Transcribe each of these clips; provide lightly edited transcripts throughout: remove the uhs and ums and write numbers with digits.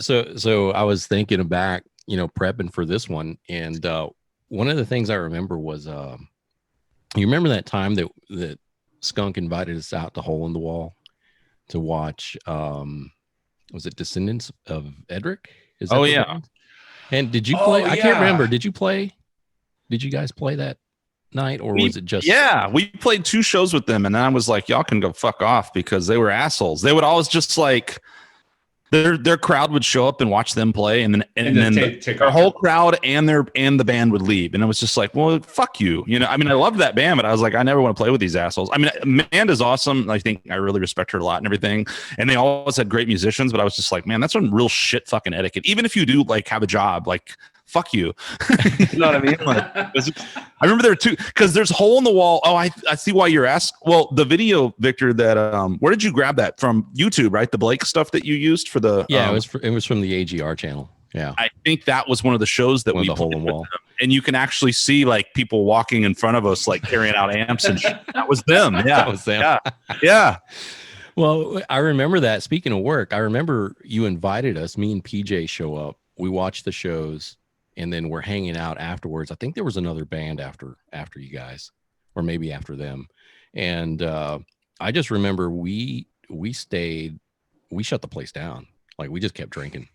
So I was thinking back, prepping for this one, and one of the things I remember was, you remember that time that Skunk invited us out to Hole in the Wall to watch, was it Descendants of Edric? Is that Oh the yeah. band? And did you play? Oh I can't remember. yeah. Did you play? Did you guys play that night, or was it just? Yeah, we played 2 shows with them, and then I was like, y'all can go fuck off because they were assholes. They would always just like their crowd would show up and watch them play, and then take their off. whole crowd and the band would leave, and it was just like, well, fuck you. I mean, I loved that band, but I was like, I never want to play with these assholes. I mean, Amanda's awesome. I think I really respect her a lot and everything, and they always had great musicians, but I was just like, man, that's some real shit fucking etiquette. Even if you do like have a job, like fuck you. You know what I mean? Like, I remember there were 2 because there's Hole in the Wall. Oh, I see why you're asked. Well, the video, Victor, that where did you grab that from? YouTube, right? The Blake stuff that you used for the it was from the AGR channel. Yeah, I think that was one of the shows that we the Hole in the Wall, and you can actually see like people walking in front of us, like carrying out amps and shit. That was them. Yeah, that was them. Yeah. Well, I remember that. Speaking of work, I remember you invited us. Me and PJ show up. We watch the shows. And then we're hanging out afterwards. I think there was another band after you guys, or maybe after them. And I just remember we stayed, we shut the place down. Like we just kept drinking,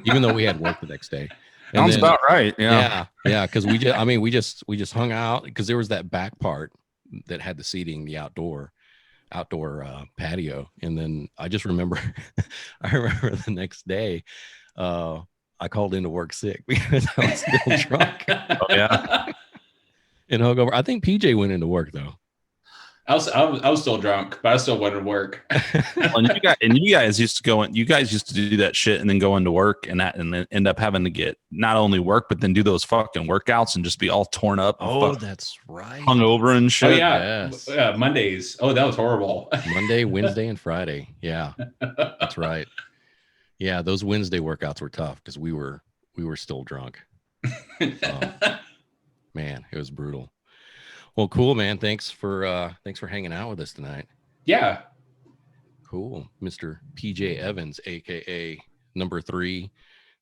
even though we had work the next day. And Sounds about right. Yeah. Because we just hung out because there was that back part that had the seating, the outdoor patio. And then I just remember, I remember the next day, I called into work sick because I was still drunk. Oh yeah. And hungover. I think PJ went into work though. I was still drunk, but I still went to work. And you guys used to go in. You guys used to do that shit and then go into work and then end up having to get not only work but then do those fucking workouts and just be all torn up. Oh, that's right. Hungover and shit. Oh yeah. Yes. Mondays. Oh, that was horrible. Monday, Wednesday, and Friday. Yeah, that's right. Yeah, those Wednesday workouts were tough because we were still drunk. Man, it was brutal. Well, cool, man. Thanks for hanging out with us tonight. Yeah. Cool, Mr. PJ Evans, aka number 3,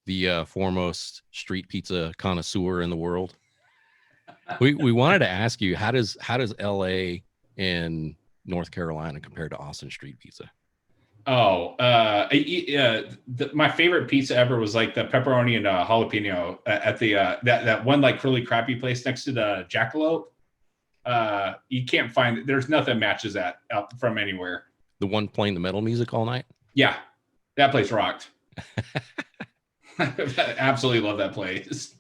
the foremost street pizza connoisseur in the world. We wanted to ask you, how does LA and North Carolina compare to Austin street pizza? Oh, my favorite pizza ever was like the pepperoni and jalapeno at the that one like really crappy place next to the Jackalope. You can't find, there's nothing matches that up from anywhere. The one playing the metal music all night? Yeah, that place rocked. I absolutely love that place.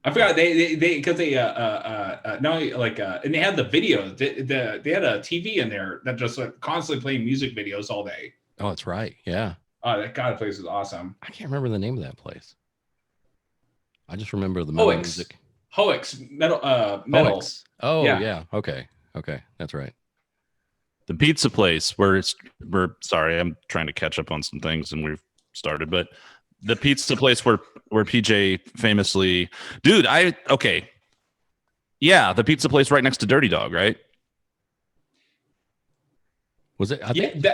I forgot they because they no like and they had the videos. They had a TV in there that just like constantly playing music videos all day. Oh, that's right. Yeah. Oh, that God place is awesome. I can't remember the name of that place. I just remember the metal music. Hoix metal. Hoix. Oh yeah. Okay. That's right. The pizza place we're sorry, I'm trying to catch up on some things and we've started, but the pizza place where PJ famously, dude, yeah, the pizza place right next to Dirty Dog, right? Was it? I think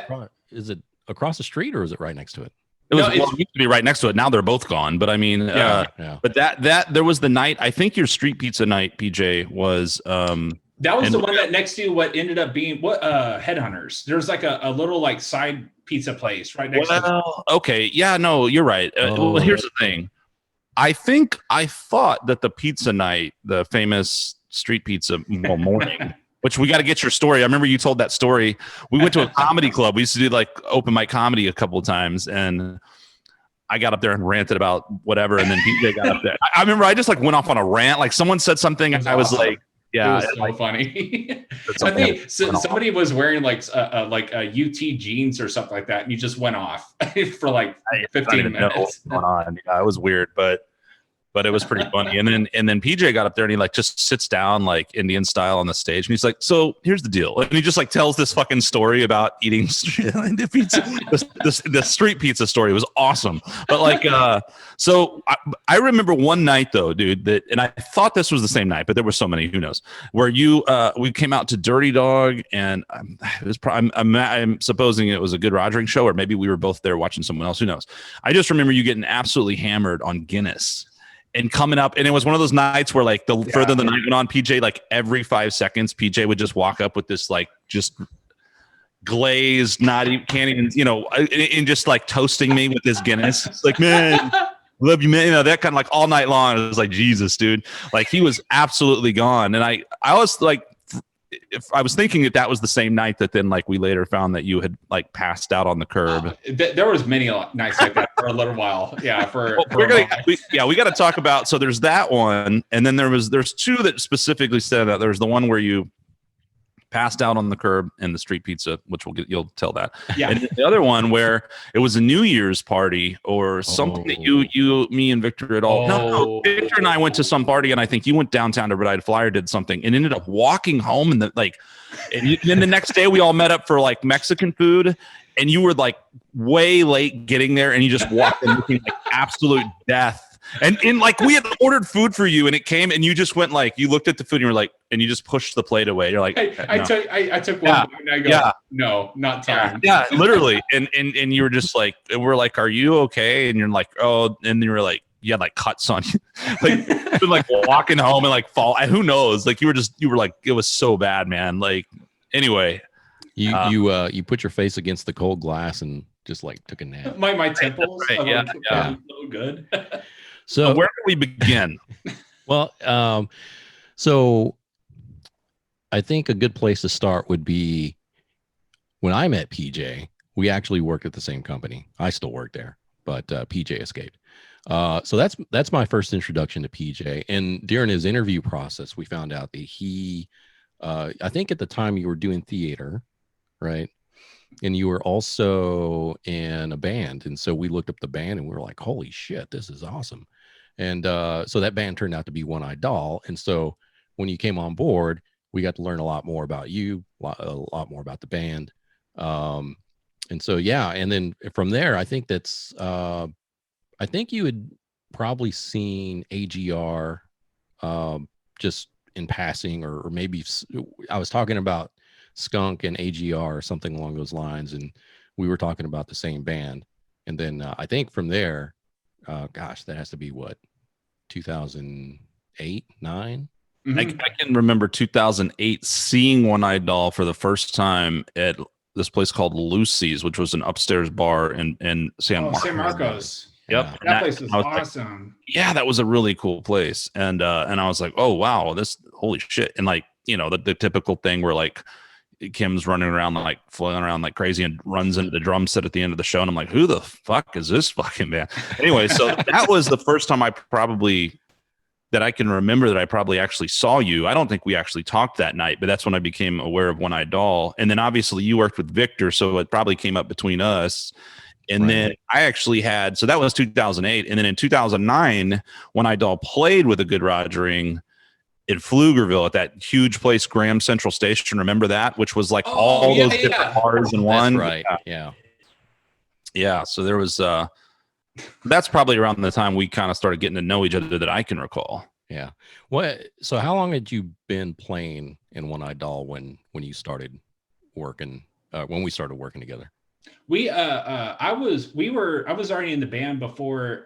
is it across the street or is it right next to it? It used to be right next to it. Now they're both gone. But I mean, but that there was the night. I think your street pizza night, PJ, was. That was the one that next to what ended up being Headhunters. There's like a little like side pizza place right next to. Okay, yeah, no, you're right. Well, here's the thing. I thought that the pizza night, the famous street pizza morning, which we got to get your story. I remember you told that story. We went to a comedy club. We used to do like open mic comedy a couple of times, and I got up there and ranted about whatever, and then PJ got up there. I remember I just like went off on a rant. Like someone said something, and I was like, "Yeah, it was so funny." I think somebody was wearing like a UT jeans or something like that, and you just went off for like 15 minutes. Going on. Yeah, it was weird, but but it was pretty funny. And then PJ got up there and he like just sits down like Indian style on the stage, and he's like, "So here's the deal," and he just like tells this fucking story about eating the pizza, the street pizza story. It was awesome. But like, so I remember one night though, dude, that, and I thought this was the same night, but there were so many, who knows, where we came out to Dirty Dog, and it was I'm supposing it was a Good Rogering show, or maybe we were both there watching someone else. Who knows? I just remember you getting absolutely hammered on Guinness and coming up, and it was one of those nights where like further the night went on, PJ, like every 5 seconds, PJ would just walk up with this like just glazed, not even, can't even, and just like toasting me with this Guinness. It's like, man, love you, man. That kind of like all night long. It was like, Jesus, dude. Like he was absolutely gone. And I was like, if I was thinking that was the same night that then like we later found that you had like passed out on the curb. There was many nights like that for a little while. Yeah, we got to talk about. So there's that one, and then there's two that specifically said that. There's the one where you passed out on the curb and the street pizza, which you'll tell that. Yeah. And the other one where it was a New Year's party or something that me and Victor had all. No, Victor and I went to some party, and I think you went downtown to Red Eyed Flyer, did something, and ended up walking home. And then the next day we all met up for like Mexican food, and you were like way late getting there, and you just walked in looking like absolute death. And like we had ordered food for you, and it came, and you just went like, you looked at the food and you were like, and you just pushed the plate away. You're like, I took one and I go, no, not time. Yeah, literally. And you were just like, and we're like, are you okay? And you're like, oh, and you were like, you had like cuts on you, like walking home and like fall. Who knows? Like you were like, it was so bad, man. Like anyway, you put your face against the cold glass and just like took a nap. My temples, right, yeah, so good. So where do we begin? Well, so I think a good place to start would be when I met PJ. We actually worked at the same company. I still work there, but PJ escaped. So that's my first introduction to PJ. And during his interview process, we found out that he, I think at the time you were doing theater, right? And you were also in a band. And so we looked up the band and we were like, holy shit, this is awesome. And so that band turned out to be One Eyed Doll. And so when you came on board, we got to learn a lot more about you, a lot more about the band. And so, yeah. And then from there, I think I think you had probably seen AGR just in passing, or maybe I was talking about Skunk and AGR or something along those lines, and we were talking about the same band. And then I think from there, gosh, that has to be what, 2008, 9? Mm-hmm. I can remember 2008 seeing One Eyed Doll for the first time at this place called Lucy's, which was an upstairs bar in San Marcos. San Marcos. Yep. That place was awesome. Like, yeah, that was a really cool place. And I was like, oh wow, holy shit. And like, the typical thing where like Kim's running around like flailing around like crazy and runs into the drum set at the end of the show, and I'm like, who the fuck is this fucking man? Anyway, so that was the first time that I can remember that I probably actually saw you. I don't think we actually talked that night, but that's when I became aware of One Eyed Doll. And then obviously you worked with Victor, so it probably came up between us. And then I actually so that was 2008. And then in 2009, One Eyed Doll played with a Good Rogering in Pflugerville at that huge place, Graham Central Station. Remember that? Which was like all those different bars in one. That's right. Yeah. So there was, that's probably around the time we kind of started getting to know each other that I can recall. Yeah. So how long had you been playing in One Eyed Doll when you started working, when we started working together? I was already in the band before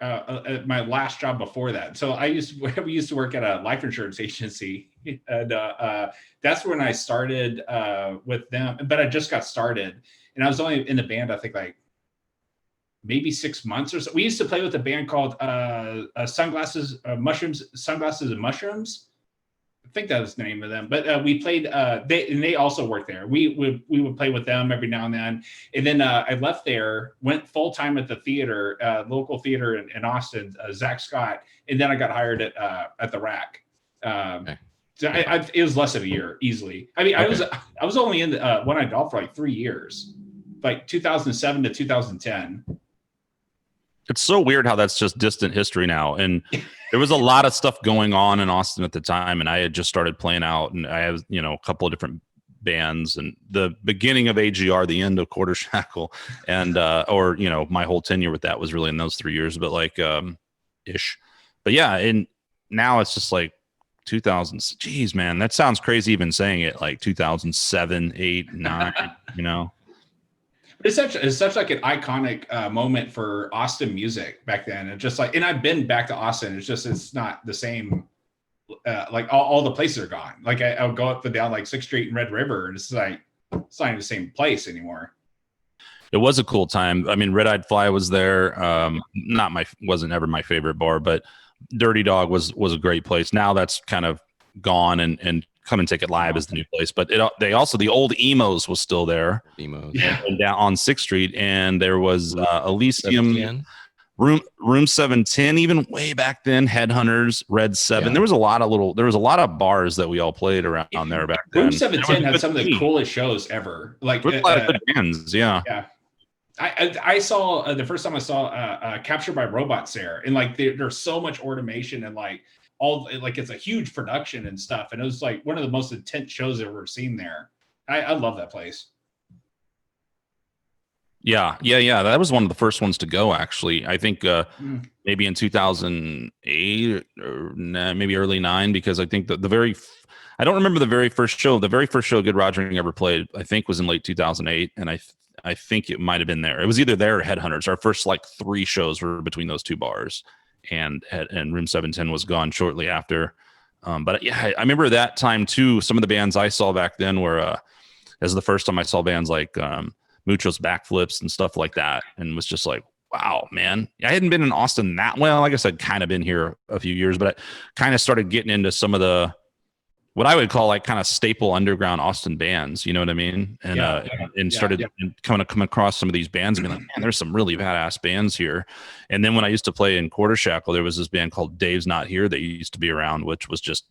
my last job before that. So we used to work at a life insurance agency, and that's when I started with them. But I just got started, and I was only in the band, I think, like maybe 6 months or so. We used to play with a band called Sunglasses and Mushrooms. I think that was the name of them, but we played. They also worked there. We would play with them every now and then. And then I left there, went full time at the theater, local theater in Austin, Zach Scott, and then I got hired at the Rack. Okay. So it was less than a year, easily. I mean, okay. I was only in the One Eyed Doll for like 3 years, like 2007 to 2010. It's so weird how that's just distant history now. And there was a lot of stuff going on in Austin at the time, and I had just started playing out, and I have, a couple of different bands, and the beginning of AGR, the end of Quarter Shackle, and or my whole tenure with that was really in those 3 years, but like ish. But yeah, and now it's just like 2000s. Geez, man, that sounds crazy even saying it, like 2007, 8, 9, But it's such like an iconic moment for Austin music back then. It's just like, and I've been back to Austin. It's not the same. Like all the places are gone. Like I would go up and down like 6th Street and Red River, and it's like it's not even the same place anymore. It was a cool time. I mean, Red Eyed Fly was there. Wasn't ever my favorite bar, but Dirty Dog was a great place. Now that's kind of gone, and Come and Take It Live is the new place. But they also, the old Emos was still there. Emos. Yeah. And down on 6th Street, and there was Elysium. Room 710, even way back then, Headhunters, Red 7. Yeah. There was a lot of bars that we all played around there back then. Room 710 had some of the coolest shows ever. Like a lot of good bands, yeah. Yeah. I saw the first time I saw Captured by Robots there, and like there's so much automation and like it's a huge production and stuff, and it was like one of the most intense shows I've ever seen there. I love that place. Yeah. That was one of the first ones to go, actually. I think maybe in 2008 or maybe early 9, because I think I don't remember the very first show. The very first show Good Rogering ever played, I think, was in late 2008, and I think it might have been there. It was either there or Headhunters. Our first like 3 shows were between those 2 bars, and Room 710 was gone shortly after. But yeah, I remember that time too. Some of the bands I saw back then were as the first time I saw bands like Muchos Backflips and stuff like that, and was just like, wow, man. I hadn't been in Austin that well. I guess I'd kind of been here a few years, but I kind of started getting into some of the, what I would call like kind of staple underground Austin bands, you know what I mean? And started coming to come across some of these bands and being like, man, there's some really badass bands here. And then when I used to play in Quarter Shackle, there was this band called Dave's Not Here that used to be around, which was just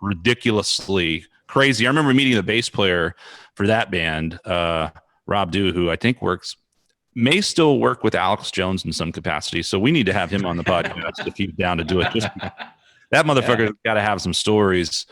ridiculously crazy. I remember meeting the bass player for that band, Rob Dew, who I think may still work with Alex Jones in some capacity. So we need to have him on the podcast if he's down to do it. Just that motherfucker's got to have some stories.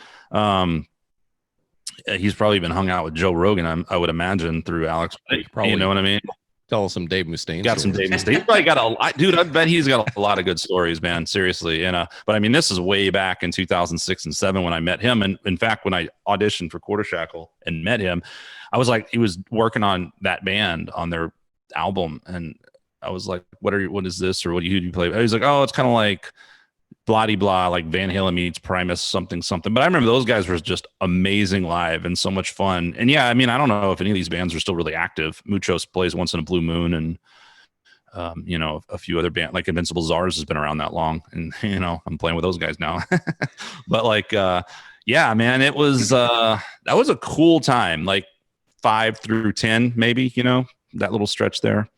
He's probably been hung out with Joe Rogan, I would imagine, through Alex. Probably, you know what I mean? Tell us some Dave Mustaine. Got some Dave Mustaine. He's probably got dude. I bet he's got a lot of good stories, man. Seriously. And but I mean, this is way back in 2006 and 7 when I met him. And in fact, when I auditioned for Quarter Shackle and met him, I was like, he was working on that band on their album, and I was like, what is this, or who do you play? He was like, oh, it's kind of like blah blah, like Van Halen meets Primus something. But I remember those guys were just amazing live and so much fun. And yeah, I mean, I don't know if any of these bands are still really active. Muchos plays once in a blue moon, and a few other bands like Invincible Czars has been around that long, and I'm playing with those guys now. But like yeah, man, it was that was a cool time, like 5 through 10 maybe, that little stretch there.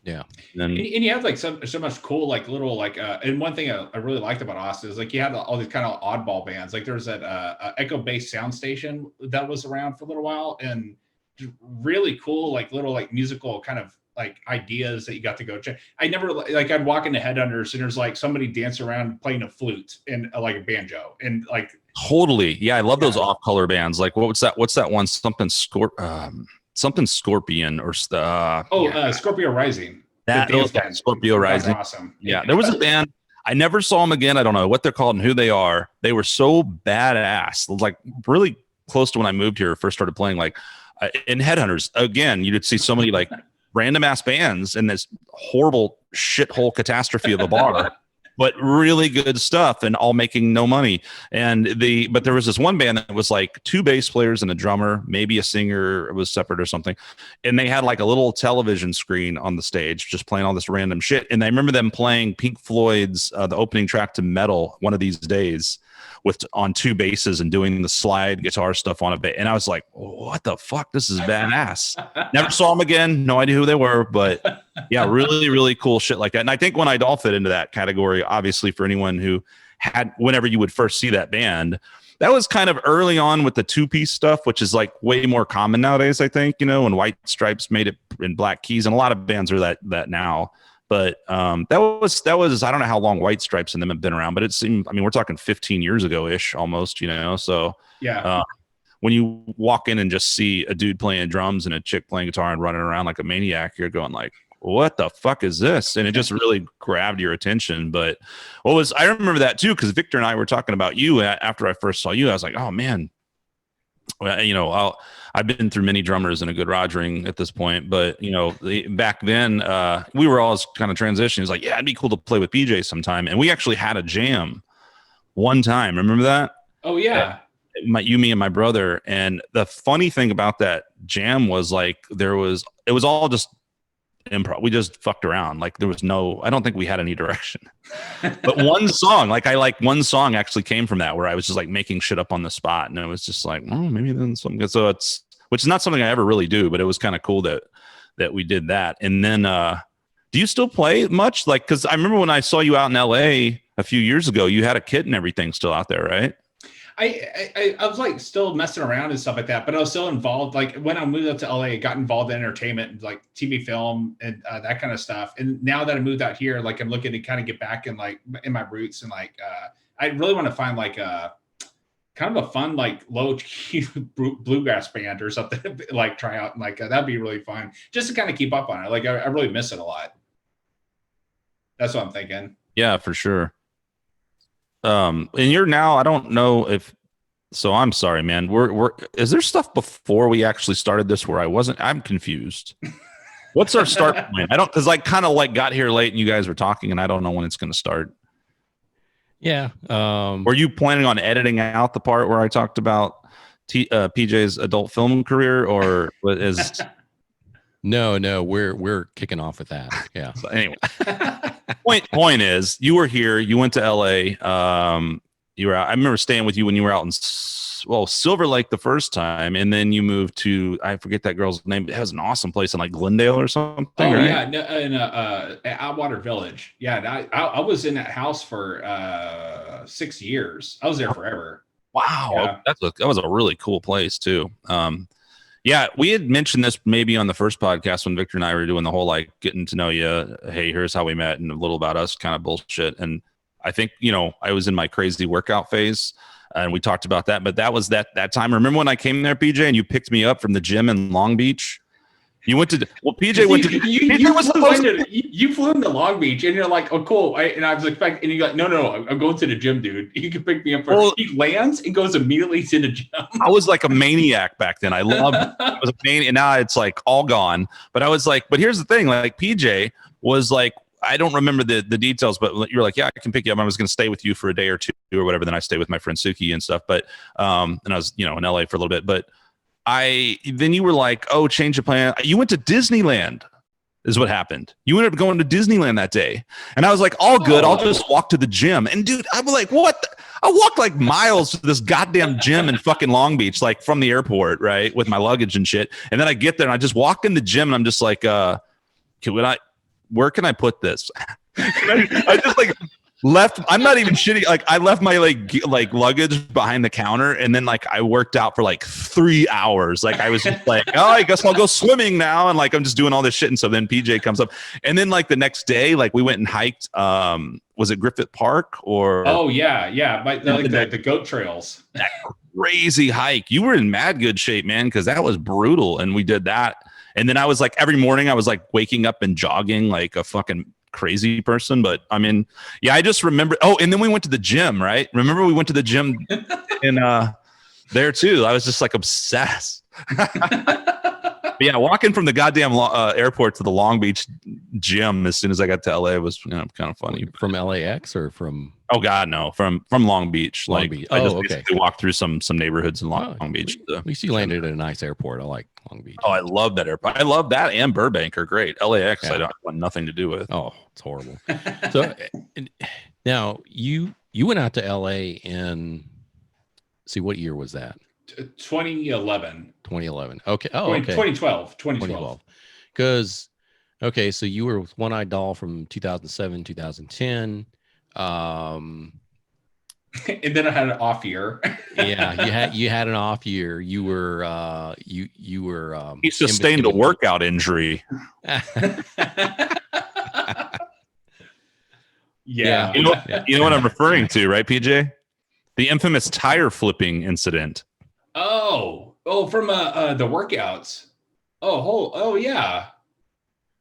Yeah. And you have like so much cool, like little, like, and one thing I really liked about Austin is like you had all these kind of oddball bands. Like there's that Echo Based Sound Station that was around for a little while, and really cool, like little, like musical kind of like ideas that you got to go check. I never, like, I'd walk into Headhunters and there's like somebody dance around playing a flute and like a banjo, and like totally. Yeah. I love those off color bands. Like what's that one? Something Scorpion or Scorpio Rising. Those guys, Scorpio Rising. Awesome. Yeah, there was a band. I never saw them again. I don't know what they're called and who they are. They were so badass. Like really close to when I moved here, first started playing. Like in Headhunters, again, you'd see so many like random ass bands in this horrible shithole catastrophe of a bar. But really good stuff, and all making no money. But there was this one band that was like 2 bass players and a drummer, maybe a singer was separate or something. And they had like a little television screen on the stage, just playing all this random shit. And I remember them playing Pink Floyd's the opening track to Metal One of These Days on 2 basses and doing the slide guitar stuff on a bass. And I was like, what the fuck? This is badass. Never saw them again. No idea who they were, but yeah, really, really cool shit like that. And I think when I'd all fit into that category, obviously for anyone who had, whenever you would first see that band, that was kind of early on with the 2-piece stuff, which is like way more common nowadays, I think, when White Stripes made it in Black Keys, and a lot of bands are that now. But that was I don't know how long White Stripes and them have been around, but it seemed, I mean, we're talking 15 years ago ish almost, you know. So Yeah. when you walk in and just see a dude playing drums and a chick playing guitar and running around like a maniac, you're going like, what the fuck is this? And it just really grabbed your attention. But I remember that too, because Victor and I were talking about you after I first saw you. I was like, oh man, well, you know, I've been through many drummers and a good Rogering at this point, but you know, back then we were all kind of transitioning. It's like, yeah, it'd be cool to play with PJ sometime, and we actually had a jam one time. Remember that? Oh yeah. Me, and my brother. And the funny thing about that jam was like it was all just improv. We just fucked around. Like there was I don't think we had any direction. But one song actually came from that, where I was just like making shit up on the spot, and it was just like, oh, maybe then something good. So which is not something I ever really do, but it was kind of cool that we did that. And then do you still play much? Like, because I remember when I saw you out in LA a few years ago, you had a kit and everything still out there, right? I was like still messing around and stuff like that, but I was still involved. Like when I moved up to LA, I got involved in entertainment, like TV, film, and that kind of stuff. And now that I moved out here, like I'm looking to kind of get back in my roots, and like I really want to find like a kind of a fun like low key bluegrass band or something like try out, and like that'd be really fun just to kind of keep up on it. Like I really miss it a lot. That's what I'm thinking. Yeah, for sure. And you're now, I don't know if, so I'm sorry, man. Is there stuff before we actually started this where I'm confused. What's our start point? Cause I kind of like got here late and you guys were talking and I don't know when it's going to start. Yeah. Were you planning on editing out the part where I talked about PJ's adult film career, or is No, we're kicking off with that. Yeah. So anyway, point is, you were here. You went to LA. You were out. I remember staying with you when you were out in Silver Lake the first time, and then you moved to, I forget that girl's name. It was an awesome place in like Glendale or something. Oh right? yeah, no, in Atwater Village. Yeah, I was in that house for 6 years. I was there forever. Wow, Yeah. that was a really cool place too. Yeah, we had mentioned this maybe on the first podcast when Victor and I were doing the whole like getting to know you. Hey, here's how we met, and a little about us kind of bullshit. And I think, you know, I was in my crazy workout phase, and we talked about that. But that was that time. Remember when I came there, PJ, and you picked me up from the gym in Long Beach? You went to PJ went to you flew into Long Beach, and you're like, oh cool, and I was expecting, and you're like, no, I'm going to the gym, dude. You can pick me up. He lands and goes immediately to the gym. I was like a maniac back then. I loved it. I was a maniac, and now it's like all gone. But I was like, but here's the thing, like PJ was like, I don't remember the details, but you're like, yeah, I can pick you up. I was going to stay with you for a day or two or whatever. Then I stayed with my friend Suki and stuff. But and I was, you know, in LA for a little bit, but then you were like, oh, change of plan. You went to Disneyland is what happened. You ended up going to Disneyland that day. And I was like, all good. I'll just walk to the gym. And dude, I'm like, what? I walked like miles to this goddamn gym in fucking Long Beach, like from the airport, right? With my luggage and shit. And then I get there and I just walk in the gym and I'm just like, where can I put this? I just like left. I'm not even shitting. Like I left my like luggage behind the counter, and then like I worked out for like 3 hours. Like I was just like, oh, I guess I'll go swimming now, and like I'm just doing all this shit. And so then PJ comes up, and then like the next day, like we went and hiked. Was it Griffith Park or? Oh yeah, like the goat trails. That crazy hike. You were in mad good shape, man, because that was brutal, and we did that. And then I was like, every morning I was like waking up and jogging like a fucking crazy person. But I mean, yeah, I just remember. Oh, and then we went to the gym, right? Remember we went to the gym in there too. I was just like obsessed. But yeah, walking from the goddamn airport to the Long Beach gym as soon as I got to LA was, you know, kind of funny. From LAX or from? Oh God, no, from Long Beach. Long like Beach. I just okay. basically walked through some neighborhoods in Long Beach. At least you landed at a nice airport. I like Long Beach. Oh, I love that airport. I love that, and Burbank are great. LAX, yeah. I want nothing to do with. Oh, it's horrible. So now you went out to LA in, see, what year was that? 2011. Okay. Oh, okay. 2012. Because, okay, so you were with One Eyed Doll from 2007, 2010. And then I had an off year. Yeah, you had an off year. You were you were he sustained a workout injury. Yeah. You know what I'm referring to, right, PJ? The infamous tire flipping incident. Oh, from the workouts. Oh yeah,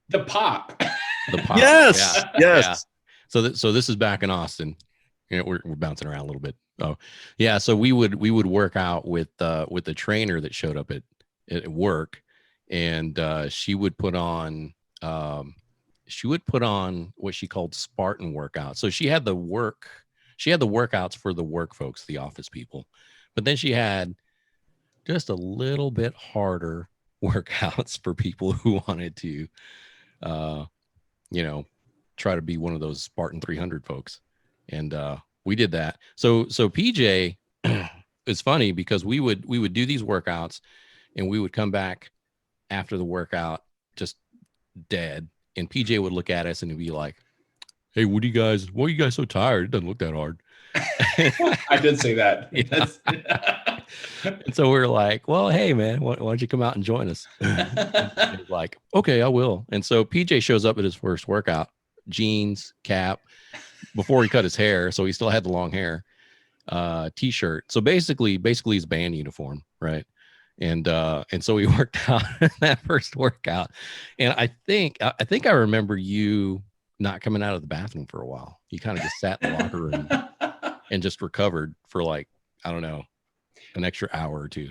the pop. The pop. Yes, Yeah. yes. Yeah. So this is back in Austin. You know, we're bouncing around a little bit. Oh, yeah. So we would work out with the trainer that showed up at work, and she would put on what she called Spartan workouts. So she had the workouts for the work folks, the office people, but then she had just a little bit harder workouts for people who wanted to, you know, try to be one of those Spartan 300 folks. And we did that. So PJ, it's funny because we would do these workouts and we would come back after the workout just dead. And PJ would look at us and he'd be like, "Hey, why are you guys so tired? It doesn't look that hard." I did say that. And so we were like, "Well, hey man, why don't you come out and join us?" And he's like, "Okay, I will." And so PJ shows up at his first workout, jeans, cap, before he cut his hair, so he still had the long hair, t-shirt. So basically his band uniform, right? And so we worked out that first workout, and I think I remember you not coming out of the bathroom for a while. You kind of just sat in the locker room and just recovered for like, I don't know, an extra hour or two.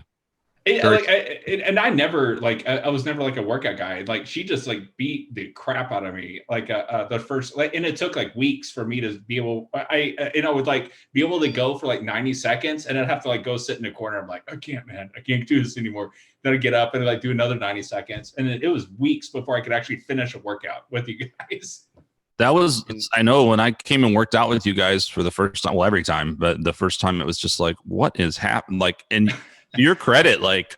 I never I was never like a workout guy. Like she just like beat the crap out of me. Like the first and it took like weeks for me to be able. I would like be able to go for like 90 seconds, and I'd have to like go sit in a corner. I'm like, I can't, man, I can't do this anymore. Then I'd get up and like do another 90 seconds, and it was weeks before I could actually finish a workout with you guys. That was, I know when I came and worked out with you guys for the first time, well, every time, but the first time it was just like, what is happening? Like, and to your credit, like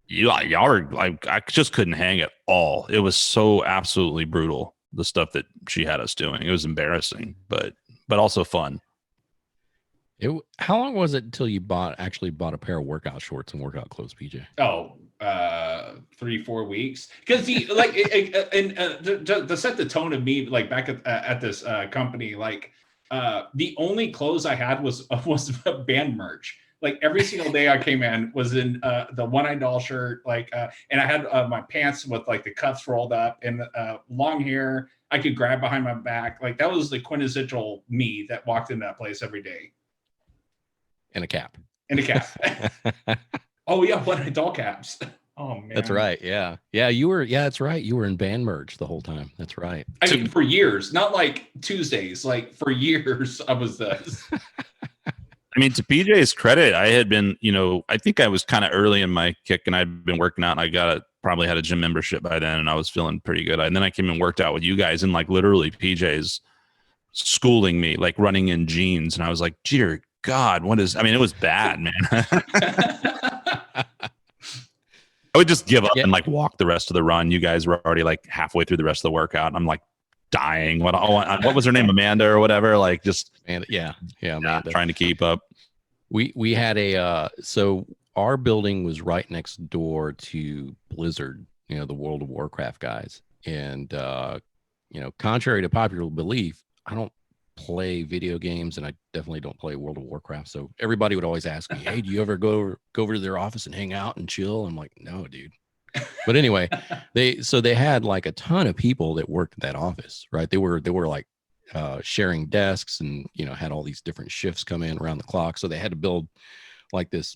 y'all are like, I just couldn't hang at all. It was so absolutely brutal. The stuff that she had us doing, it was embarrassing, but also fun. How long was it until you actually bought a pair of workout shorts and workout clothes, PJ? 3-4 weeks, because to set the tone of me, like back at this company, like the only clothes I had was band merch. Like every single day I came in was in the one-eyed doll shirt, like and I had my pants with like the cuffs rolled up and long hair I could grab behind my back. Like that was the quintessential me that walked in that place every day. And a cap. Oh yeah, one-eyed doll caps. Oh man, that's right. Yeah, you were. Yeah, that's right. You were in band merch the whole time. That's right. I mean, for years, not like Tuesdays. Like for years, I was this. I mean, to PJ's credit, I had been, I think I was kind of early in my kick, and I'd been working out, and I probably had a gym membership by then, and I was feeling pretty good. And then I came and worked out with you guys, and like literally PJ's schooling me, like running in jeans, and I was like, dear God, it was bad, man. I would just give up and like walk the rest of the run. You guys were already like halfway through the rest of the workout, and I'm like dying. What was her name? Amanda or whatever? Like just Amanda. Trying to keep up. We had so our building was right next door to Blizzard, the World of Warcraft guys. And contrary to popular belief, I don't play video games, and I definitely don't play World of Warcraft. So everybody would always ask me, "Hey, do you ever go over to their office and hang out and chill?" I'm like, "No, dude." But anyway, they had like a ton of people that worked at that office, right? They were like sharing desks, and had all these different shifts come in around the clock. So they had to build like this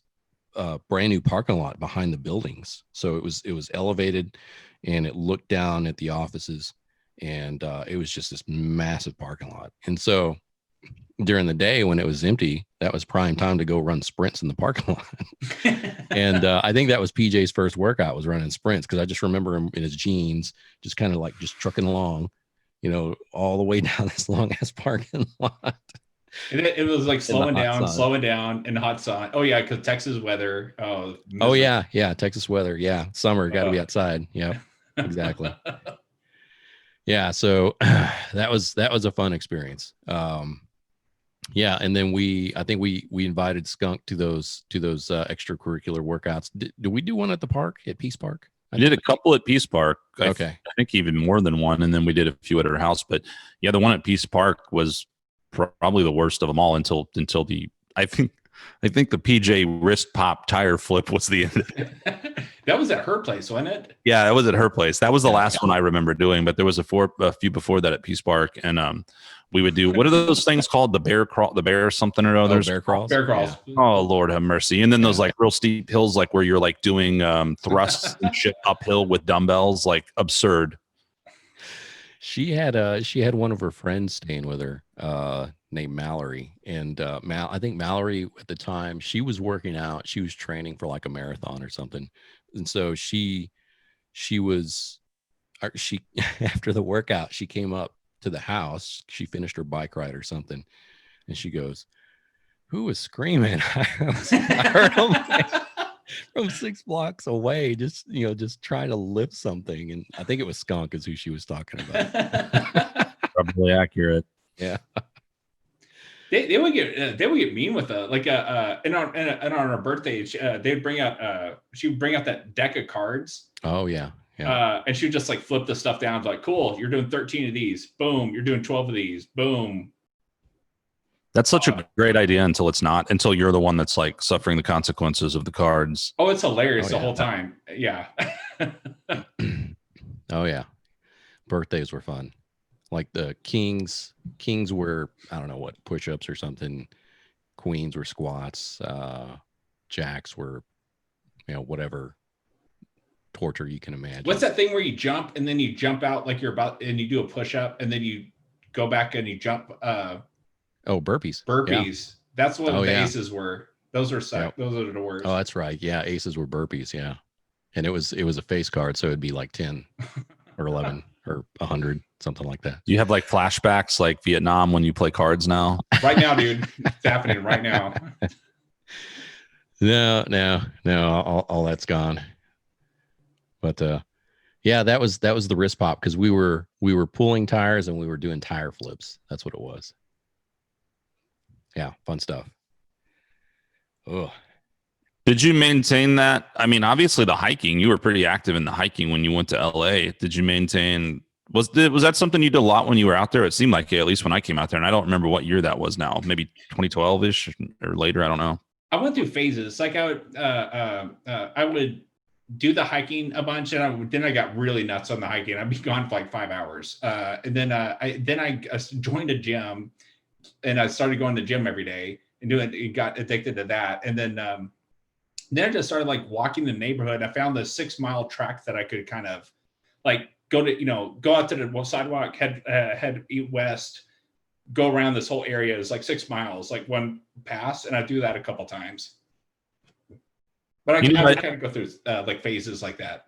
brand new parking lot behind the buildings. So it was elevated, and it looked down at the offices, and it was just this massive parking lot. And so during the day when it was empty, that was prime time to go run sprints in the parking lot. And I think that was PJ's first workout, was running sprints, because I just remember him in his jeans, just kind of like just trucking along, all the way down this long ass parking lot. And it was like slowing down in the hot sun. Oh yeah, because Texas weather. Oh yeah, Texas weather. Yeah, summer, got to be outside. Yeah, exactly. Yeah, so that was a fun experience. Yeah, and then I think we invited Skunk to those extracurricular workouts. Did we do one at the park, at Peace Park? I did a couple at Peace Park. Okay. I think even more than one, and then we did a few at her house. But yeah, the one at Peace Park was probably the worst of them all until the I think the PJ wrist pop tire flip was the end of it. That was at her place, wasn't it? Yeah, that was at her place. That was the last one I remember doing, but there was a few before that at Peace Park, and we would do, what are those things called? The bear something or other. Bear crawls. Bear crawls. Yeah. Oh Lord have mercy! And then those like real steep hills, like where you're like doing thrusts and shit uphill with dumbbells, like absurd. She had one of her friends staying with her, named Mallory, and I think Mallory at the time, she was working out. She was training for like a marathon or something, and so she after the workout, she came up to the house. She finished her bike ride or something, and she goes, "Who was screaming?" I heard them from 6 blocks away, just trying to lift something, and I think it was Skunk is who she was talking about. Probably accurate. Yeah. They would get mean with and on her birthday, they'd bring out she would bring out that deck of cards. Oh yeah. And she would just like flip the stuff down, like, cool, you're doing 13 of these, boom, you're doing 12 of these, boom. That's such a great idea until it's not, until you're the one that's like suffering the consequences of the cards. Oh, it's hilarious the whole time. Yeah. Oh yeah. Birthdays were fun. Like the kings were, I don't know what, push-ups or something. Queens were squats. Jacks were, whatever torture you can imagine. What's that thing where you jump and then you jump out like you're about, and you do a push-up and then you go back and you jump? Burpees. Burpees. Yeah. That's what the yeah. aces were. Those are suck. Yep. Those are the worst. Oh, that's right. Yeah, aces were burpees. Yeah, and it was a face card, so it'd be like 10 or 11 or 100, something like that. Do you have like flashbacks like Vietnam when you play cards now? Right now, dude. It's happening right now. No, all that's gone. But yeah, that was the wrist pop, because we were pulling tires and we were doing tire flips. That's what it was. Yeah, fun stuff. Oh. Did you maintain that? I mean, obviously the hiking, you were pretty active in the hiking when you went to LA. Did you maintain, was that something you did a lot when you were out there? It seemed like it, at least when I came out there, and I don't remember what year that was now, maybe 2012-ish or later. I don't know. I went through phases. Like I would do the hiking a bunch, and then I got really nuts on the hiking. I'd be gone for like 5 hours. And then I joined a gym, and I started going to the gym every day and got addicted to that. And then I just started like walking the neighborhood. I found the 6 mile track that I could kind of like go out to the sidewalk, head west, go around this whole area. It's like 6 miles, like one pass. And I do that a couple times. But I kind of go through like phases like that.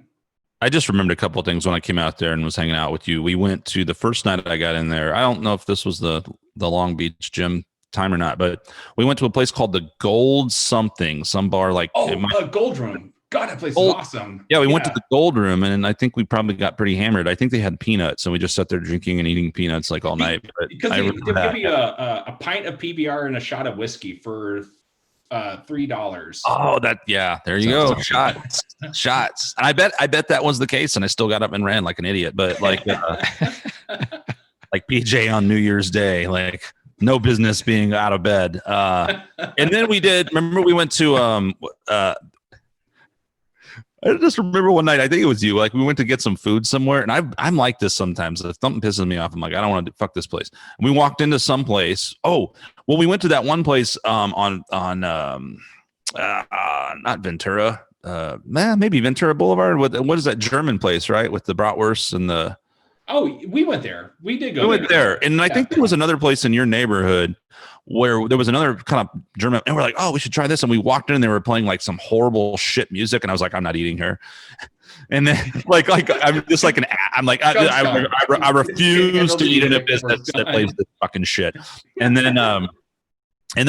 I just remembered a couple of things when I came out there and was hanging out with you. We went to the first night I got in there. I don't know if this was the Long Beach gym time or not, but we went to a place called the Gold something, some bar like Gold Room. God, that place is awesome. Yeah, we went to the Gold Room, and I think we probably got pretty hammered. I think they had peanuts, and we just sat there drinking and eating peanuts like all night. Because they give you a pint of PBR and a shot of whiskey for $3. Oh, there you go. Shots. And I bet that was the case, and I still got up and ran like an idiot. But like like PJ on New Year's Day, like no business being out of bed. And then remember we went to I just remember one night, I think it was you, like we went to get some food somewhere, and I'm like this sometimes. If something pisses me off, I'm like, I don't want to fuck this place. And we walked into some place. Oh, well, we went to that one place on not Ventura, maybe Ventura Boulevard. What is that German place, right? With the bratwurst and the. Oh, we went there. We did go. We went there, and I think there was another place in your neighborhood where there was another kind of German, and we're like, oh, we should try this. And we walked in, and they were playing like some horrible shit music, and I was like, I'm not eating here. And then like I'm just like I refuse to eat in a business that plays this fucking shit. And then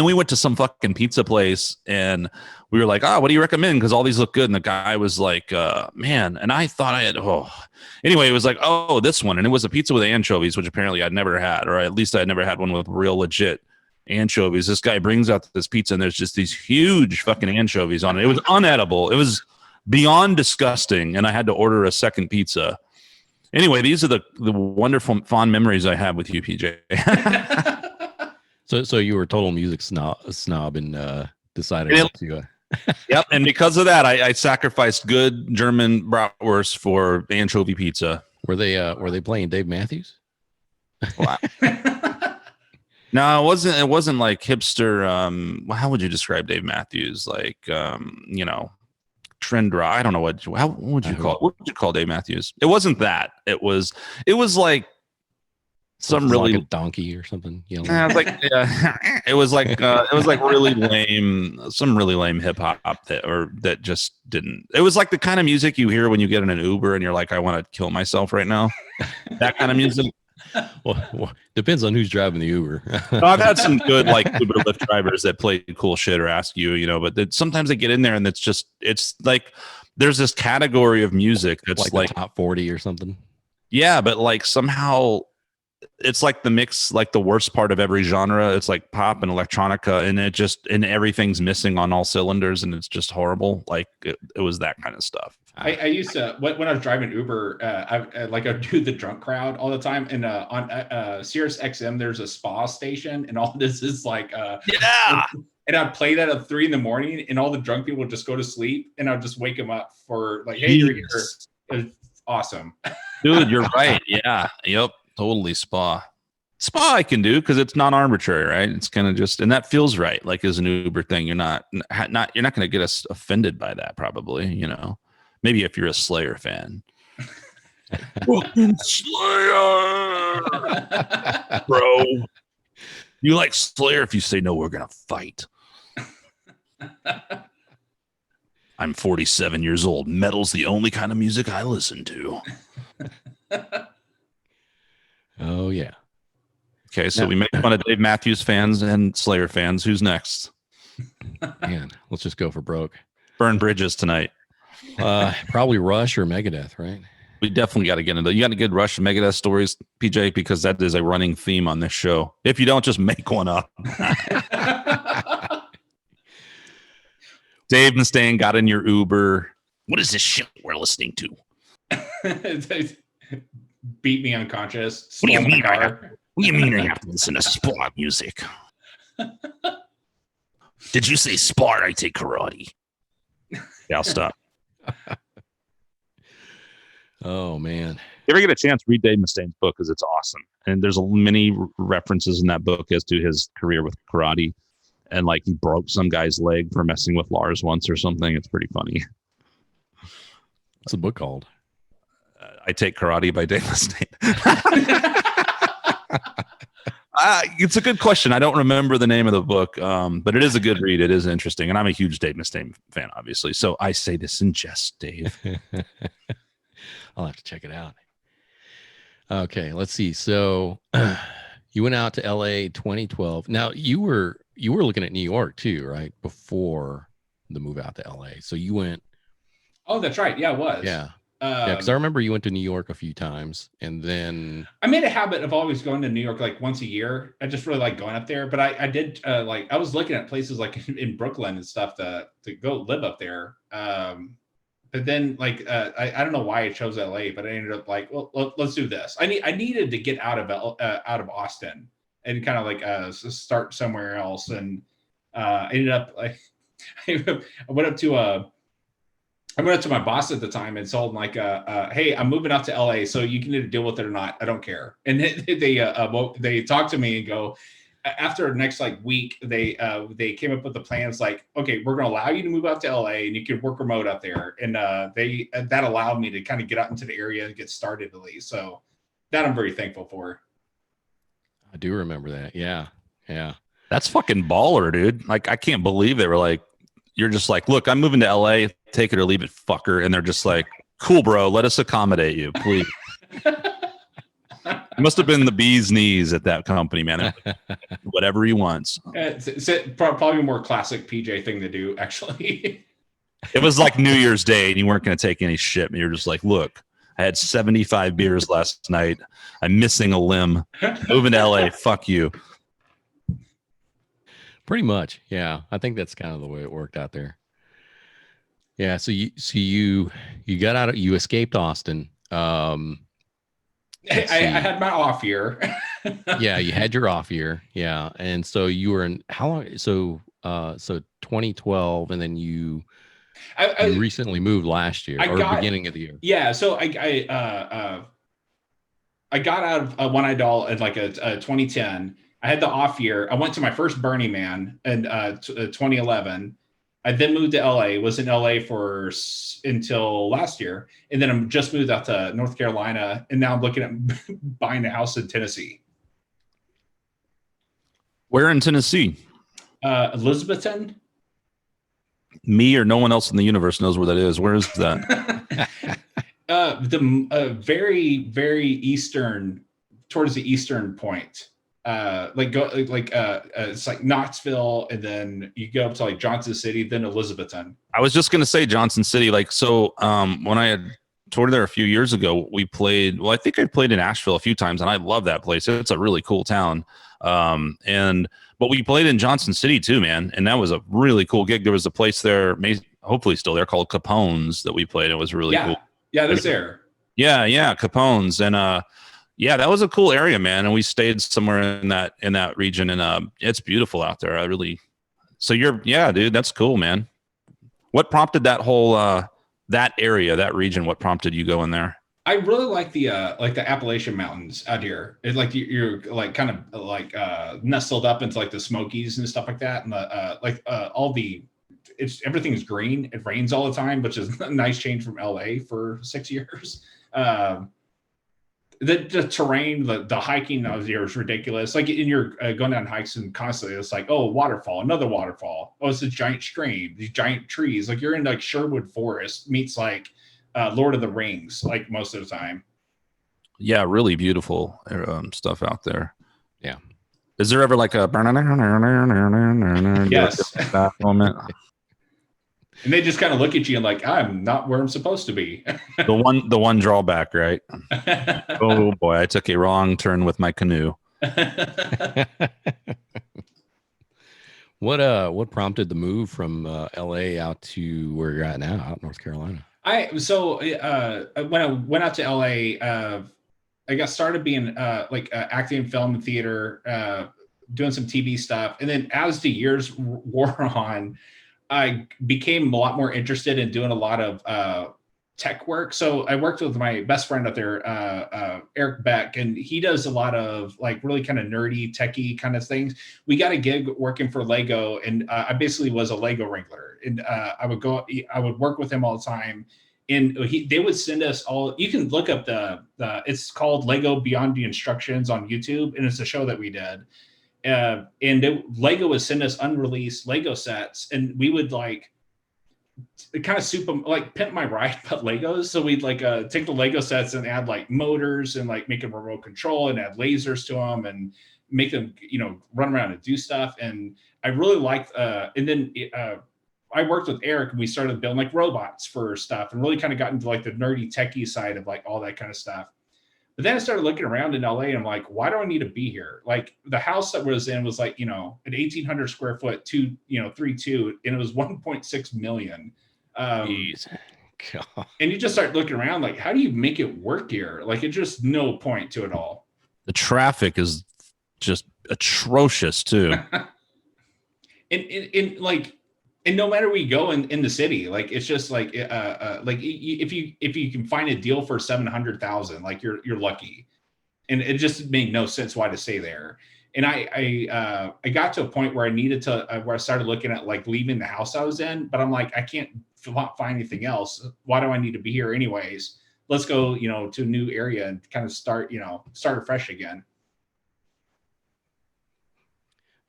we went to some fucking pizza place, and we were like, what do you recommend? Because all these look good. And the guy was like, man. And I thought anyway, it was like, this one. And it was a pizza with anchovies, which apparently I'd never had, or at least I'd never had one with real legit anchovies. This guy brings out this pizza, and there's just these huge fucking anchovies on it. It was unedible. It was beyond disgusting, and I had to order a second pizza. Anyway, these are the wonderful, fond memories I have with you, PJ. So you were a total music snob and decided not to. Yep, and because of that, I sacrificed good German bratwurst for anchovy pizza. Were they playing Dave Matthews? Wow. No, it wasn't like hipster. How would you describe Dave Matthews? Like, trend rock. I don't know what would you call it? What would you call Dave Matthews? It wasn't that. It was like some really like a donkey or something. It was like really lame, some really lame hip hop that just didn't. It was like the kind of music you hear when you get in an Uber and you're like, I want to kill myself right now. That kind of music. Well, depends on who's driving the Uber. No, I've had some good like Uber Lyft drivers that play cool shit or ask you, but sometimes they get in there and it's like there's this category of music that's like top 40 or something. Yeah, but like somehow it's like the mix, like the worst part of every genre. It's like pop and electronica, and everything's missing on all cylinders, and it's just horrible. Like it was that kind of stuff. I used to when I was driving Uber, I'd do the drunk crowd all the time, and on Sirius XM there's a spa station, and all this is like and I'd play that at 3 a.m, and all the drunk people would just go to sleep, and I'd just wake them up for like, hey, you're here. It was awesome, dude. You're right. Yeah. Yep. Totally spa I can do because it's not arbitrary, right? It's kind of just, and that feels right. Like as an Uber thing, you're not going to get us offended by that, probably. Maybe if you're a Slayer fan. Fucking Slayer, bro. You like Slayer if you say no, we're gonna fight. I'm 47 years old. Metal's the only kind of music I listen to. Oh yeah. Okay, so we make fun of Dave Matthews fans and Slayer fans. Who's next? Man, let's just go for broke. Burn bridges tonight. Probably Rush or Megadeth, right? We definitely got to get into. You got to get Rush and Megadeth stories, PJ, because that is a running theme on this show. If you don't, just make one up. Dave Mustaine got in your Uber. What is this shit we're listening to? Beat me unconscious. What do you mean? What do you mean I have to listen to spa music? Did you say spa? I take karate. Yeah, I'll stop. Oh man! You ever get a chance, read Dave Mustaine's book because it's awesome, and there's many references in that book as to his career with karate, and like he broke some guy's leg for messing with Lars once or something. It's pretty funny. What's the book called? I Take Karate by Dave Mustaine. It's a good question. I don't remember the name of the book, but it is a good read. It is interesting, and I'm a huge Dave Mustaine fan, obviously. So I say this in jest, Dave. I'll have to check it out. Okay, let's see. So you went out to LA 2012. Now you were looking at New York too, right? Before the move out to LA. So you went. Oh, that's right. Yeah, it was. Yeah. Yeah, because I remember you went to New York a few times, and then I made a habit of always going to New York like once a year. I just really like going up there. But I did I was looking at places like in Brooklyn and stuff to go live up there. But then I don't know why I chose LA, but I ended up like, well, let's do this. I needed to get out of Austin and kind of like start somewhere else. And I ended up like I went up to my boss at the time and told him like, hey, I'm moving out to LA, so you can either deal with it or not. I don't care. And they talked to me and go, after the next like week, they came up with the plans like, okay, we're going to allow you to move out to LA and you can work remote out there. And that allowed me to kind of get out into the area and get started at least. So that I'm very thankful for. I do remember that. Yeah. Yeah. That's fucking baller, dude. Like, I can't believe they were like, you're just like, look, I'm moving to LA, take it or leave it, fucker. And they're just like, cool, bro, let us accommodate you, please. It must have been the bee's knees at that company, man. Whatever he wants. It's probably a more classic PJ thing to do, actually. It was like New Year's Day and you weren't going to take any shit. And you're just like, look, I had 75 beers last night. I'm missing a limb. Moving to LA, fuck you. Pretty much. Yeah. I think that's kind of the way it worked out there. Yeah. So you got out of, you escaped Austin. Let's I see. had my off year. Yeah, you had your off year. Yeah. And so you were in how long? So 2012, and then I, you I recently moved last year I or got beginning of the year. yeah. So I got out of One Eye Doll in like a 2010. I had the off year. I went to my first Burning Man in 2011. I then moved to LA. Was in LA for until last year, and then I'm just moved out to North Carolina, and now I'm looking at buying a house in Tennessee. Where in Tennessee? Elizabethton. Me or no one else in the universe knows where that is. Where is that? The very very eastern, towards the eastern point. It's like Knoxville, and then you go up to like Johnson City, then Elizabethton. I was just gonna say Johnson City. Like, so when I had toured there a few years ago, we played. Well, I think I played in Asheville a few times, and I love that place. It's a really cool town. But we played in Johnson City too, man, and that was a really cool gig. There was a place there, hopefully still there, called Capone's that we played. It was really cool. Yeah, that's there. Yeah, Capone's, and yeah, that was a cool area, man. And we stayed somewhere in that region, and it's beautiful out there. So yeah, dude, that's cool, man. What prompted that whole that area, that region? What prompted you going there? I really like the Appalachian Mountains out here. It's like you're like kind of like nestled up into like the Smokies and stuff like that, and everything's green. It rains all the time, which is a nice change from LA for 6 years. The terrain, the hiking out here is ridiculous. Like you're going down hikes and constantly it's like, oh, waterfall, another waterfall. Oh, it's a giant stream, these giant trees. Like you're in like Sherwood Forest meets like Lord of the Rings, like most of the time. Yeah, really beautiful stuff out there. Yeah. Is there ever like a yes that moment? And they just kind of look at you and like, I'm not where I'm supposed to be. the one drawback, right? Oh boy, I took a wrong turn with my canoe. What prompted the move from LA out to where you're at now, out in North Carolina? When I went out to LA, I got started being acting in film and theater, doing some TV stuff, and then as the years wore on, I became a lot more interested in doing a lot of tech work. So I worked with my best friend out there, Eric Beck, and he does a lot of like really kind of nerdy, techie kind of things. We got a gig working for Lego, and I basically was a Lego wrangler. And I would work with him all the time. And they would send us all. You can look up it's called Lego Beyond the Instructions on YouTube, and it's a show that we did. Lego would send us unreleased Lego sets, and we would like kind of soup them, like pimp my ride, but Legos. So we'd like take the Lego sets and add like motors and like make them remote control and add lasers to them and make them, run around and do stuff. And I really liked, and then I worked with Eric and we started building like robots for stuff and really kind of got into like the nerdy techie side of like all that kind of stuff. But then I started looking around in LA and I'm like, why do I need to be here? Like the house that was in was like, an 1,800 square foot, 3.2, and it was 1.6 million. Jeez. God. And you just start looking around like, how do you make it work here? Like it's just no point to it all. The traffic is just atrocious too. And no matter where you go in the city, like it's just like if you can find a deal for 700,000, like you're lucky, and it just made no sense why to stay there. And I got to a point where I needed to where I started looking at like leaving the house I was in, but I'm like, I can't find anything else. Why do I need to be here anyways? Let's go, to a new area and kind of start afresh again.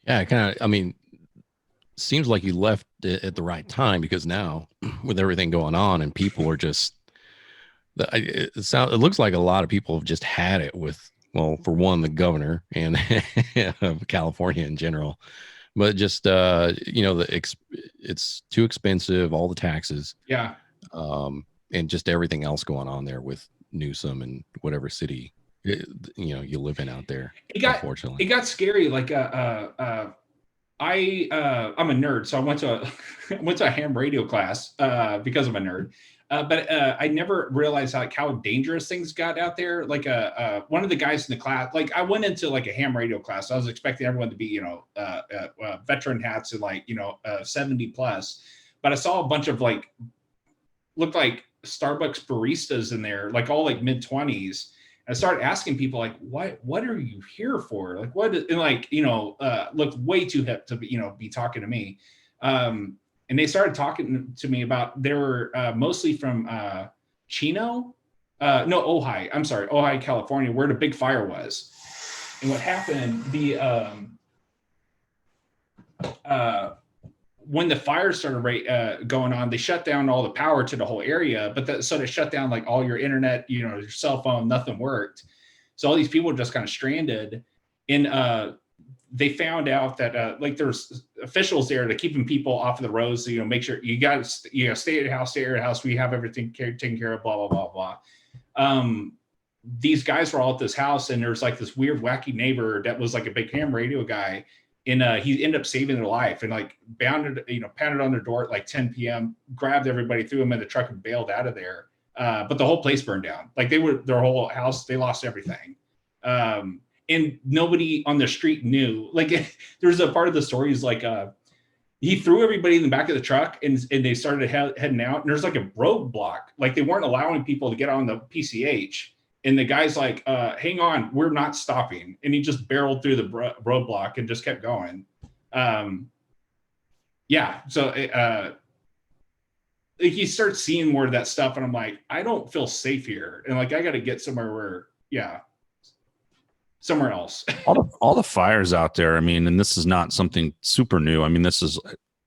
Yeah, seems like you left at the right time, because now with everything going on and people are just, it looks like a lot of people have just had it with, well, for one, the governor and California in general, but just, it's too expensive, all the taxes. Yeah. And just everything else going on there with Newsom and whatever city, you live in out there. Unfortunately, it got scary. Like, I'm a nerd, so I went to I went to a ham radio class because I'm a nerd. But I never realized how dangerous things got out there. Like one of the guys in the class, like I went into like a ham radio class. I was expecting everyone to be, veteran hats and 70 plus. But I saw a bunch of looked like Starbucks baristas in there, like all like mid-20s. I started asking people like, what are you here for? Like what is, and looked way too hip to be talking to me. And they started talking to me about they were mostly from Chino, no, Ojai. I'm sorry, Ojai, California, where the big fire was. And what happened, when the fire started going on, they shut down all the power to the whole area. But so they shut down like all your internet, your cell phone, nothing worked. So all these people were just kind of stranded. And they found out that there's officials there to keeping people off of the roads. So, make sure you got to stay at your house. We have everything taken care of. Blah blah blah blah. These guys were all at this house, and there's like this weird wacky neighbor that was like a big ham radio guy. And he ended up saving their life and pounded on their door at like 10 p.m., grabbed everybody, threw them in the truck and bailed out of there. But the whole place burned down. Like their whole house, they lost everything. And nobody on the street knew. Like there's a part of the story is like he threw everybody in the back of the truck and they started heading out. And there's like a roadblock. Like they weren't allowing people to get on the PCH. And the guy's like, hang on, we're not stopping. And he just barreled through the roadblock and just kept going. So you start seeing more of that stuff. And I'm like, I don't feel safe here. And like, I got to get somewhere somewhere else. all the fires out there. I mean, and this is not something super new. I mean, this is,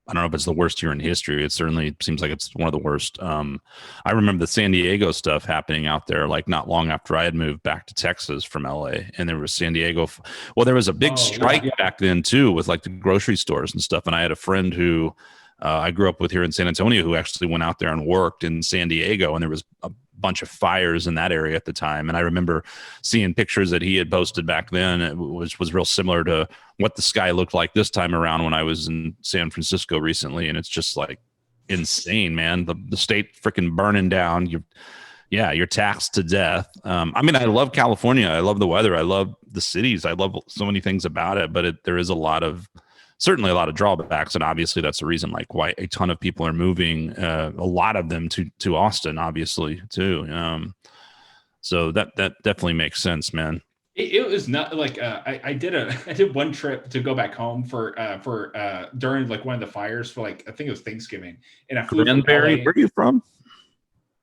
I don't know if it's the worst year in history. It certainly seems like it's one of the worst. I remember the San Diego stuff happening out there, like not long after I had moved back to Texas from LA, and there was San Diego. Well, there was a big strike back then too, with like the grocery stores and stuff. And I had a friend who I grew up with here in San Antonio who actually went out there and worked in San Diego, and there was a bunch of fires in that area at the time. And I remember seeing pictures that he had posted back then, which was real similar to what the sky looked like this time around when I was in San Francisco recently. And it's just like insane, man. The state freaking burning down. You're taxed to death. I mean, I love California. I love the weather. I love the cities. I love so many things about it, but there is certainly a lot of drawbacks. And obviously that's the reason like why a ton of people are moving, a lot of them to Austin, obviously too. So that definitely makes sense, man. It was not like I did one trip to go back home for during like one of the fires for like, I think it was Thanksgiving. And I flew from LA. Where are you from?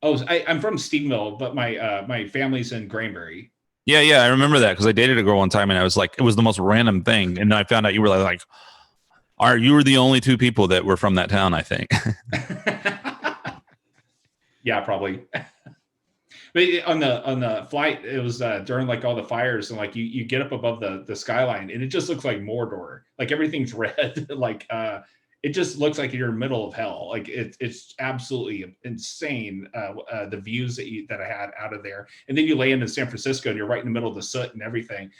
Oh, I'm from Steveville, but my family's in Granbury. Yeah. I remember that because I dated a girl one time and I was like, it was the most random thing. And I found out you were like, you were the only two people that were from that town, I think. Yeah, probably. But on the flight, it was during like all the fires, and like you get up above the skyline, and it just looks like Mordor. Like everything's red. Like it just looks like you're in the middle of hell. Like it's absolutely insane. The views that I had out of there, and then you land in San Francisco, and you're right in the middle of the soot and everything.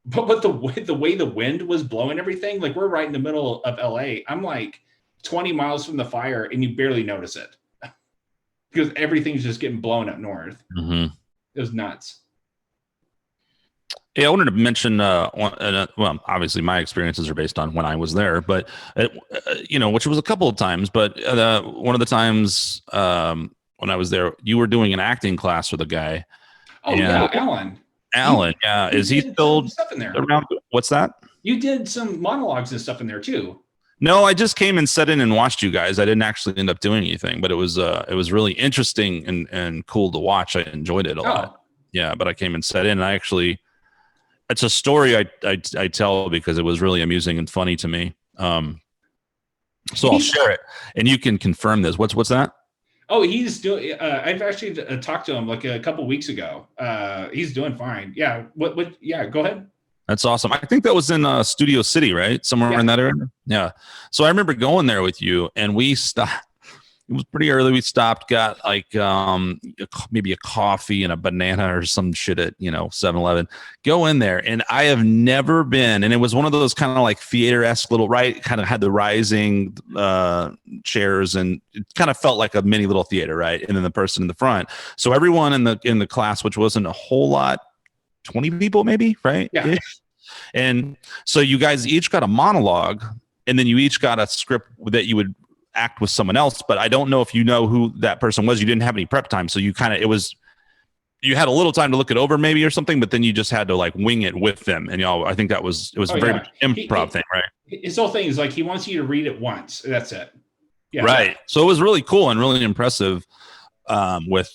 But the way the wind was blowing everything, like we're right in the middle of LA. I'm like 20 miles from the fire, and you barely notice it. Because everything's just getting blown up north. Mm-hmm. It was nuts. Yeah, I wanted to mention, well, obviously my experiences are based on when I was there, but, which was a couple of times, but one of the times when I was there, you were doing an acting class with a guy. Oh, yeah, Alan. Yeah. Is he still stuff in there around? What's that? You did some monologues and stuff in there too. No, I just came and sat in and watched you guys. I didn't actually end up doing anything, but it was really interesting and cool to watch. I enjoyed it a lot. Yeah, but I came and sat in, and it's a story I tell because it was really amusing and funny to me. So I'll share it, and you can confirm this. What's that? Oh, he's doing. I've actually talked to him like a couple weeks ago. He's doing fine. Yeah. What? Yeah. Go ahead. That's awesome. I think that was in Studio City, right? Somewhere in that area. Yeah. So I remember going there with you, and we stopped. It was pretty early. We stopped, got like maybe a coffee and a banana or some shit at 7-Eleven. Go in there, and I have never been. And it was one of those kind of like theater-esque little, right? Kind of had the rising chairs, and it kind of felt like a mini little theater, right? And then the person in the front. So everyone in the class, which wasn't a whole lot, 20 people maybe, right? Yeah. And so you guys each got a monologue, and then you each got a script that you would act with someone else, but I don't know if you know who that person was. You didn't have any prep time, so you you had a little time to look it over maybe or something, but then you just had to like wing it with them. And I think it was a very much improv thing, right? His whole thing is like he wants you to read it once. That's it. Yeah. Right. So it was really cool and really impressive with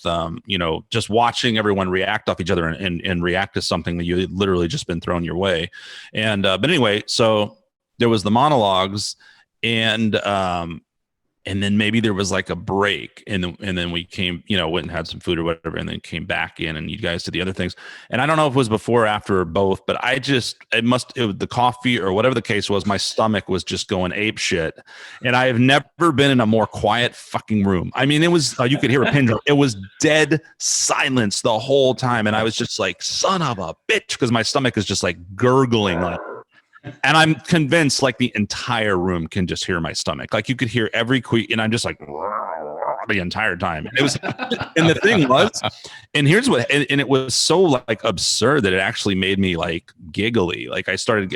just watching everyone react off each other and react to something that you had literally just been thrown your way. And but anyway, so there was the monologues, and then maybe there was like a break, and then we came, went and had some food or whatever, and then came back in, and you guys did the other things. And I don't know if it was before or after or both, but the coffee or whatever the case was, my stomach was just going ape shit. And I have never been in a more quiet fucking room. I mean, it was, you could hear a pin drop. It was dead silence the whole time. And I was just like, son of a bitch, because my stomach is just like gurgling like. And I'm convinced like the entire room can just hear my stomach. Like you could hear every squeak, and I'm just like the entire time. And it was, and the thing was, and here's what, and it was so like absurd that it actually made me like giggly. Like I started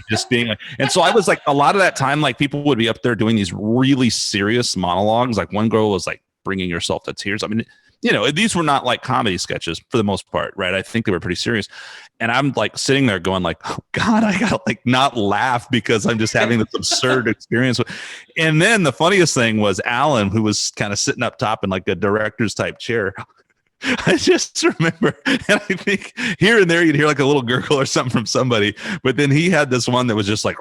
just being like, and so I was like, a lot of that time, like people would be up there doing these really serious monologues. Like one girl was like bringing herself to tears. I mean, these were not like comedy sketches for the most part, right? I think they were pretty serious. And I'm like sitting there going like, oh God, I gotta like not laugh because I'm just having this absurd experience. And then the funniest thing was Alan, who was kind of sitting up top in like a director's type chair. I just remember, and I think here and there you'd hear like a little gurgle or something from somebody, but then he had this one that was just like,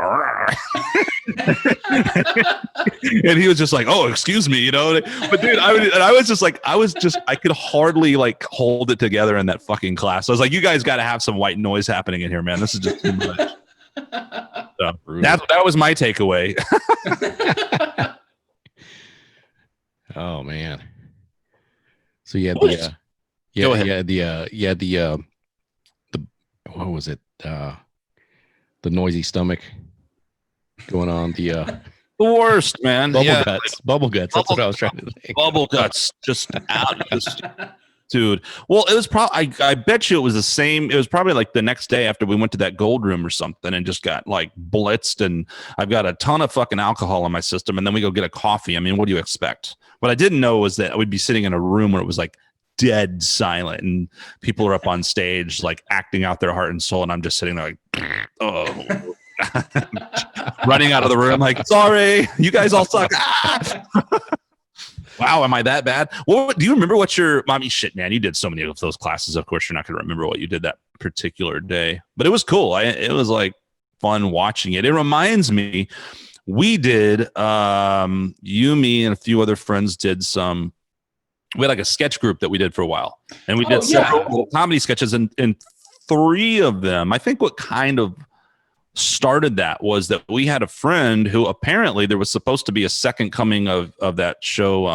and he was just like, oh, excuse me, but dude, I could hardly like hold it together in that fucking class. I was like, you guys got to have some white noise happening in here, man. This is just too much. So, that was my takeaway. Oh man. So you had the what was it? The noisy stomach going on, the worst, man. Bubble guts. That's what I was trying to think. Bubble guts just out of this. Dude. Well, it was probably, I bet you it was the same. It was probably like the next day after we went to that gold room or something and just got like blitzed, and I've got a ton of fucking alcohol in my system, and then we go get a coffee. I mean, what do you expect? What I didn't know was that I would be sitting in a room where it was like dead silent and people are up on stage like acting out their heart and soul, and I'm just sitting there like, oh. Running out of the room like, sorry, you guys all suck. Wow, am I that bad? Well, do you remember what your mommy shit, man? You did so many of those classes. Of course, you're not going to remember what you did that particular day, but it was cool. It was like fun watching it. It reminds me, we did, you, me, and a few other friends did some. We had like a sketch group that we did for a while, and we did several comedy sketches, and 3 of them, I think what kind of started that was that we had a friend who apparently there was supposed to be a second coming of that show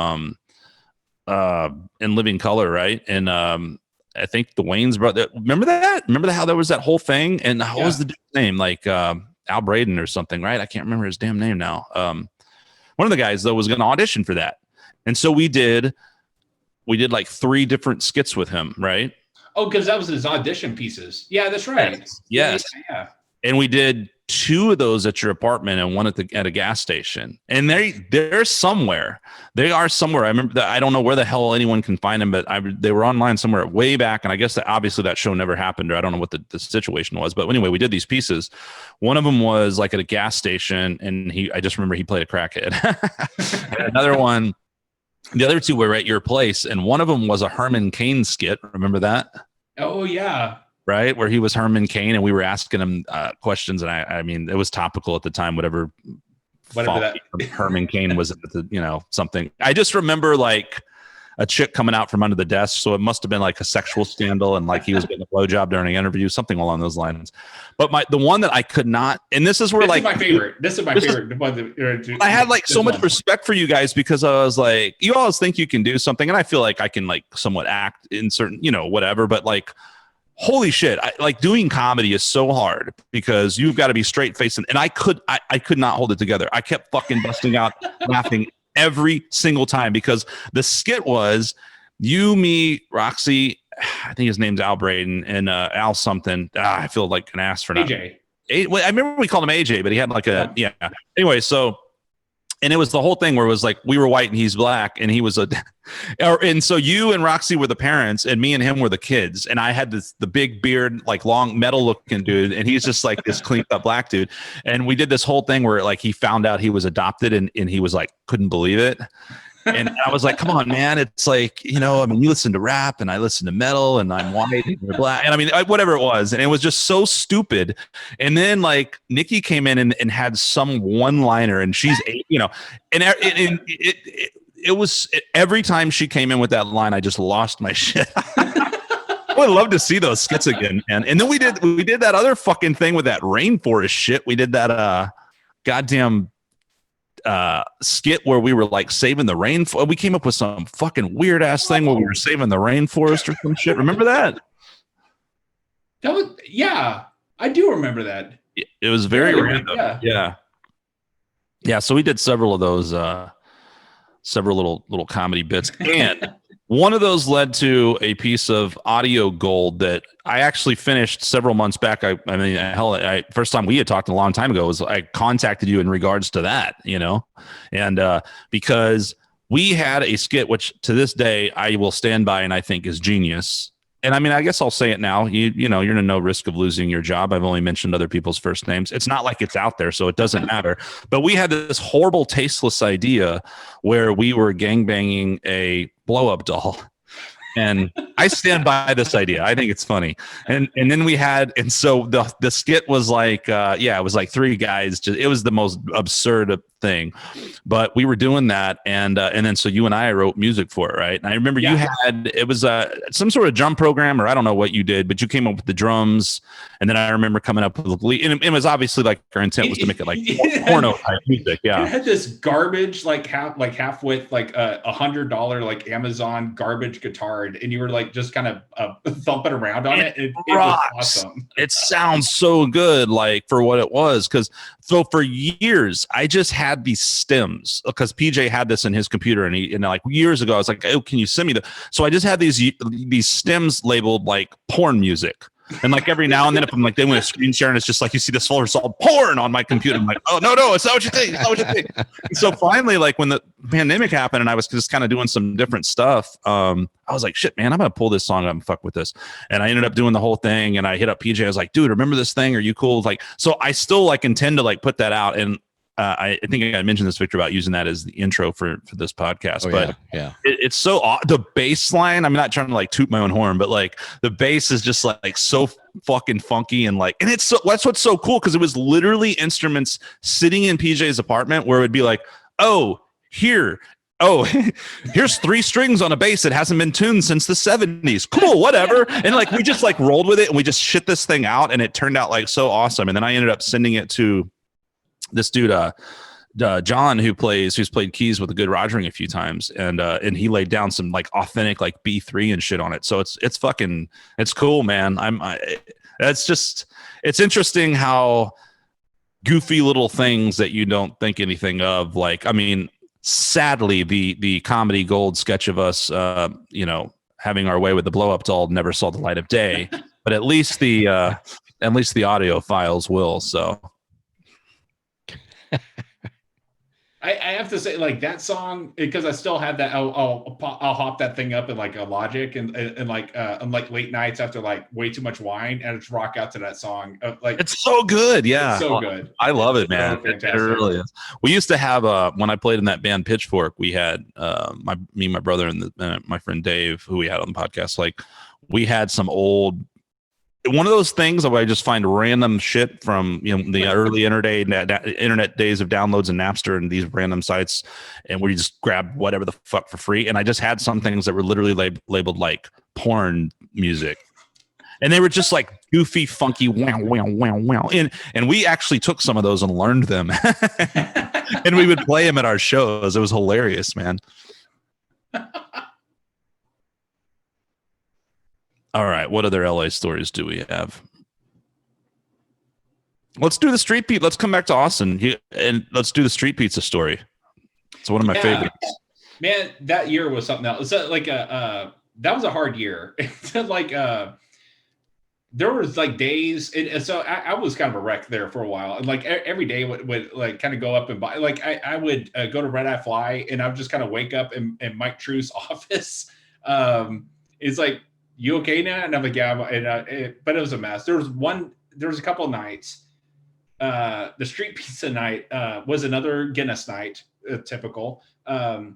in Living Color, right? And I think the Wayans brother, remember how there was that whole thing, and what was the dude's name, like Al Braden or something, right? I can't remember his damn name now. One of the guys though was going to audition for that, and so we did like 3 different skits with him, right? Oh, because that was his audition pieces. Yeah, that's right. Yes. Yeah. And we did 2 of those at your apartment and one at a gas station. And they're somewhere. They are somewhere. I remember that. I don't know where the hell anyone can find them, but they were online somewhere way back. And I guess that obviously that show never happened, or I don't know what the situation was. But anyway, we did these pieces. One of them was like at a gas station, and I just remember he played a crackhead. And another one, the other 2 were at your place, and one of them was a Herman Cain skit. Remember that? Oh yeah. Right, where he was Herman Cain, and we were asking him questions, and I mean, it was topical at the time. Whatever that Herman Cain was, something. I just remember like a chick coming out from under the desk. So it must have been like a sexual scandal, and like he was getting a blowjob during an interview, something along those lines. But the one that I could not, and this is where this like is my favorite. This is my favorite. I had like so much respect for you guys because I was like, you always think you can do something, and I feel like I can like somewhat act in certain, whatever. But like, holy shit, like doing comedy is so hard because you've got to be straight faced, and I could not hold it together. I kept fucking busting out laughing every single time because the skit was you, me, Roxy, I think his name's Al Braden, and Al something. I feel like an ass for not. AJ. I remember we called him AJ, but he had like yeah. Anyway, so, and it was the whole thing where it was like we were white and he's black, and he was and so you and Roxy were the parents, and me and him were the kids, and I had the big beard, like long metal looking dude, and he's just like this cleaned up black dude, and we did this whole thing where like he found out he was adopted, and he was like couldn't believe it. And I was like, come on, man. It's like, you listen to rap and I listen to metal and I'm white and you're black. And I mean, whatever it was. And it was just so stupid. And then like Nikki came in and had some one liner, and she's, and it was every time she came in with that line, I just lost my shit. I would love to see those skits again. And then we did that other fucking thing with that rainforest shit. We did that goddamn skit where we were like saving the rainforest. We came up with some fucking weird ass thing where we were saving the rainforest or some shit. Remember that? Yeah, I do remember that. It was very random. Yeah. So we did several of those, several little comedy bits, and one of those led to a piece of audio gold that I actually finished several months back. I mean, first time we had talked a long time ago was I contacted you in regards to that, and because we had a skit, which to this day I will stand by and I think is genius. And I mean, I guess I'll say it now. You're in no risk of losing your job. I've only mentioned other people's first names. It's not like it's out there, so it doesn't matter. But we had this horrible, tasteless idea where we were gangbanging a blow-up doll. And I stand by this idea. I think it's funny. And then we had, and so the skit was like, it was like three guys. It was the most absurd thing, but we were doing that, and then so you and I wrote music for it, right? And I remember you had, it was some sort of drum program, or I don't know what you did, but you came up with the drums, and then I remember coming up with the lead, and it was obviously like our intent was to make it like porno type music. Yeah, it had this garbage like half with like $100 like Amazon garbage guitar, and you were like just kind of thumping around on it. It was awesome. It sounds so good, like for what it was, because so for years I just had these stems because PJ had this in his computer, and like years ago I was like, oh, can you send me so I just had these stems labeled like porn music. And like every now and then, if I'm like doing a screen share and it's just like you see this folder, it's all porn on my computer. I'm like, oh no, it's not what you think. It's not what you think. And so finally, like when the pandemic happened and I was just kind of doing some different stuff, I was like, shit, man, I'm gonna pull this song up and fuck with this. And I ended up doing the whole thing. And I hit up PJ. I was like, dude, remember this thing? Are you cool? Like, so I still like intend to like put that out. And I think I mentioned this, Victor, about using that as the intro for this podcast. It's so the bass line. I'm not trying to like toot my own horn, but like the bass is just like so fucking funky, and like, and that's what's so cool, because it was literally instruments sitting in PJ's apartment where it would be like, here's 3 strings on a bass that hasn't been tuned since the 70s. Cool, whatever. And like we just like rolled with it and we just shit this thing out, and it turned out like so awesome. And then I ended up sending it to this dude, John, who's played keys with a good Rogering a few times, and he laid down some like authentic like B3 and shit on it. So it's fucking, it's cool, man. It's interesting how goofy little things that you don't think anything of. Like, I mean, sadly, the comedy gold sketch of us, having our way with the blow up doll never saw the light of day, but at least the audio files will. So. I have to say, like that song, because I still have that. I'll hop that thing up in like a Logic and like on like late nights after like way too much wine, and just rock out to that song. Like it's so good, yeah, it's so good. I love it, man. So it really is. We used to have when I played in that band Pitchfork, we had my brother and my friend Dave, who we had on the podcast. Like we had some old. one of those things where I just find random shit from the early internet days of downloads and Napster and these random sites, and where you just grab whatever the fuck for free. And I just had some things that were literally labeled like porn music, and they were just like goofy, funky wow wow wow wow. And we actually took some of those and learned them, and we would play them at our shows. It was hilarious, man. All right, what other LA stories do we have? Let's do the street pizza. Let's come back to Austin and let's do the street pizza story. It's one of my favorites. Man, that year was something else. It's like that was a hard year. Like there was like days, and so I was kind of a wreck there for a while. And like every day would like kind of go up and buy. Like I would go to Red Eye Fly, and I would just kind of wake up in Mike True's office. It's like, you okay now? And I'm like, yeah. But it was a mess. There was a couple of nights. The street pizza night was another Guinness night, typical. I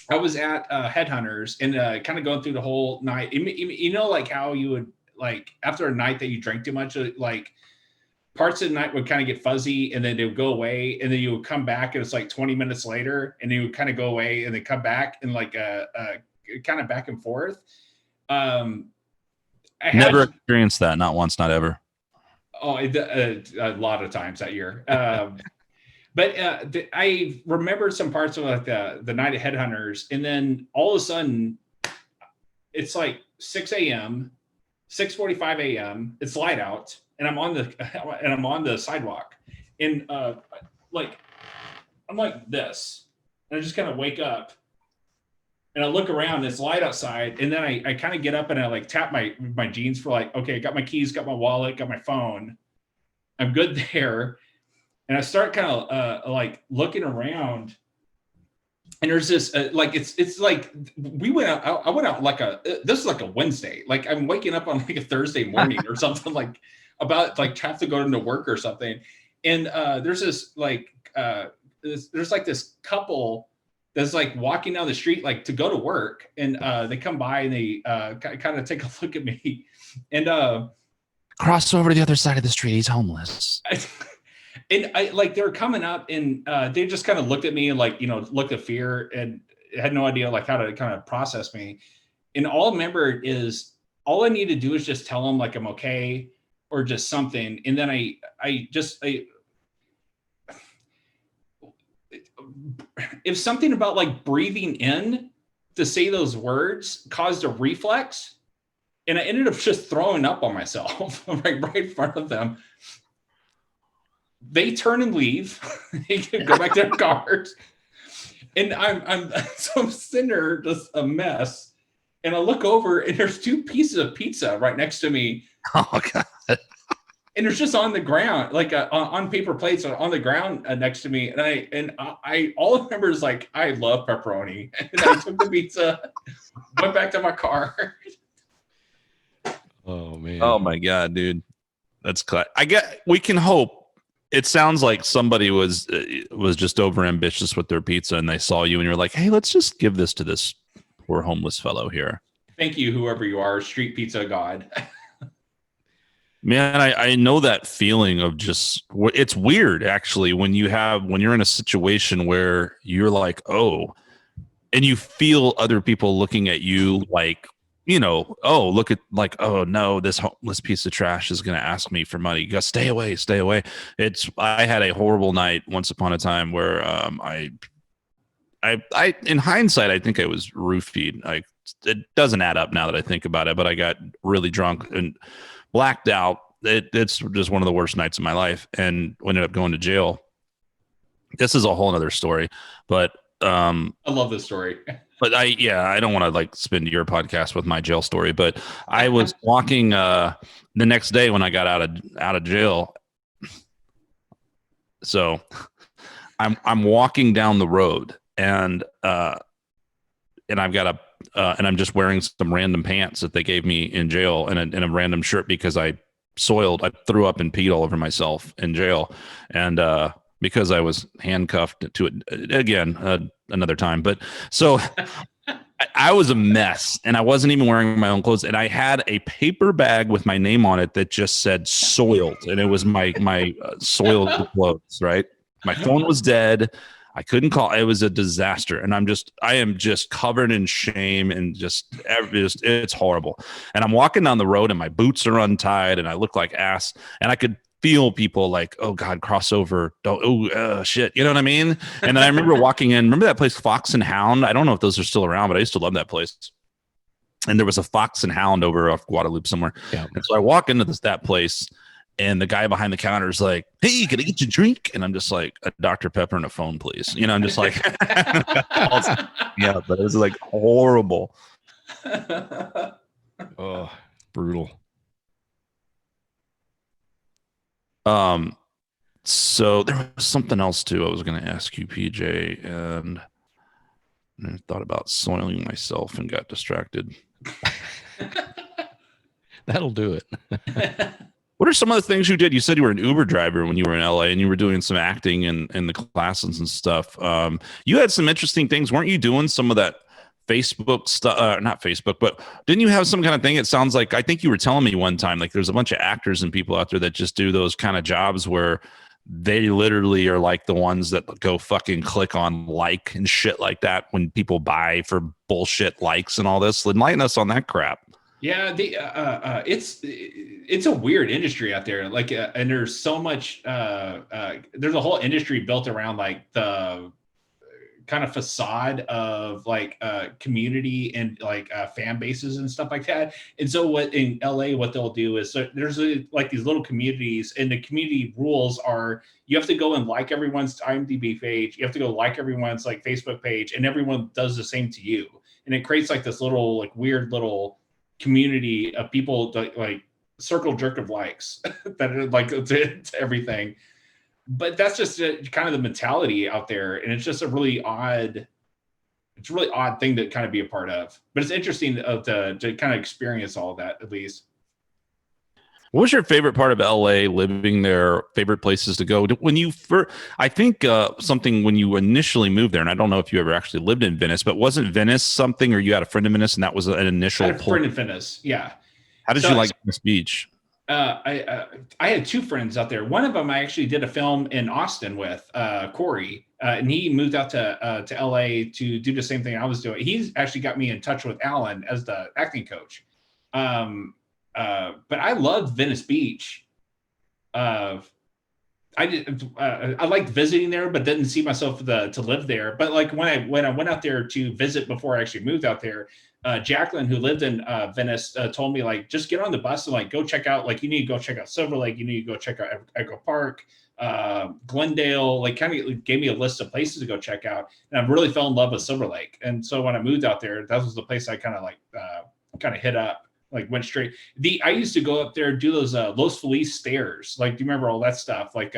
was at Headhunters and kind of going through the whole night. You know, like how you would, like, after a night that you drank too much, like parts of the night would kind of get fuzzy and then they would go away, and then you would come back and it's like 20 minutes later and you would kind of go away and then come back and like kind of back and forth. I never experienced that, not once, not ever. Oh, a lot of times that year. But I remember some parts of like the night of Headhunters, and then all of a sudden it's like 6 a.m., 6:45 a.m. It's light out, and I'm on the sidewalk, and like I'm like this, and I just kind of wake up. And I look around, it's light outside. And then I kind of get up and I like tap my jeans for like, okay, got my keys, got my wallet, got my phone. I'm good there. And I start kind of like looking around. And there's this, like, it's like we went out, I went out like this is like a Wednesday. Like I'm waking up on like a Thursday morning or something, like about like have to go into work or something. And there's this like, there's like this couple that's like walking down the street, like to go to work, and they come by and they kind of take a look at me, and cross over to the other side of the street. He's homeless. And I like they're coming up, and they just kind of looked at me and like looked at fear and had no idea like how to kind of process me. And all I remember is all I need to do is just tell them like I'm okay or just something, and then I if something about like breathing in to say those words caused a reflex, and I ended up just throwing up on myself right in front of them. They turn and leave. They go back to their cars, and I'm sitting there just a mess. And I look over, and there's 2 pieces of pizza right next to me. Oh God. And it's just on the ground, like on paper plates on the ground next to me. And I all I remember is like, I love pepperoni. And I took the pizza, went back to my car. Oh man. Oh my God, dude. That's we can hope. It sounds like somebody was just over ambitious with their pizza, and they saw you and you're like, hey, let's just give this to this poor homeless fellow here. Thank you, whoever you are, street pizza god. Man, I know that feeling of just, it's weird actually when you're in a situation where you're like, oh, and you feel other people looking at you like, oh, look at like, oh no, this homeless piece of trash is going to ask me for money. You gotta stay away. I had a horrible night once upon a time where I in hindsight, I think I was roofied. It doesn't add up now that I think about it, but I got really drunk and blacked out. It's just one of the worst nights of my life, and ended up going to jail. This is a whole other story, but I love this story. But I don't want to like spend your podcast with my jail story, but I was walking the next day when I got out of jail. So I'm walking down the road, and I've got and I'm just wearing some random pants that they gave me in jail, and a random shirt because I threw up and peed all over myself in jail, and because I was handcuffed to it again another time. But so I was a mess, and I wasn't even wearing my own clothes, and I had a paper bag with my name on it that just said "soiled," and it was my soiled clothes. Right, my phone was dead. I couldn't call. It was a disaster, and I am just covered in shame and just it's horrible. And I'm walking down the road, and my boots are untied, and I look like ass, and I could feel people like, oh God, crossover, don't, shit, you know what I mean? And then I remember walking in, remember that place, Fox and Hound? I don't know if those are still around, but I used to love that place. And there was a Fox and Hound over off Guadalupe somewhere. Yeah. And so I walk into that place, and the guy behind the counter is like, hey, can I get you a drink? And I'm just like, a Dr. Pepper and a phone, please. You know, I'm just like, yeah, but it was like horrible. Oh, brutal. So there was something else too I was going to ask you, PJ, and I thought about soiling myself and got distracted. That'll do it. What are some of the things you did? You said you were an Uber driver when you were in LA, and you were doing some acting in the classes and stuff. You had some interesting things. Weren't you doing some of that Facebook stuff? Not Facebook, but didn't you have some kind of thing? It sounds like, I think you were telling me one time, like there's a bunch of actors and people out there that just do those kind of jobs where they literally are like the ones that go fucking click on like and shit like that when people buy for bullshit likes and all this. Enlighten us on that crap. Yeah, it's a weird industry out there. Like, and there's so much. There's a whole industry built around like the kind of facade of like community and like fan bases and stuff like that. And so what in LA, what they'll do is, so there's like these little communities, and the community rules are you have to go and like everyone's IMDb page, you have to go like everyone's like Facebook page, and everyone does the same to you. And it creates like this little like weird little community of people that, like circle jerk of likes that are like to everything. But that's just kind of the mentality out there, and it's just a really odd thing to kind of be a part of. But it's interesting to kind of experience all of that, at least. What was your favorite part of LA living there? Favorite places to go when you first? I think something when you initially moved there, and I don't know if you ever actually lived in Venice, but wasn't Venice something, or you had a friend in Venice, and that was an initial? I had a friend in Venice, yeah. How did you like Venice Beach? I had two friends out there. One of them I actually did a film in Austin with, Corey, and he moved out to LA to do the same thing I was doing. He's actually got me in touch with Alan as the acting coach. But I loved Venice Beach. I liked visiting there, but didn't see myself to live there. But like when I went out there to visit before I actually moved out there, Jacqueline, who lived in Venice, told me like just get on the bus and like go check out, like you need to go check out Silver Lake, you need to go check out Echo Park, Glendale, like kind of gave me a list of places to go check out, and I really fell in love with Silver Lake. And so when I moved out there, that was the place I kind of like hit up, like went straight. I used to go up there and do those Los Feliz stairs. Like, do you remember all that stuff? Like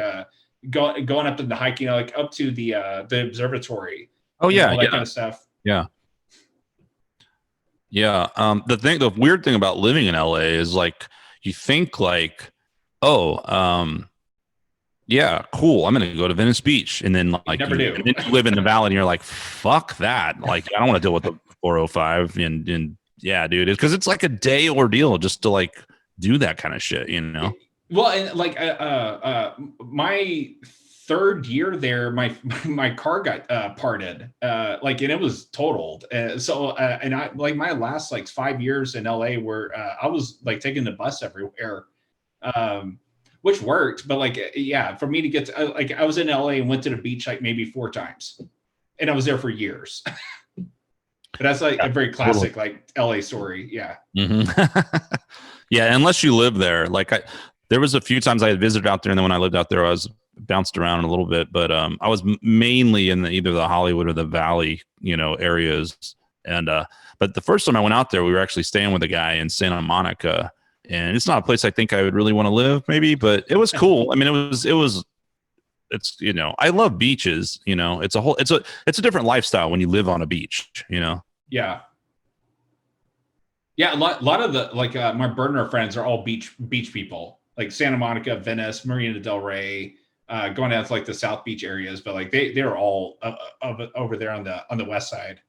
going up to the hiking, like up to the observatory. Oh yeah, all that kind of stuff. Yeah. Yeah. The weird thing about living in LA is like you think like, oh, yeah, cool, I'm gonna go to Venice Beach, and then like and then you live in the valley, and you're like, fuck that. Like I don't want to deal with the 405 and yeah, dude, because it's like a day ordeal just to like do that kind of shit, you know. Well, and like my third year there, my car got parted, like, and it was totaled. And I like my last like 5 years in LA where I was like taking the bus everywhere, which worked. But like, yeah, for me to get to, like, I was in LA and went to the beach like maybe 4 times, and I was there for years. But that's like a very classic like LA story. Yeah. Mm-hmm. Yeah, unless you live there. Like there was a few times I had visited out there, and then when I lived out there, I was bounced around a little bit, but I was mainly in either the Hollywood or the Valley, areas. And but the first time I went out there, we were actually staying with a guy in Santa Monica, and it's not a place I think I would really want to live, maybe, but it was cool. I mean, it's I love beaches. It's a different lifestyle when you live on a beach. Yeah. Yeah, a lot of the like my burner friends are all beach people, like Santa Monica, Venice, Marina del Rey, going down to like the South Beach areas, but like they're all over there on the west side.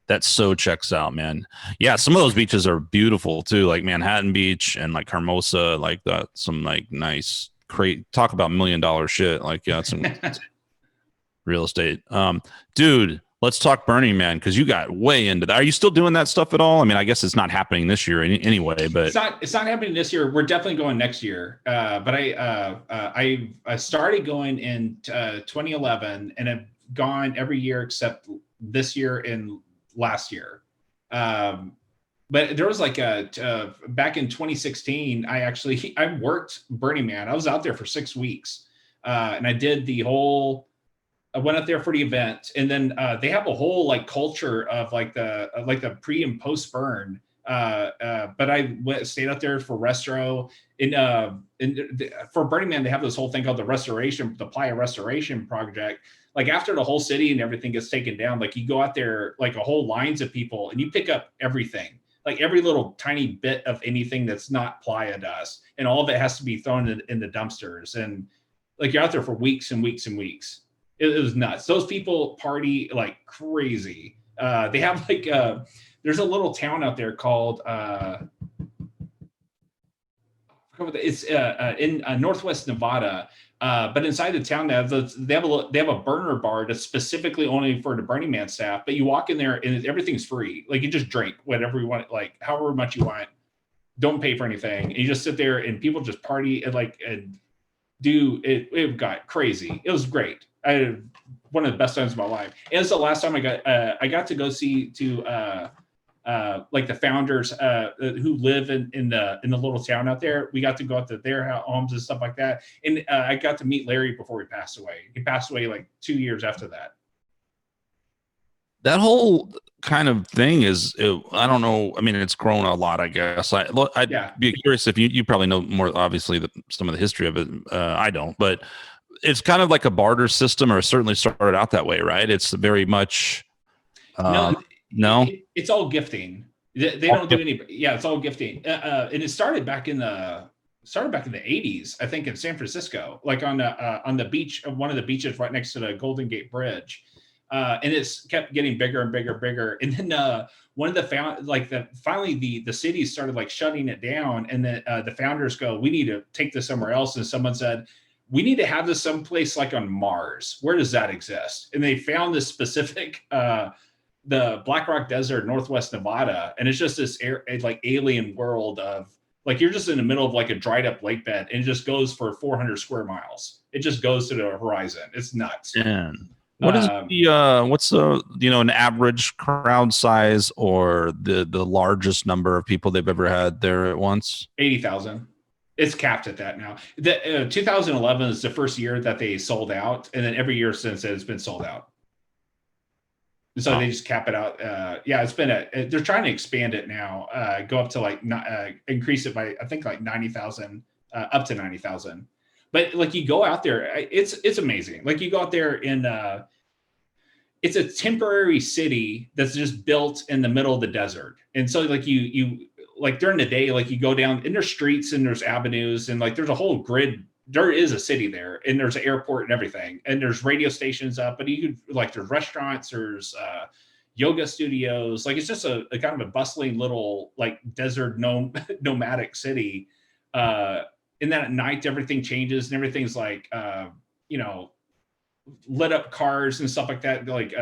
That so checks out, man. Yeah, some of those beaches are beautiful too, like Manhattan Beach and like Hermosa, like that. Some like nice, talk about $1 million shit. Like, yeah, some real estate. Dude, let's talk Burning Man because you got way into that. Are you still doing that stuff at all? I mean, I guess it's not happening this year anyway, but it's not happening this year. We're definitely going next year. But I started going in 2011 and have gone every year except this year and last year. But there was like back in 2016, I worked Burning Man. I was out there for 6 weeks, and I went out there for the event, and then they have a whole like culture of like the pre and post burn. But I stayed out there for Restro. For Burning Man, they have this whole thing called the Playa Restoration Project. Like after the whole city and everything gets taken down, like you go out there, like a whole lines of people, and you pick up everything, like every little tiny bit of anything that's not playa dust, and all of it has to be thrown in the dumpsters. And like you're out there for weeks and weeks and weeks. It was nuts. Those people party like crazy. They have like there's a little town out there called it's in Northwest Nevada. But inside the town, they have a burner bar that's specifically only for the Burning Man staff. But you walk in there and everything's free. Like you just drink whatever you want, like however much you want. Don't pay for anything. And you just sit there and people just party and do it. It got crazy. It was great. I had one of the best times of my life. And it's the last time I got to go see like the founders who live in the little town out there. We got to go out to their homes and stuff like that. And I got to meet Larry before he passed away. He passed away like 2 years after that. That whole kind of thing I don't know. I mean, it's grown a lot, I guess. I'd be curious if you probably know more, obviously, some of the history of it. I don't, but it's kind of like a barter system, or certainly started out that way, right? It's very much no. It's all gifting. They don't do any. Yeah, it's all gifting. And it started back in the 80s, I think, in San Francisco, like on the beach, one of the beaches right next to the Golden Gate Bridge. And it's kept getting bigger and bigger and bigger. And then one of finally the city started like shutting it down. And then the founders go, we need to take this somewhere else. And someone said, we need to have this someplace like on Mars. Where does that exist? And they found this specific, the Black Rock Desert, Northwest Nevada. And it's just this like alien world of like, you're just in the middle of like a dried up lake bed, and it just goes for 400 square miles. It just goes to the horizon. It's nuts. Man. What is what's an average crowd size or the largest number of people they've ever had there at once? 80,000. It's capped at that now. 2011 is the first year that they sold out, and then every year since it has been sold out. So they just cap it out. It's been they're trying to expand it now, go up to like increase it by I think like 90,000, up to 90,000. But like you go out there, it's amazing. Like you go out there in it's a temporary city that's just built in the middle of the desert. And so like you like during the day, like you go down and there's streets and there's avenues and like there's a whole grid. There is a city there, and there's an airport and everything, and there's radio stations up, but you could like there's restaurants, there's yoga studios. Like it's just a kind of a bustling little like desert nomadic city. And then at night everything changes and everything's like lit up cars and stuff like that, like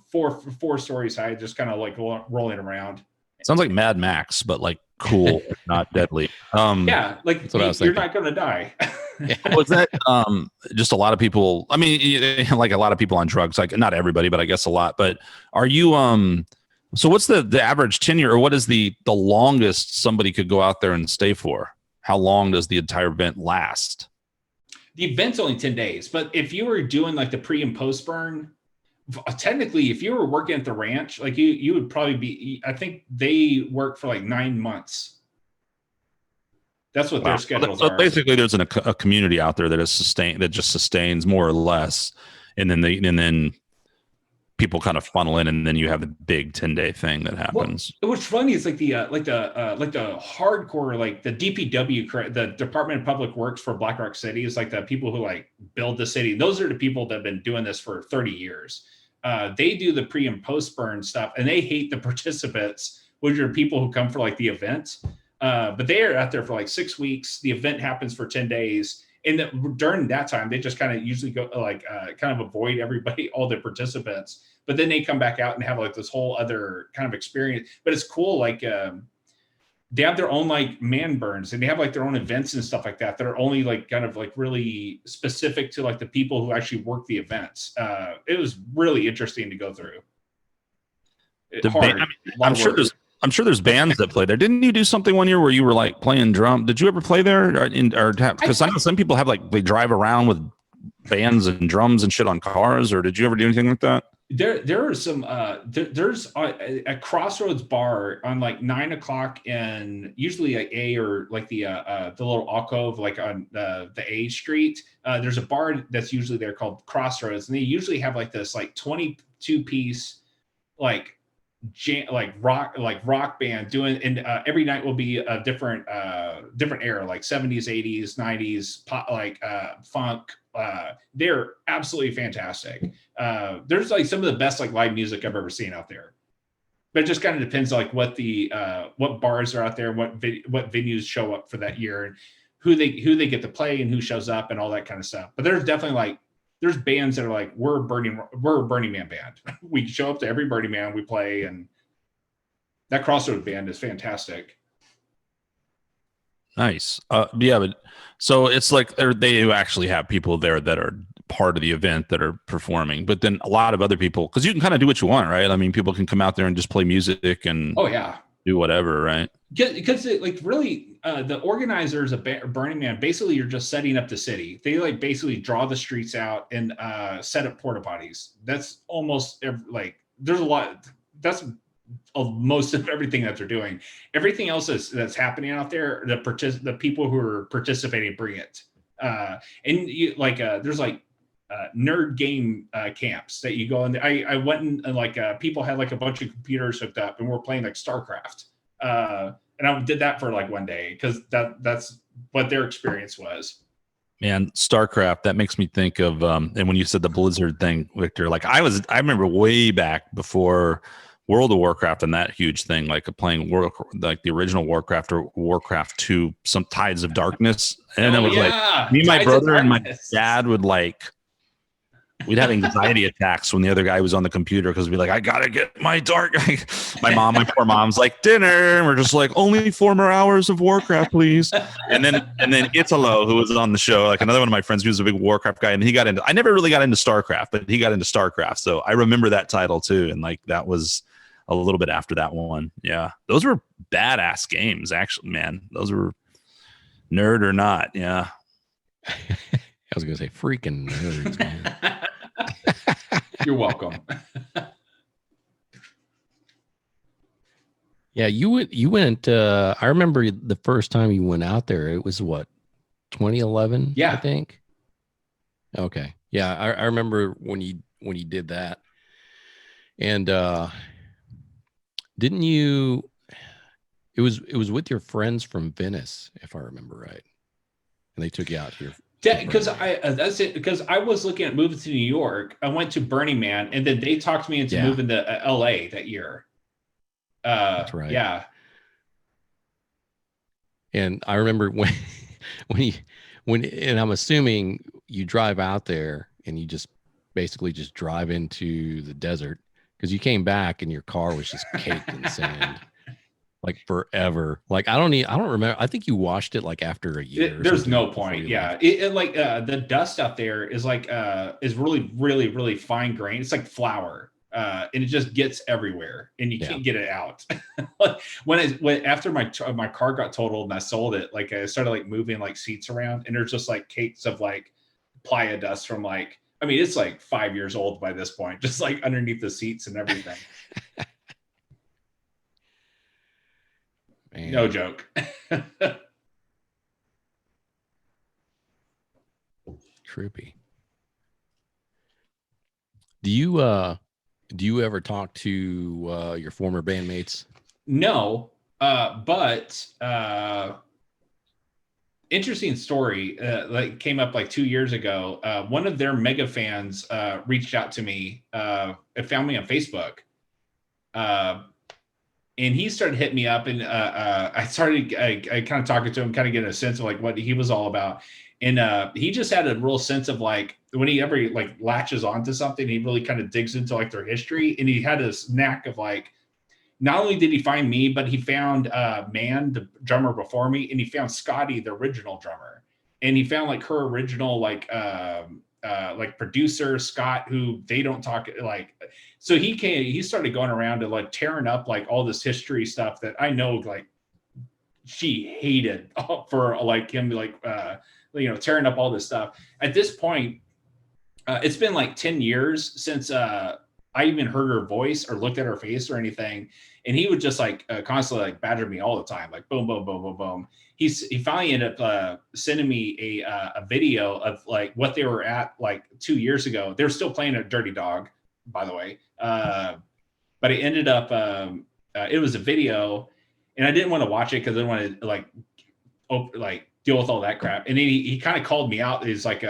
four stories high, just kind of like rolling around. Sounds like Mad Max, but like cool, not deadly. Like you're not gonna die. Was that just a lot of people? I mean, like a lot of people on drugs, like not everybody, but I guess a lot. But are you so what's the average tenure, or what is the longest somebody could go out there and stay for? How long does the entire event last? The event's only 10 days, but if you were doing like the pre and post burn, technically, if you were working at the ranch, like you would probably be, I think they work for like 9 months. That's what their schedules are. Basically, there's a community out there that just sustains more or less. And then people kind of funnel in, and then you have a big 10-day thing that happens. What's funny is like the hardcore, like the DPW, the Department of Public Works for Black Rock City, is like the people who like build the city. Those are the people that have been doing this for 30 years. they do the pre and post burn stuff, and they hate the participants, which are people who come for like the event. But they are out there for like 6 weeks. The event happens for 10 days. And during that time, they just kind of usually go like kind of avoid everybody, all the participants. But then they come back out and have like this whole other kind of experience. But it's cool. Like they have their own like man burns, and they have like their own events and stuff like that are only like kind of like really specific to like the people who actually work the events. It was really interesting to go through. I'm sure there's bands that play there. Didn't you do something one year where you were like playing drum? Did you ever play there? Because I know some people have like they drive around with bands and drums and shit on cars. Or did you ever do anything like that? There are some there's a Crossroads bar on like 9 o'clock, and usually like A or like the little alcove like on the A street. There's a bar that's usually there called Crossroads, and they usually have like this like 22-piece like rock band doing, and every night will be a different era, like 70s, 80s, 90s, pop, like funk. They're absolutely fantastic. There's like some of the best like live music I've ever seen out there. But it just kind of depends like what bars are out there, what venues show up for that year, and who they get to play and who shows up and all that kind of stuff. But there's definitely like there's bands that are like, we're a Burning Man band. We show up to every Burning Man, we play, and that Crossroads band is fantastic. Nice. Yeah, but so it's like they actually have people there that are part of the event that are performing, but then a lot of other people, because you can kind of do what you want, right? I mean, people can come out there and just play music and do whatever, right? Because like really, the organizers of Burning Man, basically you're just setting up the city. They like basically draw the streets out and set up porta potties. That's almost like there's a lot. That's most of everything that they're doing. Everything else that's happening out there, the people who are participating bring it. And you like there's like nerd game camps that you go in. I went and like people had like a bunch of computers hooked up, and we're playing like StarCraft. And I did that for like one day because that's what their experience was. Man, StarCraft, that makes me think of and when you said the Blizzard thing, Victor, like I remember way back before World of Warcraft and that huge thing, like playing like the original Warcraft or Warcraft 2, some Tides of Darkness. And it was like me and my brother and my dad would like, we'd have anxiety attacks when the other guy was on the computer because we'd be like, I gotta get my my poor mom's like, dinner. And we're just like, only 4 more hours of Warcraft, please. And then Italo, who was on the show, like another one of my friends who was a big Warcraft guy, and I never really got into StarCraft, but he got into StarCraft. So I remember that title too. And like that was a little bit after that one. Yeah. Those were badass games, actually, man. Those were nerd or not. Yeah. I was going to say freaking nerds, man. You're welcome. Yeah, you went I remember the first time you went out there, it was what, 2011? Yeah. I think. Okay. Yeah, I remember when you did that. And didn't you it was with your friends from Venice, if I remember right. And they took you out here. Because that's it. Because I was looking at moving to New York. I went to Burning Man, and then they talked me into moving to LA that year. That's right. Yeah. And I remember when and I'm assuming you drive out there and you just basically just drive into the desert, because you came back and your car was just caked in sand. Like forever. Like I don't remember. I think you washed it like after a year. There's no point. Yeah. It like the dust up there is like is really, really, really fine grain. It's like flour. And it just gets everywhere and you can't get it out. when after my car got totaled and I sold it, like I started like moving like seats around, and there's just like cakes of like playa dust from like, I mean, it's like 5 years old by this point, just like underneath the seats and everything. Man. No joke. Trippy. Do you ever talk to your former bandmates? No, but interesting story like came up like 2 years ago. One of their mega fans reached out to me and found me on Facebook. And he started hitting me up, and I kind of talking to him, kind of getting a sense of like what he was all about. And he just had a real sense of like when he ever like latches onto something, he really kind of digs into like their history. And he had this knack of like, not only did he find me, but he found Man, the drummer before me, and he found Scotty, the original drummer, and he found like her original like producer Scott, who they don't talk like. So he started going around and like tearing up like all this history stuff that I know like she hated for like him like tearing up all this stuff. At this point, it's been like 10 years since I even heard her voice or looked at her face or anything. And he would just like constantly like badger me all the time, like boom, boom, boom, boom, boom. He finally ended up sending me a video of like what they were at like 2 years ago. They're still playing a Dirty Dog, by the way. But it ended up, it was a video, and I didn't want to watch it because I didn't want to like deal with all that crap. And then he kind of called me out. He's like,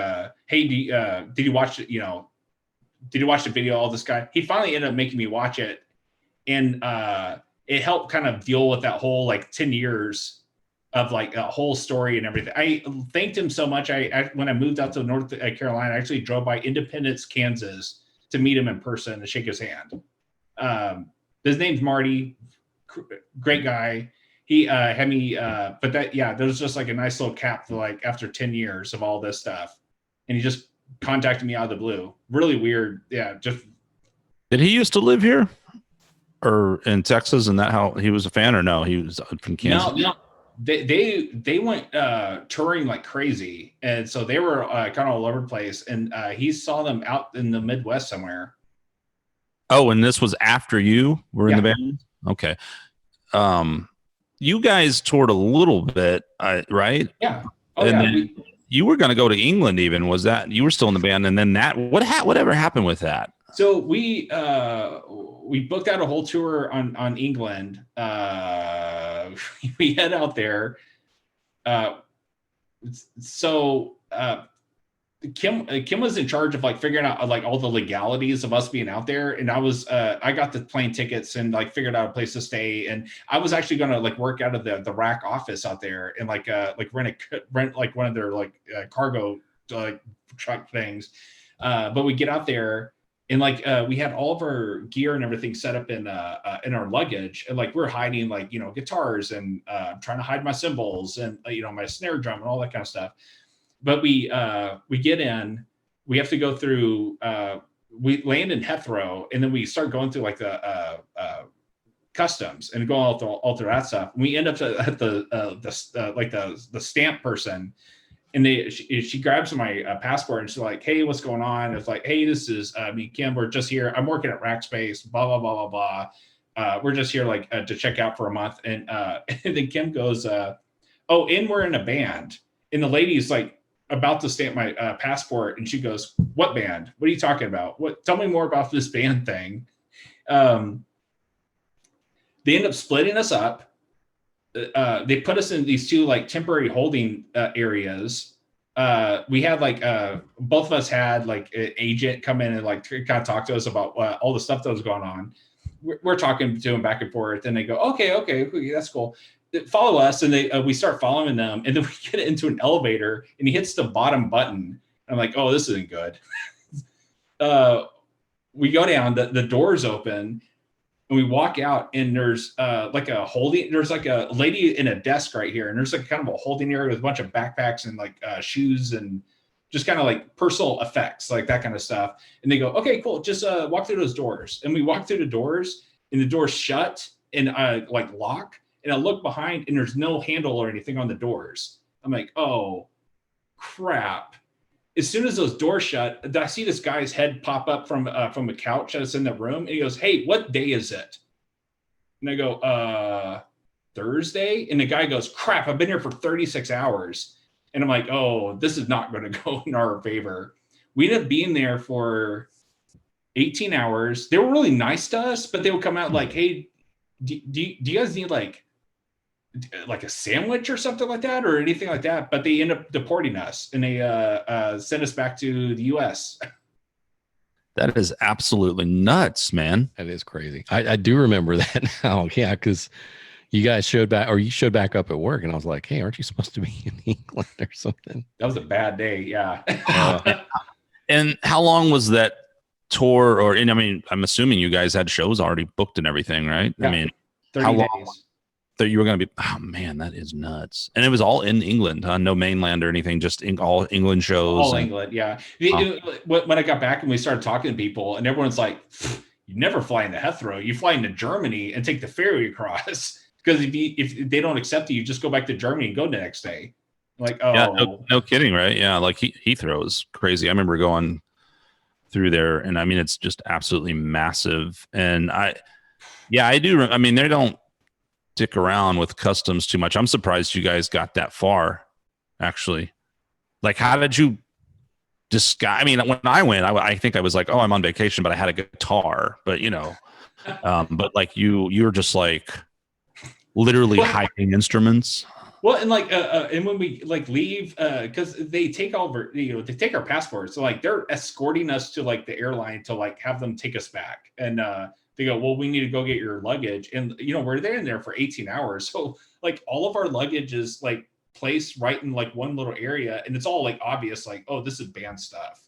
hey, did you watch it? Did you watch the video of all this guy? He finally ended up making me watch it. And it helped kind of deal with that whole like 10 years of like a whole story and everything. I thanked him so much. I when I moved out to North Carolina, I actually drove by Independence, Kansas to meet him in person and shake his hand. His name's Marty, great guy. He had me, but that, yeah, there was just like a nice little cap to like after 10 years of all this stuff. And he just contacted me out of the blue. Really weird. Yeah. Just. Did he used to live here or in Texas? And that how he was a fan, or no, he was from Kansas? No. They went touring like crazy. And so they were kind of all over the place. And he saw them out in the Midwest somewhere. Oh, and this was after you were in the band? Okay. You guys toured a little bit, right? Yeah. Oh, and then you were going to go to England even. Was that, you were still in the band, and then that, whatever happened with that? So we booked out a whole tour on England. We head out there. Kim was in charge of like figuring out like all the legalities of us being out there, and I got the plane tickets and like figured out a place to stay, and I was actually going to like work out of the rack office out there and like rent like one of their like cargo like truck things, but we get out there and like we had all of our gear and everything set up in our luggage, and like we're hiding like guitars and trying to hide my cymbals and my snare drum and all that kind of stuff. But we get in, we have to go through, we land in Heathrow, and then we start going through like the customs and going all through that stuff. And we end up at the stamp person, and she grabs my passport and she's like, "Hey, what's going on?" It's like, "Hey, this is me, Kim. We're just here. I'm working at Rackspace. Blah blah blah blah blah. We're just here like to check out for a month." And then Kim goes, "Oh, and we're in a band." And the lady's like about to stamp my passport, and she goes, "What band? What are you talking about? Tell me more about this band thing." They end up splitting us up. They put us in these two like temporary holding areas. We had like both of us had like an agent come in and like kind of talk to us about all the stuff that was going on. We're talking to them back and forth, and they go, okay, that's cool. Follow us, and we start following them, and then we get into an elevator, and he hits the bottom button. I'm like, oh, this isn't good. We go down, the doors open, and we walk out, and there's there's like a lady in a desk right here, and there's like kind of a holding area with a bunch of backpacks and like shoes and just kind of like personal effects, like that kind of stuff. And they go, okay, cool, just walk through those doors. And we walk through the doors, and the doors shut and like lock. And I look behind, and there's no handle or anything on the doors. I'm like, oh, crap. As soon as those doors shut, I see this guy's head pop up from a couch that's in the room. And he goes, "Hey, what day is it?" And I go, Thursday. And the guy goes, "Crap, I've been here for 36 hours. And I'm like, oh, this is not going to go in our favor. We ended up being there for 18 hours. They were really nice to us, but they would come out like, "Hey, do you guys need like like a sandwich or something like that, or anything like that. But they end up deporting us, and they sent us back to the U.S. That is absolutely nuts, man. That is crazy. I do remember that now. Yeah, because you guys showed back, or you showed back up at work, and I was like, "Hey, aren't you supposed to be in England or something?" That was a bad day. Yeah. And how long was that tour? Or, and I mean, I'm assuming you guys had shows already booked and everything, right? Yeah, I mean, 30 how long days. that you were going to be? Oh man, that is nuts. And it was all in England, huh? No mainland or anything, just all England shows. All England, yeah. When I got back and we started talking to people, and everyone's like, "You never fly into Heathrow. You fly into Germany and take the ferry across." Because if they don't accept you just go back to Germany and go the next day. Like, oh, Yeah, no kidding, right? Yeah, like Heathrow is crazy. I remember going through there, and I mean, it's just absolutely massive. And I do. I mean, they don't dick around with customs too much. I'm surprised you guys got that far, actually. Like, how did you disguise? I mean, when I went, I think I was like, oh, I'm on vacation, but I had a guitar. But but like you were just like literally hiding instruments. Well, and like, and when we like leave, because they take all of our, they take our passports. So like, they're escorting us to like the airline to like have them take us back, and they go, well, we need to go get your luggage, and we're there in there for 18 hours. So like, all of our luggage is like placed right in like one little area, and it's all like obvious, like, oh, this is band stuff.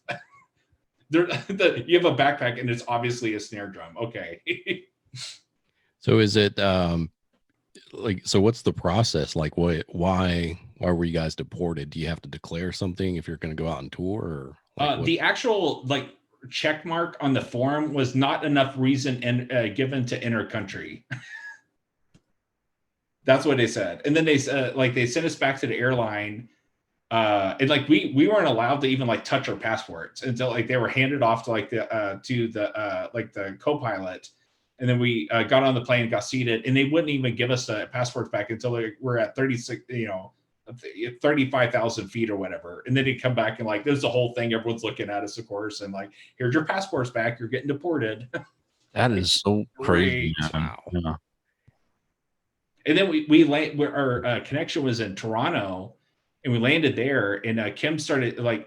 You have a backpack, and it's obviously a snare drum. Okay. So is it like, so what's the process? Like, why were you guys deported? Do you have to declare something if you're going to go out on tour? Or like the actual like check mark on the form was not enough reason given to enter country. That's what they said. And then they sent us back to the airline. And like we weren't allowed to even like touch our passports until like they were handed off to like the co-pilot. And then we got on the plane, got seated, and they wouldn't even give us the passports back until we're at 35,000 feet or whatever. And then they come back and like, there's the whole thing. Everyone's looking at us, of course. And like, here's your passports back. You're getting deported. That is so crazy. Wow. Yeah. And then our connection was in Toronto, and we landed there, and Kim started like,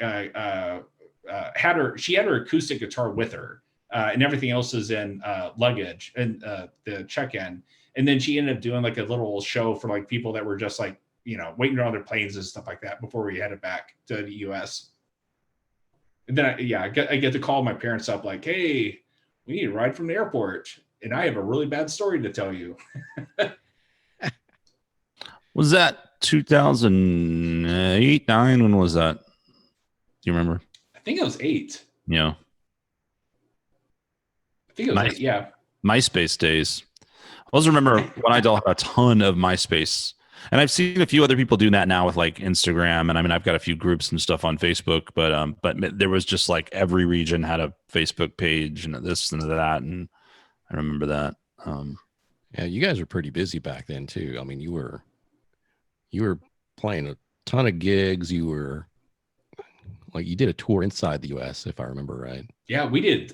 she had her acoustic guitar with her. And everything else is in luggage and the check-in. And then she ended up doing like a little show for like people that were just like, waiting on their planes and stuff like that before we headed back to the US. And then I get to call my parents up like, hey, we need a ride from the airport. And I have a really bad story to tell you. Was that 2008, 9? When was that? Do you remember? I think it was 8. Yeah. I think it was 8, yeah. MySpace days. I also remember when I had a ton of MySpace, and I've seen a few other people do that now with like Instagram, and I mean I've got a few groups and stuff on Facebook, but there was just like every region had a Facebook page and this and that, and I remember that. Yeah, you guys were pretty busy back then too. I mean, you were playing a ton of gigs. You were like, you did a tour inside the US, if I remember right. Yeah, we did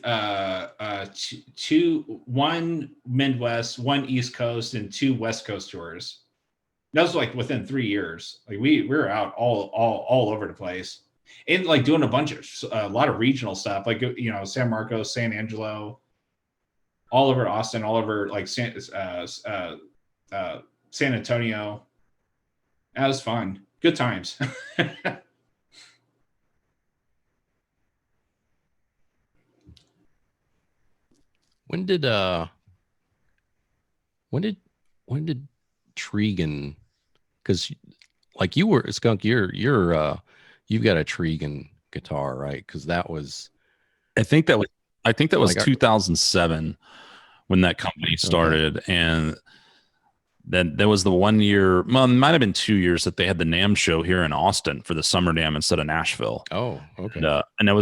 one Midwest, one East Coast, and 2 West Coast tours. That was like within 3 years. Like we were out all over the place, and like doing a lot of regional stuff, like San Marcos, San Angelo, all over Austin, all over like San Antonio. That was fun. Good times. When did Tregan, because like you were Skunk, you've got a Tregan guitar, right? Because that was I think that was like 2007 when that company started. Okay. And then there was the 1 year, well, it might have been 2 years that they had the NAMM show here in Austin for the Summer NAMM instead of Nashville. Oh, okay. And that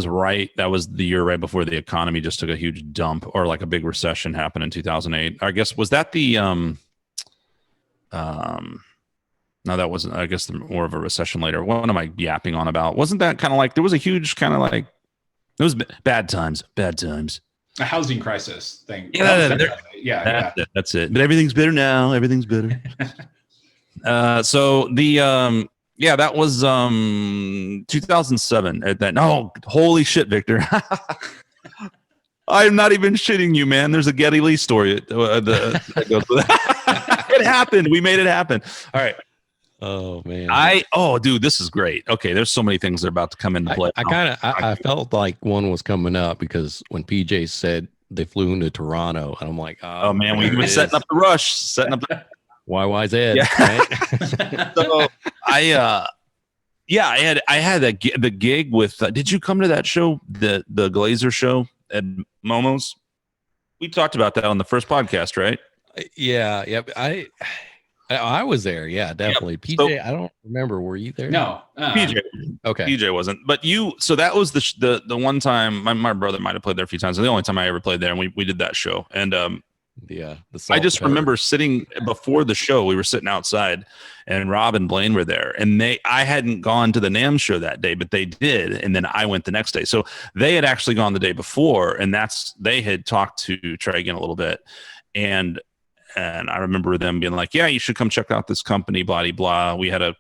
was the year right before the economy just took a huge dump, or like a big recession happened in 2008. I guess, was that the, no, that wasn't, I guess more of a recession later. What am I yapping on about? Wasn't that kind of like, there was a huge kind of like, it was bad times. A housing crisis thing. Yeah, that's it. But everything's better now. Everything's better. So the yeah, that was 2007 at that. No, holy shit, Victor. I'm not even shitting you, man. There's a Geddy Lee story that goes with that. It happened. We made it happen. All right. Oh man. Dude, this is great. Okay, there's so many things that are about to come into play. I felt like one was coming up because when PJ said they flew into Toronto, and I'm like, oh man, we were setting up the rush, setting up the YYZ. Yeah. Right? So I had the gig with. Did you come to that show, the Glazer show at Momo's? We talked about that on the first podcast, right? Yeah. I was there. Yeah, definitely. Yep. PJ, So, I don't remember. Were you there? No. PJ. Okay. PJ wasn't. But you. So that was the one time my brother might have played there a few times. And the only time I ever played there, and we did that show. And I just remember sitting before the show. We were sitting outside, and Rob and Blaine were there. And I hadn't gone to the NAMM show that day, but they did. And then I went the next day. So they had actually gone the day before, and they had talked to Tragan a little bit, and I remember them being like, "Yeah, you should come check out this company." Blah blah blah. We had I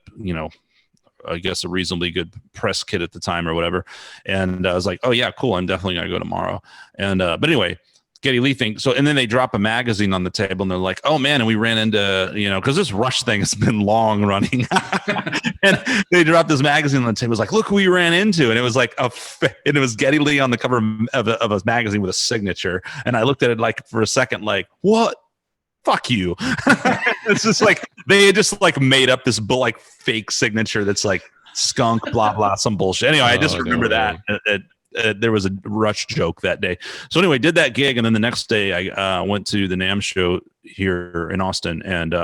guess a reasonably good press kit at the time or whatever, and I was like, "Oh yeah, cool. I'm definitely gonna go tomorrow." And but anyway. Geddy Lee thing. So, and then they drop a magazine on the table and they're like, oh man. And we ran into, cause this Rush thing has been long running. And they dropped this magazine on the table. It was like, look who we ran into. And it was like, and it was Geddy Lee on the cover of a magazine with a signature. And I looked at it like for a second, like, what? Fuck you. It's just like, they had just like made up this like fake signature that's like skunk, blah, blah, some bullshit. Anyway, I just remember that. There was a Rush joke that day. So anyway, did that gig, and then the next day I went to the NAMM show here in Austin and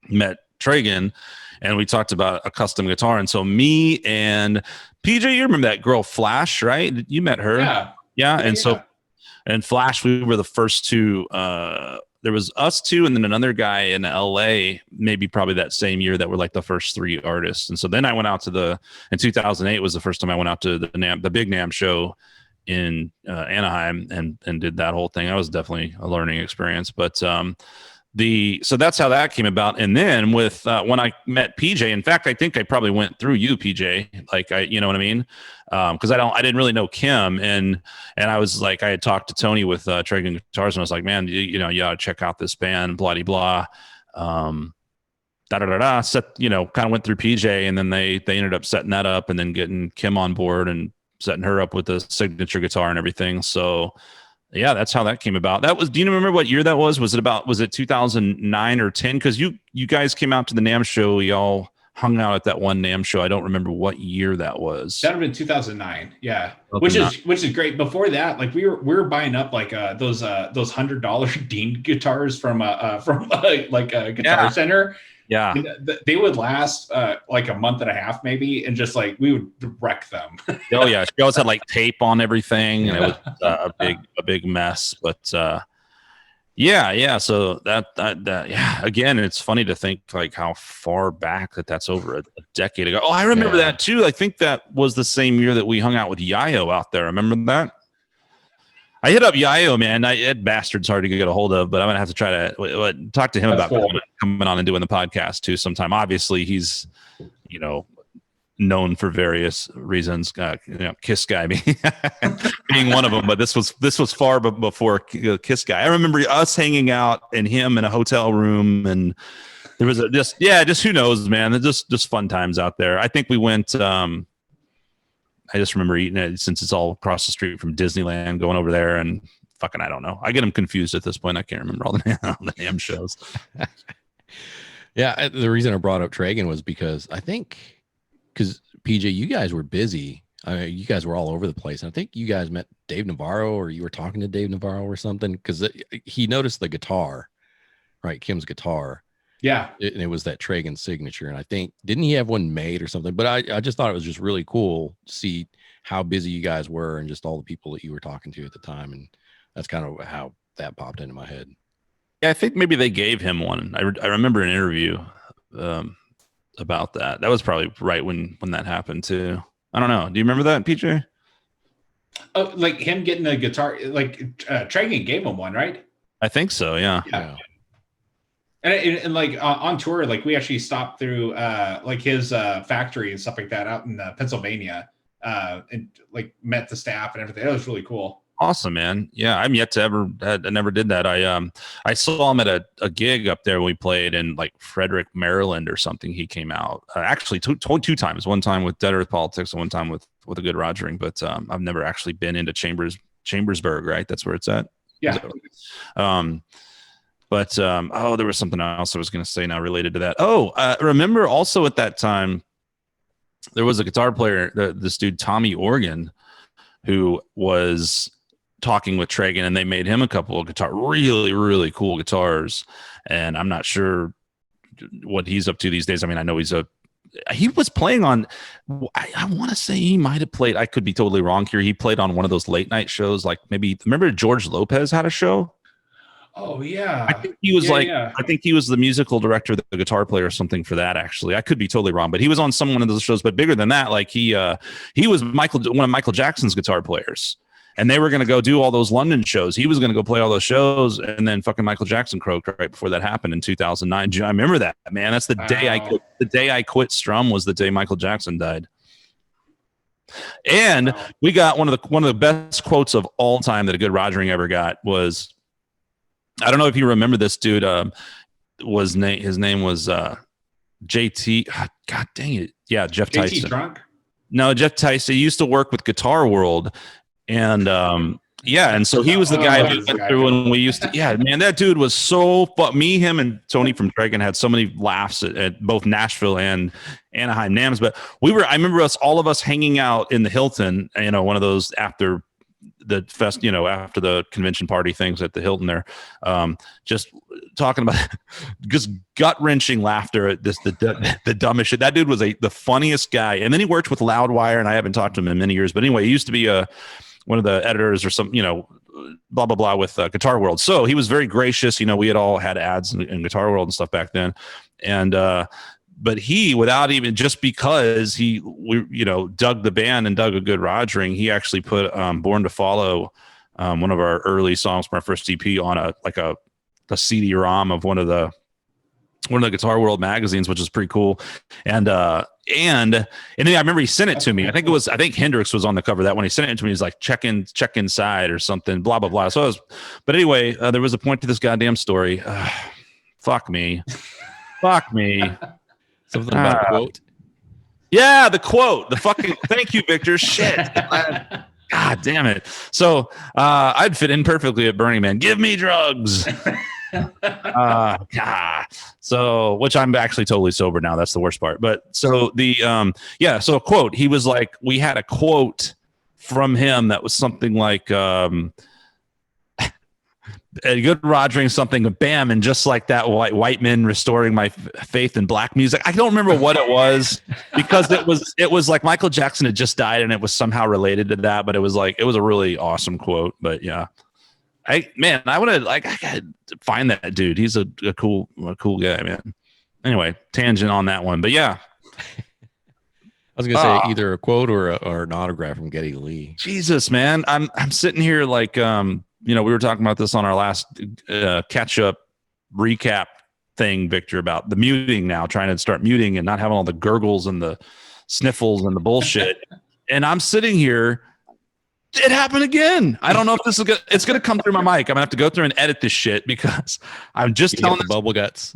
met Tragan, and we talked about a custom guitar. And so me and PJ, you remember that girl Flash, right? You met her, yeah. And so, and Flash, we were the first two. There was us two, and then another guy in LA, maybe probably that same year, that were like the first three artists. And so then I went out to in 2008 was the first time I went out to the big NAMM show in Anaheim and did that whole thing. That was definitely a learning experience. But so that's how that came about. And then with when I met PJ, in fact, I think I probably went through you, PJ, like you know what I mean? Because I didn't really know Kim, and I was like, I had talked to Tony with Tragan Guitars, and I was like, man, you ought to check out this band, blah blah. Kind of went through PJ, and then they ended up setting that up, and then getting Kim on board and setting her up with the signature guitar and everything. So yeah, that's how that came about. Do you remember what year that was? Was it 2009 or 10? Because you guys came out to the NAMM show. Y'all hung out at that one NAMM show. I don't remember what year that was. That would have been 2009. Yeah. Which is great. Before that, like we were buying up like those $100 Dean guitars from like a Guitar Center. Yeah. And they would last like a month and a half maybe, and just like we would wreck them. Oh yeah. She always had like tape on everything, and it was a big mess. But yeah. So that again, it's funny to think like how far back that's over a decade ago. Oh, I remember that too. I think that was the same year that we hung out with Yayo out there. Remember that? I hit up Yayo, man. That bastard's hard to get a hold of, but I'm gonna have to try to talk to him about coming on and doing the podcast too sometime. Obviously, he's known for various reasons. Kiss Guy being one of them, but this was far before Kiss Guy. I remember us hanging out and him in a hotel room, and there was just who knows, man. Just fun times out there. I think we went. I just remember eating it, since it's all across the street from Disneyland, going over there, and fucking, I don't know. I get them confused at this point. I can't remember all the NAMM shows. Yeah. The reason I brought up Tragan was because PJ, you guys were busy. You guys were all over the place. And I think you guys met Dave Navarro, or you were talking to Dave Navarro or something, because he noticed the guitar, right? Kim's guitar. Yeah. And it was that Tragan signature. And I think, didn't he have one made or something? But I just thought it was just really cool to see how busy you guys were and just all the people that you were talking to at the time. And that's kind of how that popped into my head. Yeah, I think maybe they gave him one. I remember an interview about that. That was probably right when that happened too. I don't know. Do you remember that, PJ? Oh, like him getting a guitar, like Tragan gave him one, right? I think so. Yeah. And like on tour, like we actually stopped through like his factory and stuff like that out in Pennsylvania, and like met the staff and everything. That was really cool. Awesome, man. Yeah, I'm yet to ever. I never did that. I saw him at a gig up there when we played in like Frederick, Maryland, or something. He came out actually two times. One time with Dead Earth Politics, and one time with a good Rogering. But I've never actually been into Chambersburg. Right, that's where it's at. Yeah. But there was something else I was going to say now related to that. Remember also at that time there was a guitar player, this dude Tommy Organ, who was talking with Tragan, and they made him a couple of really, really cool guitars. And I'm not sure what he's up to these days. I mean, I know he was playing on, I want to say he might have played, I could be totally wrong here. He played on one of those late night shows, like maybe, remember George Lopez had a show? Oh yeah. I think he was I think he was the musical director, the guitar player or something for that. Actually, I could be totally wrong, but he was on one of those shows. But bigger than that, like he was one of Michael Jackson's guitar players. And they were going to go do all those London shows. He was going to go play all those shows, and then fucking Michael Jackson croaked right before that happened in 2009. I remember that, man. That's the day I quit. The day I quit Strum was the day Michael Jackson died. And we got one of the best quotes of all time that a good Rogering ever got was, I don't know if you remember this dude. His name was JT. God dang it, yeah, Jeff Tyson. JT Drunk? No, Jeff Tyson. He used to work with Guitar World. And and so he was the guy who went through, and we used to, man, that dude was so me, him, and Tony from Dragon had so many laughs at both Nashville and Anaheim NAMMs. But I remember all of us hanging out in the Hilton, one of those after the fest, after the convention party things at the Hilton there, just talking about just gut wrenching laughter at the dumbest shit. That dude was the funniest guy. And then he worked with Loudwire, and I haven't talked to him in many years, but anyway, he used to be one of the editors or some, blah, blah, blah with Guitar World. So he was very gracious. We had all had ads in Guitar World and stuff back then. And, but he, without even, just because we dug the band and dug a good Rogering, he actually put Born to Follow, one of our early songs from our first EP, on a CD-ROM of one of the Guitar World magazines, which is pretty cool. And then I remember he sent it to me. I think Hendrix was on the cover of that when he sent it to me. He's like, check inside or something, blah, blah, blah. So but anyway, there was a point to this goddamn story. Fuck me. Something about a quote. Yeah, the quote, the fucking, thank you, Victor. Shit. God damn it. So I'd fit in perfectly at Burning Man. Give me drugs. So, which I'm actually totally sober now. That's the worst part. But so so a quote. He was like, we had a quote from him that was something like, a good Rogering something, bam, and just like that, white men restoring my faith in black music. I don't remember what it was because it was like Michael Jackson had just died and it was somehow related to that, but it was a really awesome quote. But yeah, I gotta find that dude. He's a cool guy, man. Anyway, tangent on that one, but yeah. I was gonna say either a quote or an autograph from Geddy Lee. Jesus, man, I'm sitting here like we were talking about this on our last catch up recap thing, Victor, about the muting now, trying to start muting and not having all the gurgles and the sniffles and the bullshit. And I'm sitting here. It happened again. I don't know if this is it's going to come through my mic. I'm going to have to go through and edit this shit because I'm just telling the bubble guts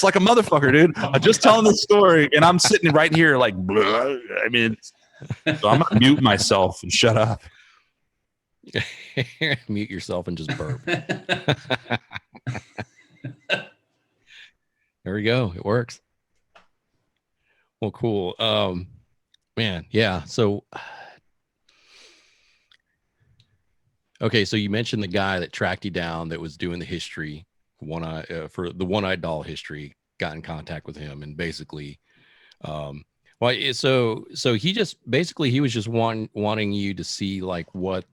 like a motherfucker, dude. I'm just telling the story and I'm sitting right here like, bleh. I mean, so I'm going to mute myself and shut up. Mute yourself and just burp. There we go. It works. Well, cool. Man, yeah. So, okay. So you mentioned the guy that tracked you down that was doing the history, for the One-Eyed Doll history, got in contact with him and basically, so he was just wanting you to see like what,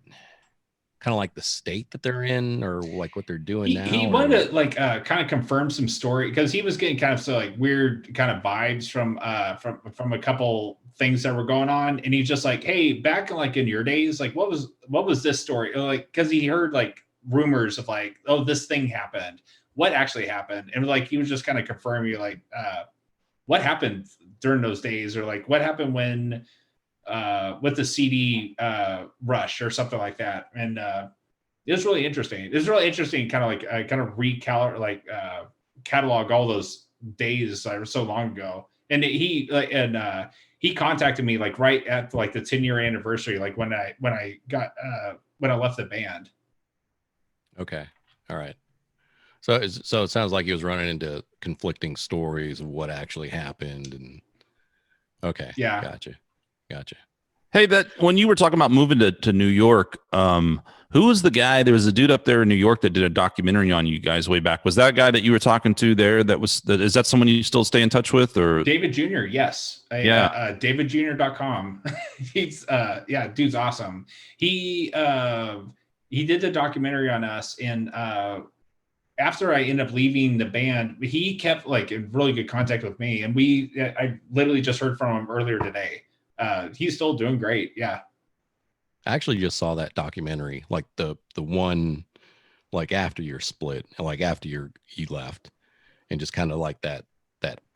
kind of like the state that they're in or like what they're doing now. He wanted to like kind of confirm some story because he was getting kind of like weird kind of vibes from a couple things that were going on, and he's just like, hey, back in your days, like what was this story like? Because he heard like rumors of like, oh, this thing happened. what actually happened. And like he was just kind of confirming like what happened during those days, or like what happened when with the CD rush or something like that. And it was really interesting. It was really interesting, kind of like kind of catalog all those days that were so long ago. And he contacted me like right at like the 10-year anniversary, like when I left the band. Okay. All right. So it sounds like he was running into conflicting stories of what actually happened. And okay. Yeah. Gotcha. Hey, that when you were talking about moving to New York, who was the guy? There was a dude up there in New York that did a documentary on you guys way back. Was that guy that you were talking to there? Is that someone you still stay in touch with, or David Jr.? Yes. DavidJr.com. He's dude's awesome. He did the documentary on us, and after I ended up leaving the band, he kept like in really good contact with me, and I literally just heard from him earlier today. He's still doing great. Yeah. I actually just saw that documentary, like the one, like after your split, like after you left, and just kind of like that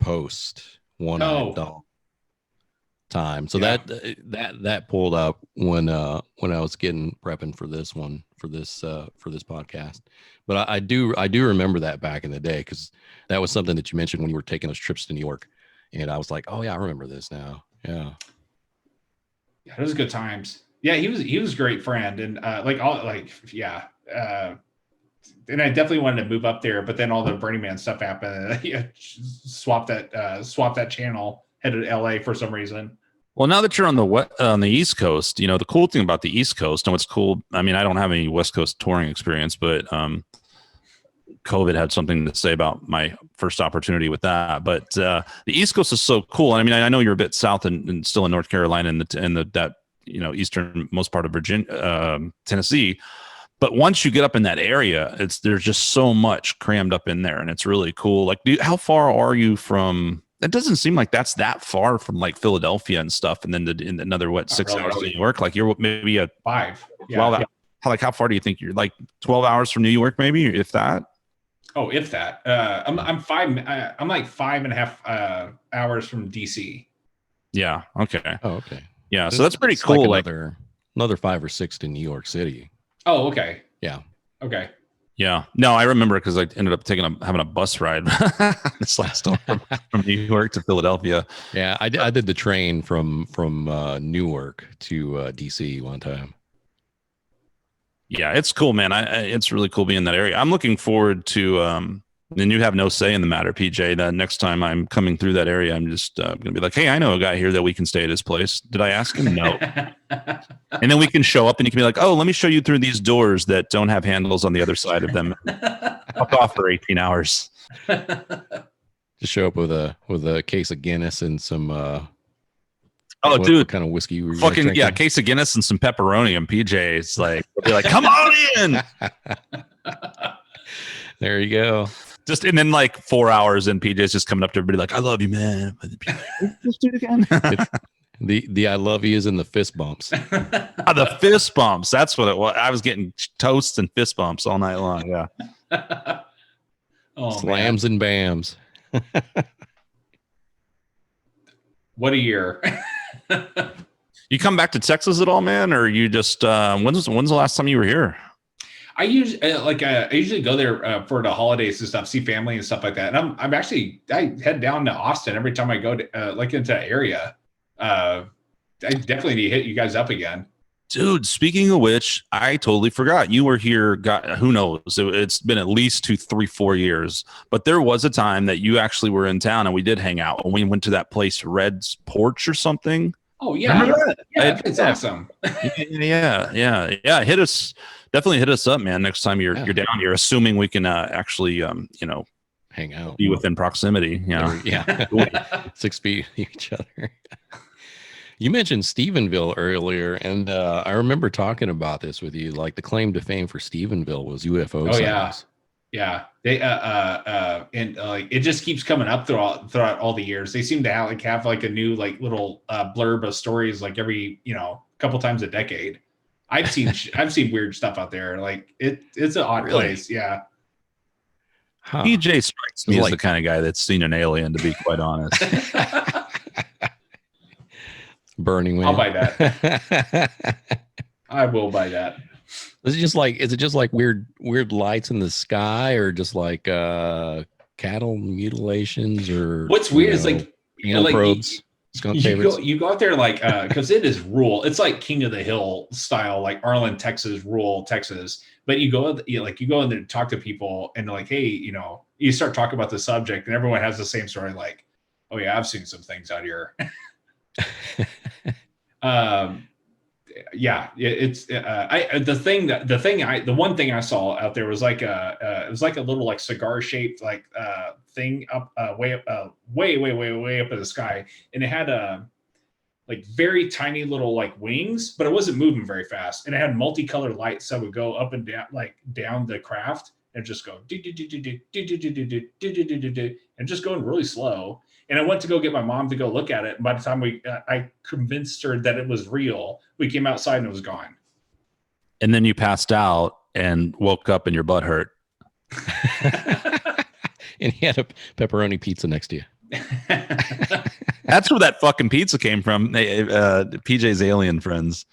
post one-eyed dog time. So Yeah. that pulled up when I was prepping for this one for this podcast. But I do remember that back in the day, because that was something that you mentioned when you were taking those trips to New York, and I was like, oh yeah, I remember this now. Yeah. Yeah, it was good times. Yeah, he was a great friend, and and I definitely wanted to move up there, but then all the Burning Man stuff happened. And swap that channel, headed to LA for some reason. Well, now that you're on the East Coast, the cool thing about the East Coast, and what's cool, I mean, I don't have any West Coast touring experience, but COVID had something to say about my first opportunity with that. But the East Coast is so cool. And I mean, I know you're a bit south and still in North Carolina and that eastern most part of Virginia, Tennessee. But once you get up in that area, there's just so much crammed up in there, and it's really cool. Like, how far are you from? It doesn't seem like that's that far from like Philadelphia and stuff, and then in another 6 hours to New York. Like you're maybe a 5. Yeah. Well, how far do you think you're? Like 12 hours from New York, maybe, if that. Oh, if that. I'm like 5.5 hours from DC. Yeah. Okay. Oh, okay. Yeah. So that's pretty cool. Like another 5 or 6 to New York City. Oh, okay. Yeah. Okay. Yeah. No, I remember because I ended up having a bus ride this last time from New York to Philadelphia. Yeah, I did the train from Newark to DC one time. Yeah, it's cool, man. It's really cool being in that area. I'm looking forward to, and you have no say in the matter, PJ. That next time I'm coming through that area, I'm just going to be like, hey, I know a guy here that we can stay at his place. Did I ask him? No. And then we can show up and you can be like, oh, let me show you through these doors that don't have handles on the other side of them. Fuck off for 18 hours. Just show up with a case of Guinness and some dude, kind of whiskey you were fucking drinking? Yeah, case of Guinness and some pepperoni, and PJ's like, be like, come on in. There you go. And then like 4 hours in, PJ's just coming up to everybody like, I love you, man. Let's do it again. The I love you is in the fist bumps. The fist bumps. That's what it was. I was getting toasts and fist bumps all night long. Yeah. Slams and bams. What a year. You come back to Texas at all, man? Or you just, when's the last time you were here? I usually go there for the holidays and stuff, see family and stuff like that. And I head down to Austin every time I go to into the area. I definitely need to hit you guys up again. Dude, speaking of which, I totally forgot. You were here, who knows? It's been at least 2, 3, 4 years. But there was a time that you actually were in town and we did hang out. And we went to that place, Red's Porch or something. Oh, yeah. Yeah, it's awesome. Yeah. Definitely hit us up, man, next time you're down here, assuming we can actually, hang out, be within proximity. Yeah. 6 feet each other. You mentioned Stephenville earlier, and I remember talking about this with you. Like the claim to fame for Stephenville was UFO. Oh yeah. They and it just keeps coming up throughout all the years. They seem to have a new little blurb of stories every couple times a decade. I've seen weird stuff out there. Like it's an odd place. Yeah. Huh. PJ strikes me as Like- the kind of guy that's seen an alien, to be quite honest. Burning Man. I'll buy that. I will buy that. Is it just like weird lights in the sky, or just like cattle mutilations, or What's weird is like anal probes, skunk favorites? you go out there like because it is rural. It's like King of the Hill style, like Arlen, Texas, rural Texas. But you go in there to talk to people, and they're like, hey, you start talking about the subject, and everyone has the same story. Like, oh yeah, I've seen some things out here. Yeah, it's the one thing I saw out there was like it was like a little like cigar shaped like thing up way up way up in the sky, and it had like very tiny little like wings, but it wasn't moving very fast, and it had multicolored lights that would go up and down like down the craft and just go and just going really slow. And I went to go get my mom to go look at it. And by the time I convinced her that it was real, we came outside and it was gone. And then you passed out and woke up and your butt hurt. And he had a pepperoni pizza next to you. That's where that fucking pizza came from. PJ's alien friends.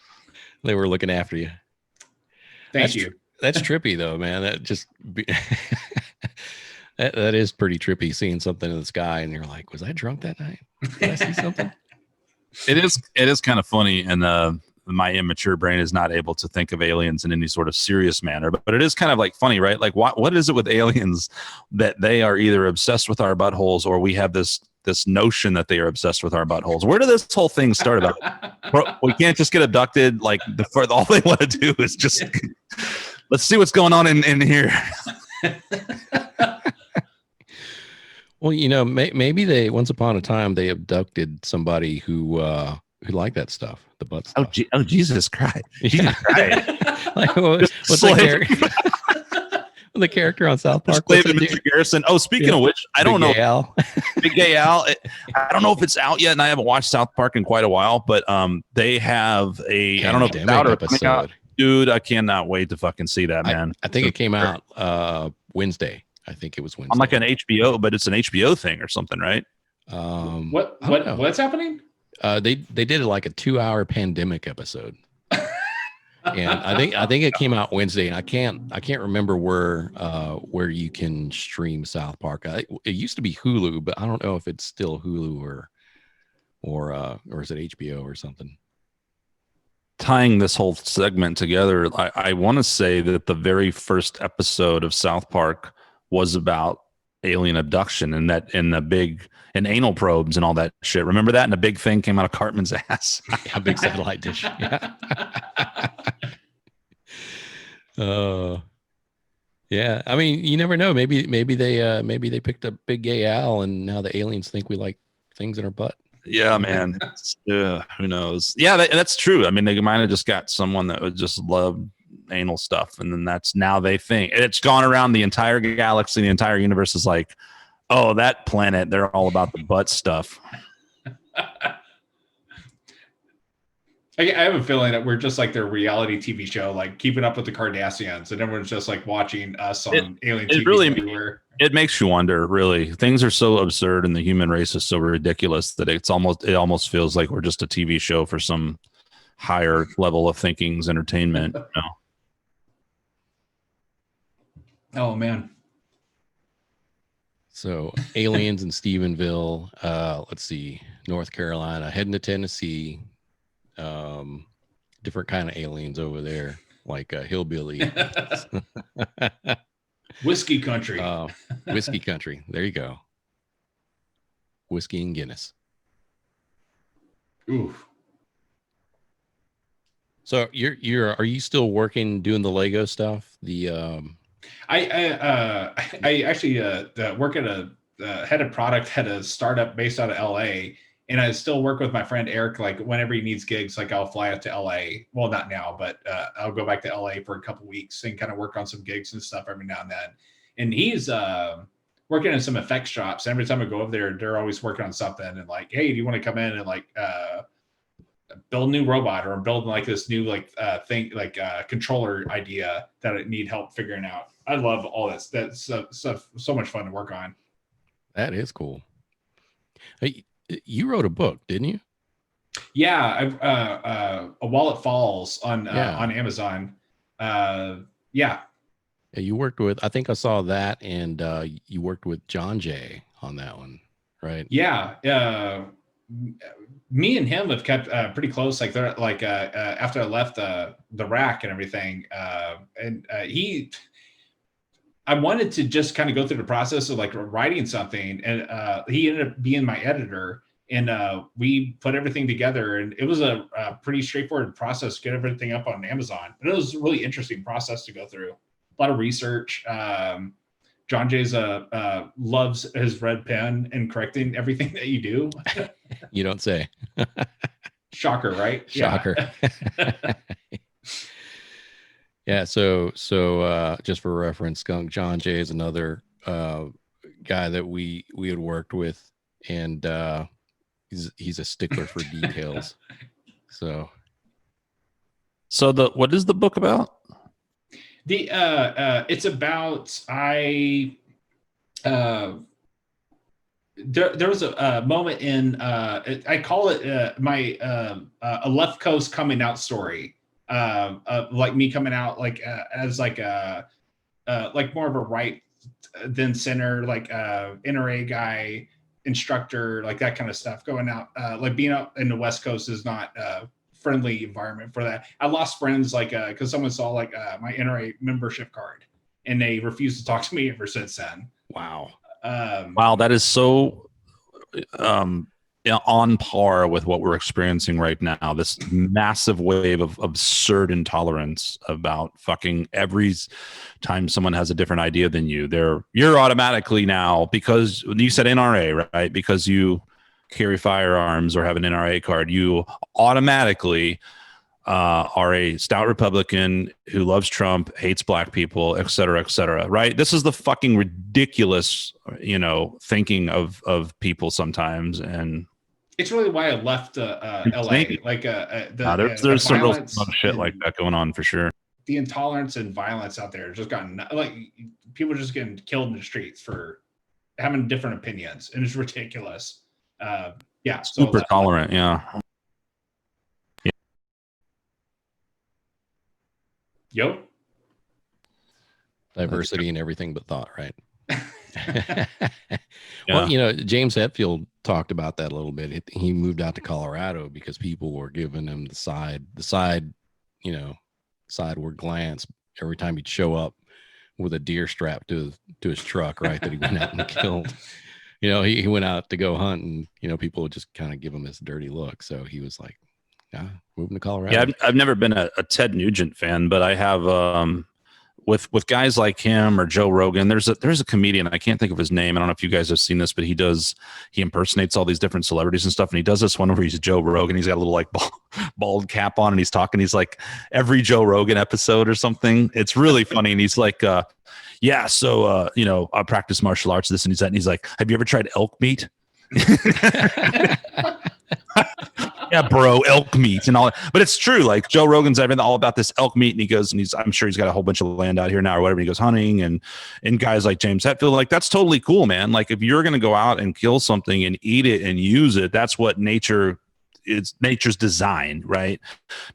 They were looking after you. Thank you. That's trippy though, man. That is pretty trippy, seeing something in the sky and you're like, was I drunk that night? Did I see something? It is kind of funny, and my immature brain is not able to think of aliens in any sort of serious manner, but it is kind of like funny, right? Like what is it with aliens that they are either obsessed with our buttholes, or we have this notion that they are obsessed with our buttholes? Where did this whole thing start about? We can't just get abducted. Like all they want to do is just let's see what's going on in here. Well, maybe they once upon a time they abducted somebody who liked that stuff, the butt stuff. Oh, Jesus Christ! Jesus Christ. Like, what's the character on South Park? Mr. Garrison. Oh, speaking of which, I don't know. Al. Big Gay Al. I don't know if it's out yet, and I haven't watched South Park in quite a while. But they have I don't know if it's out or coming out. Dude, I cannot wait to fucking see that, man. I think it came out Wednesday. I think it was Wednesday. I'm like an HBO, but it's an HBO thing or something, right? What's happening? They did it like a 2-hour pandemic episode. And I think it came out Wednesday, and I can't remember where you can stream South Park. It used to be Hulu, but I don't know if it's still Hulu or is it HBO or something. Tying this whole segment together, I want to say that the very first episode of South Park was about alien abduction, and anal probes and all that shit. Remember that? And a big thing came out of Cartman's ass. A big satellite dish. Yeah. Yeah. I mean, you never know. Maybe they picked up Big Gay Al, and now the aliens think we like things in our butt. Yeah, man. Who knows? Yeah, that's true. I mean, they might have just got someone that would just love anal stuff, and then that's now they think it's gone around the entire galaxy. The entire universe is like, oh, that planet, they're all about the butt stuff. I have a feeling that we're just like their reality TV show, like Keeping Up with the Kardashians, and everyone's just like watching us on alien TV really everywhere. It makes you wonder, really. Things are so absurd and the human race is so ridiculous that it almost feels like we're just a TV show for some higher level of thinking's entertainment. Oh man. So aliens in Stephenville, let's see, North Carolina, heading to Tennessee, different kind of aliens over there, like a hillbilly. Whiskey country. Whiskey country. There you go. Whiskey and Guinness. Ooh. So are you still working doing the Lego stuff? I actually work at a head of product at a startup based out of LA, and I still work with my friend Eric. Like whenever he needs gigs, like I'll fly out to LA. Well, not now, but I'll go back to LA for a couple weeks and kind of work on some gigs and stuff every now and then. And he's working in some effects shops. Every time I go over there, they're always working on something and like, hey, do you want to come in and like build a new robot, or I'm building like this new like thing, like controller idea that I need help figuring out. I love all that. That's stuff so much fun to work on. That is cool. Hey, you wrote a book, didn't you? Yeah, I've A While It Falls on Yeah. on Amazon. Yeah, Yeah, you worked with, I think I saw that, and you worked with John Jay on that one, right? yeah. Me and him have kept pretty close. Like they're like after I left the rack and everything, and he. I wanted to just kind of go through the process of like writing something, and he ended up being my editor, and we put everything together, and it was a pretty straightforward process to get everything up on Amazon. But it was a really interesting process to go through. A lot of research. John Jay's loves his red pen and correcting everything that you do. You don't say. Shocker, right? Shocker. Yeah. Yeah, so just for reference, Skunk John Jay is another guy that we had worked with, and he's a stickler for details. So what is the book about? The it's about there was a moment in I call it my a left coast coming out story. Like me coming out like as like more of a right than center, like NRA guy, instructor, like that kind of stuff. Going out like being out in the West Coast is not friendly environment for that. I lost friends like because someone saw like my NRA membership card and they refused to talk to me ever since then. wow. Wow, that is so on par with what we're experiencing right now. This massive wave of absurd intolerance about fucking every time someone has a different idea than you. You're automatically now, because you said NRA, right? Because you carry firearms or have an NRA card, you automatically are a stout Republican who loves Trump, hates black people, et cetera, right? This is the fucking ridiculous, thinking of people sometimes. And it's really why I left LA. Like there's some real shit like that going on for sure. The intolerance and violence out there has just gotten like people just getting killed in the streets for having different opinions, and it's ridiculous. Yeah, super tolerant. Yeah. Yo. Diversity in everything but thought, right? Yeah. Well, James Hetfield talked about that a little bit. He moved out to Colorado because people were giving him the sideward glance every time he'd show up with a deer strapped to his truck, right? That he went out and killed. He went out to go hunt, and people would just kind of give him this dirty look. So he was like, "Yeah, moving to Colorado." Yeah, I've never been a Ted Nugent fan, but I have with guys like him or Joe Rogan. There's a comedian, I can't think of his name. I don't know if you guys have seen this, but he impersonates all these different celebrities and stuff. And he does this one where he's Joe Rogan. He's got a little like bald cap on, and he's talking. He's like every Joe Rogan episode or something. It's really funny. And he's like, yeah, so I practice martial arts, this and he's that. And he's like, have you ever tried elk meat? Yeah, bro, elk meat and all that. But it's true. Like Joe Rogan's all about this elk meat, and he goes, and I'm sure he's got a whole bunch of land out here now or whatever. He goes hunting, and guys like James Hetfield, like that's totally cool, man. Like if you're gonna go out and kill something and eat it and use it, that's what nature's design, right?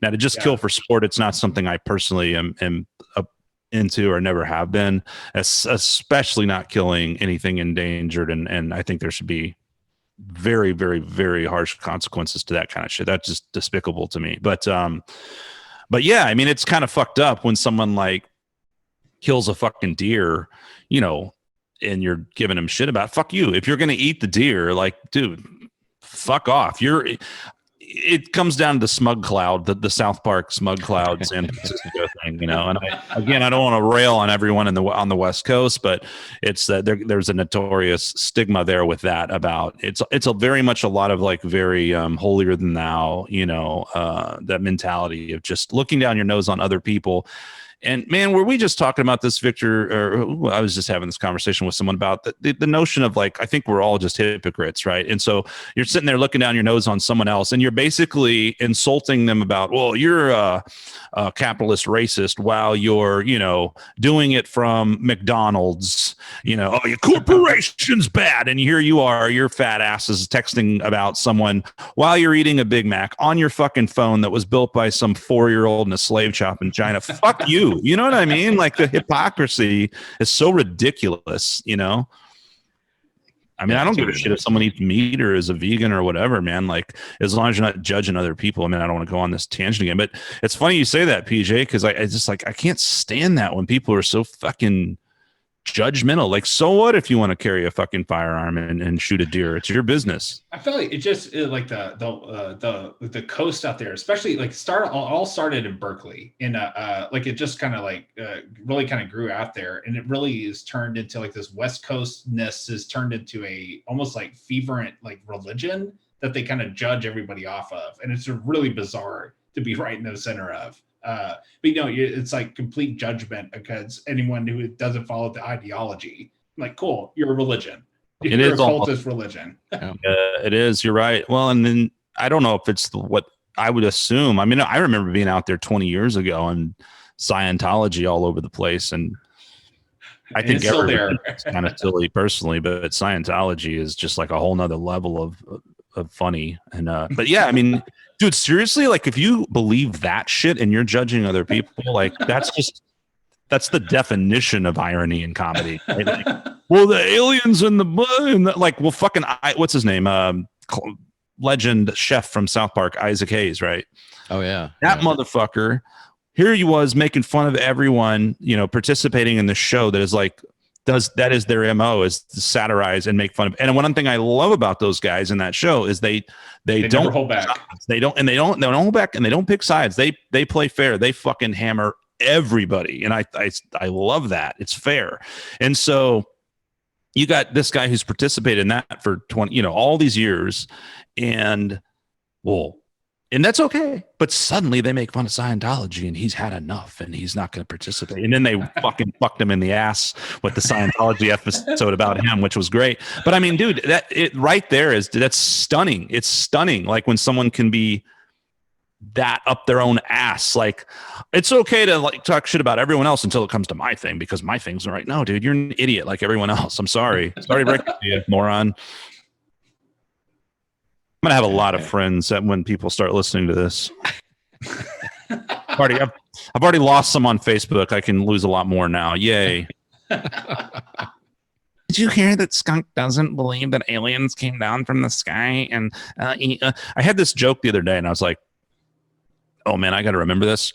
Now to just kill for sport, it's not something I personally am into or never have been, especially not killing anything endangered. And I think there should be very, very, very harsh consequences to that kind of shit. That's just despicable to me. But yeah, I mean, it's kind of fucked up when someone like kills a fucking deer, and you're giving him shit about, fuck you. If you're going to eat the deer, like, dude, fuck off. It comes down to the smug cloud, the South Park smug cloud San Francisco thing, And I don't want to rail on everyone on the West Coast, but it's that there's a notorious stigma there with that about it's a very much a lot of like very holier than thou, that mentality of just looking down your nose on other people And man, were we just talking about this, Victor? Or I was just having this conversation with someone about the notion of like, I think we're all just hypocrites, right? And so you're sitting there looking down your nose on someone else, and you're basically insulting them about, well, you're a capitalist racist while you're, doing it from McDonald's. Oh, your corporation's bad, and here you are, your fat asses texting about someone while you're eating a Big Mac on your fucking phone that was built by some 4-year-old in a slave shop in China. Fuck you. You know what I mean? Like the hypocrisy is so ridiculous, I mean, I don't give a shit if someone eats meat or is a vegan or whatever, man. Like, as long as you're not judging other people. I mean, I don't want to go on this tangent again, but it's funny you say that, PJ, because I just like, I can't stand that when people are so fucking judgmental. Like, so what if you want to carry a fucking firearm and shoot a deer? It's your business. I feel like like the coast out there, especially like all started in Berkeley, and like it just kind of like really kind of grew out there, and it really is turned into like this West Coastness is turned into a almost like fervent like religion that they kind of judge everybody off of, and it's really bizarre to be right in the center of. But it's like complete judgment against anyone who doesn't follow the ideology. Like, cool, you're a religion. You're a cultist religion. It is. You're right. Well, and then I don't know if it's what I would assume. I mean, I remember being out there 20 years ago and Scientology all over the place, and I think it's kind of silly personally, but Scientology is just like a whole nother level of funny. And but yeah, I mean, dude, seriously, like if you believe that shit and you're judging other people, like that's the definition of irony in comedy. Right? Like, well, the aliens and like, well, fucking, what's his name? Legend chef from South Park, Isaac Hayes, right? Oh yeah, that motherfucker. Here he was making fun of everyone, participating in the show that is like, that is their MO, is to satirize and make fun of. And one thing I love about those guys in that show is they don't hold back. They don't hold back, and they don't pick sides. They play fair. They fucking hammer everybody, and I love that. It's fair. And so you got this guy who's participated in that for 20, all these years, and that's okay. But suddenly they make fun of Scientology, and he's had enough, and he's not going to participate. And then they fucking fucked him in the ass with the Scientology episode about him, which was great. But I mean, dude, that's stunning. It's stunning. Like when someone can be that up their own ass. Like, it's okay to like talk shit about everyone else until it comes to my thing, because my thing's right. No, dude, you're an idiot like everyone else. I'm sorry to break it to you, moron. I'm gonna have a lot of friends that when people start listening to this. I've already lost some on Facebook. I can lose a lot more now. Yay. Did you hear that Skunk doesn't believe that aliens came down from the sky? And I had this joke the other day, and I was like, oh man, I got to remember this.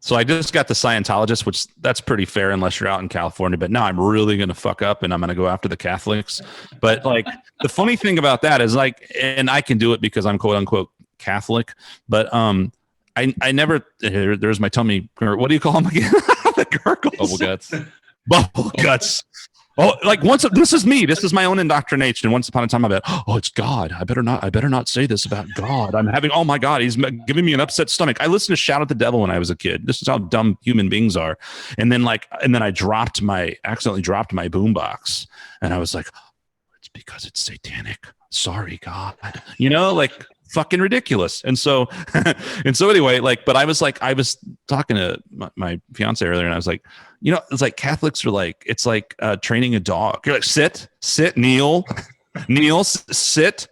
So I just got the Scientologist, which that's pretty fair unless you're out in California. But now I'm really going to fuck up, and I'm going to go after the Catholics. But like the funny thing about that is like, and I can do it because I'm quote unquote Catholic. But I never. There's my tummy. What do you call them again? The gurgles. Bubble guts. Bubble guts. Oh, like this is me. This is my own indoctrination. And once upon a time, I bet, oh, it's God. I better not say this about God. I'm having, oh my God, he's giving me an upset stomach. I listened to Shout at the Devil when I was a kid. This is how dumb human beings are. And then I accidentally dropped my boombox, and I was like, oh, it's because it's satanic. Sorry, God. Like fucking ridiculous. And so anyway, like, but I was talking to my fiance earlier, and I was like, it's like Catholics are like, it's like training a dog. You're like, sit, kneel, sit.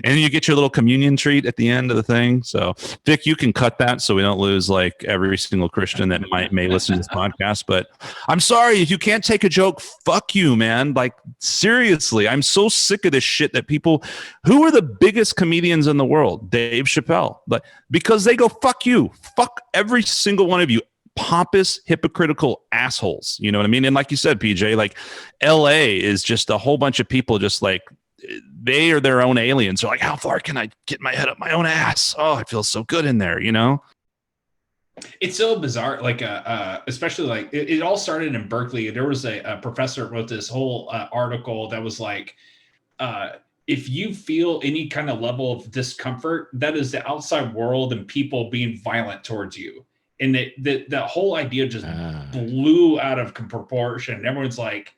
And then you get your little communion treat at the end of the thing. So Vic, you can cut that so we don't lose like every single Christian that may listen to this podcast. But I'm sorry, if you can't take a joke, fuck you, man. Like seriously, I'm so sick of this shit that people who are the biggest comedians in the world, Dave Chappelle, but because they go, fuck you, fuck every single one of you. Pompous, hypocritical assholes. You know what I mean? And like you said, PJ, like LA is just a whole bunch of people just like they are their own aliens. They're like, how far can I get my head up my own ass? Oh, it feels so good in there, It's so bizarre. Like, especially like it all started in Berkeley. There was a professor that wrote this whole article that was like, if you feel any kind of level of discomfort, that is the outside world and people being violent towards you. and the whole idea just blew out of proportion. Everyone's like,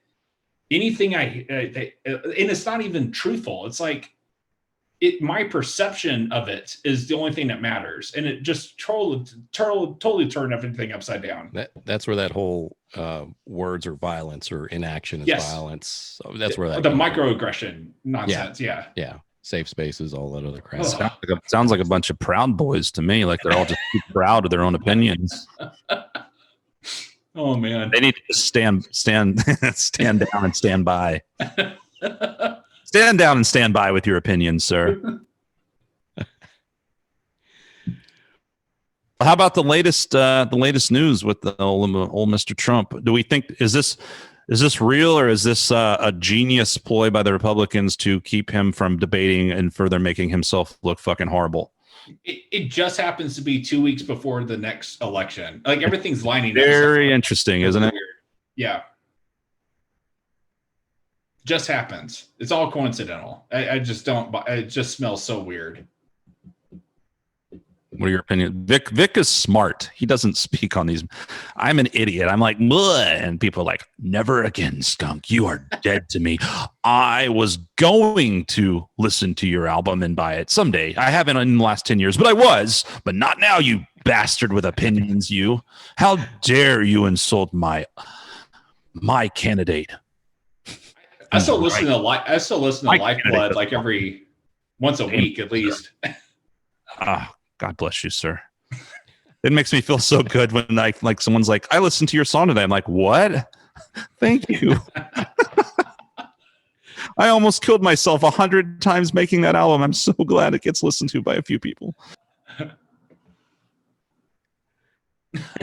anything and it's not even truthful. It's like, my perception of it is the only thing that matters, and it just totally turned everything upside down. That's where that whole words are violence or inaction is violence. So that's where the microaggression nonsense. Yeah. Safe spaces, all that other crap. Sounds like a bunch of Proud Boys to me. Like they're all just too proud of their own opinions. Oh man, they need to just stand down and stand by. Stand down and stand by with your opinions, sir. How about the latest news with the old Mr. Trump? Do we think is this real, or is this a genius ploy by the Republicans to keep him from debating and further making himself look fucking horrible? It just happens to be 2 weeks before the next election. Like everything's lining up. Very interesting, isn't it? Yeah. Just happens. It's all coincidental. I just don't. It just smells so weird. What are your opinions? Vic is smart. He doesn't speak on these. I'm an idiot. I'm like, bleh, and people are like, never again, skunk. You are dead to me. I was going to listen to your album and buy it someday. I haven't in the last 10 years, but I was, but not now, you bastard with opinions, you. How dare you insult my candidate? I still listen to Lifeblood like every once a week at least. God bless you, sir. It makes me feel so good when like someone's like, I listened to your song today. I'm like, what? Thank you. I almost killed myself 100 times making that album. I'm so glad it gets listened to by a few people.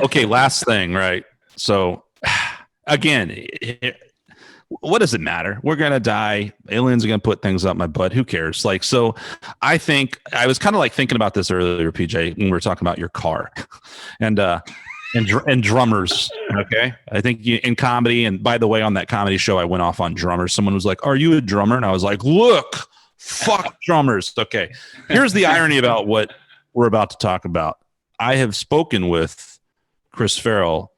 Okay, last thing, right? So again, what does it matter? We're going to die. Aliens are going to put things up my butt. Who cares? Like, so I think I was kind of like thinking about this earlier, PJ, when we were talking about your car and drummers. Okay. I think in comedy, and by the way, on that comedy show, I went off on drummers. Someone was like, are you a drummer? And I was like, look, fuck drummers. Okay. Here's the irony about what we're about to talk about. I have spoken with Chris Farrell,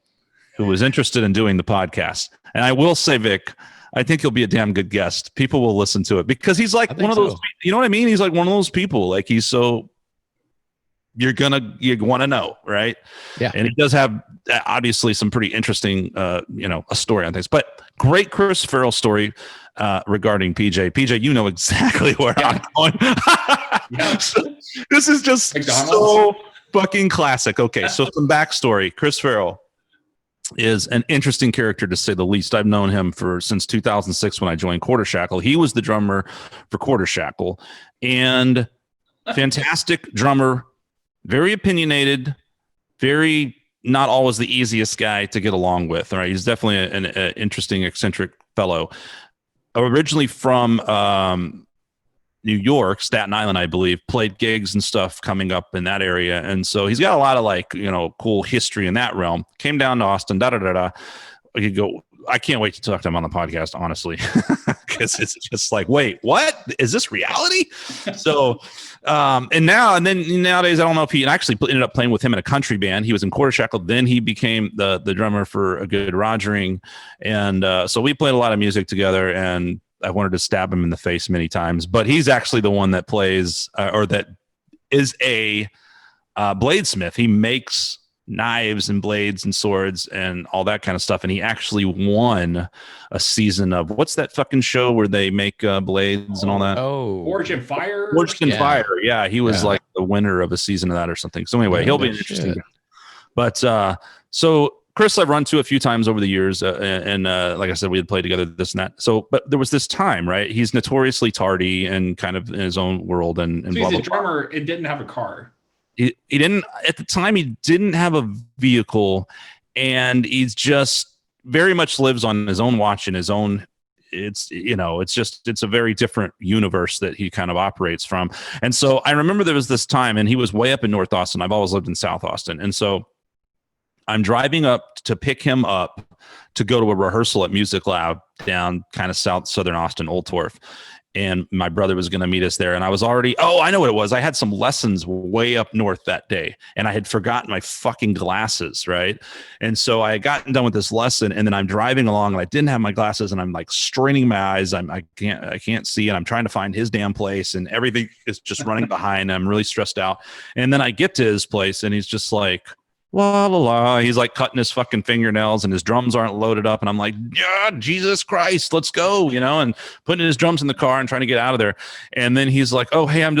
who was interested in doing the podcast. And I will say, Vic, I think he'll be a damn good guest. People will listen to it because he's like one of those, you know what I mean? He's like one of those people. Like you want to know, right? Yeah. And he does have obviously some pretty interesting, a story on things, but great Chris Farrell story regarding PJ. PJ, you know exactly where I'm going. So, this is just so fucking classic. Okay. So some backstory. Chris Farrell is an interesting character to say the least. I've known him since 2006 when I joined Quarter Shackle. He was the drummer for Quarter Shackle and fantastic drummer, very opinionated, very not always the easiest guy to get along with. All right. He's definitely an interesting, eccentric fellow. Originally from New York, Staten Island, I believe, played gigs and stuff coming up in that area. And so he's got a lot of cool history in that realm. Came down to Austin, I could go. I can't wait to talk to him on the podcast, honestly, because it's just like, wait, what? Is this reality? So, nowadays, I don't know if he actually ended up playing with him in a country band. He was in Quarter Shackle. Then he became the drummer for A Good Rogering. And so we played a lot of music together, and I wanted to stab him in the face many times, but he's actually the one that plays or that is a bladesmith. He makes knives and blades and swords and all that kind of stuff. And he actually won a season of what's that fucking show where they make blades and all that? Oh, Forged in Fire. Forged in Fire. Yeah, he was like the winner of a season of that or something. So anyway, he'll be interesting. But so Chris, I've run to a few times over the years, and like I said, we had played together, this and that. So, but there was this time, right? He's notoriously tardy and kind of in his own world, and so he's a drummer and didn't have a car. He didn't at the time. He didn't have a vehicle, and he's just very much lives on his own watch and his own. It's a very different universe that he kind of operates from. And so I remember there was this time, and he was way up in North Austin. I've always lived in South Austin, and so I'm driving up to pick him up to go to a rehearsal at Music Lab down kind of southern Austin, Old Torf. and my brother was going to meet us there. And I was already, I know what it was. I had some lessons way up north that day, and I had forgotten my fucking glasses, right? And so I had gotten done with this lesson, and then I'm driving along, and I didn't have my glasses, and I'm like straining my eyes. I can't see, and I'm trying to find his damn place, and everything is just running behind. I'm really stressed out. And then I get to his place, and he's just like, la la la. He's like cutting his fucking fingernails, and his drums aren't loaded up. And I'm like, yeah, Jesus Christ, let's go, and putting his drums in the car and trying to get out of there. And then he's like, oh, hey, I'm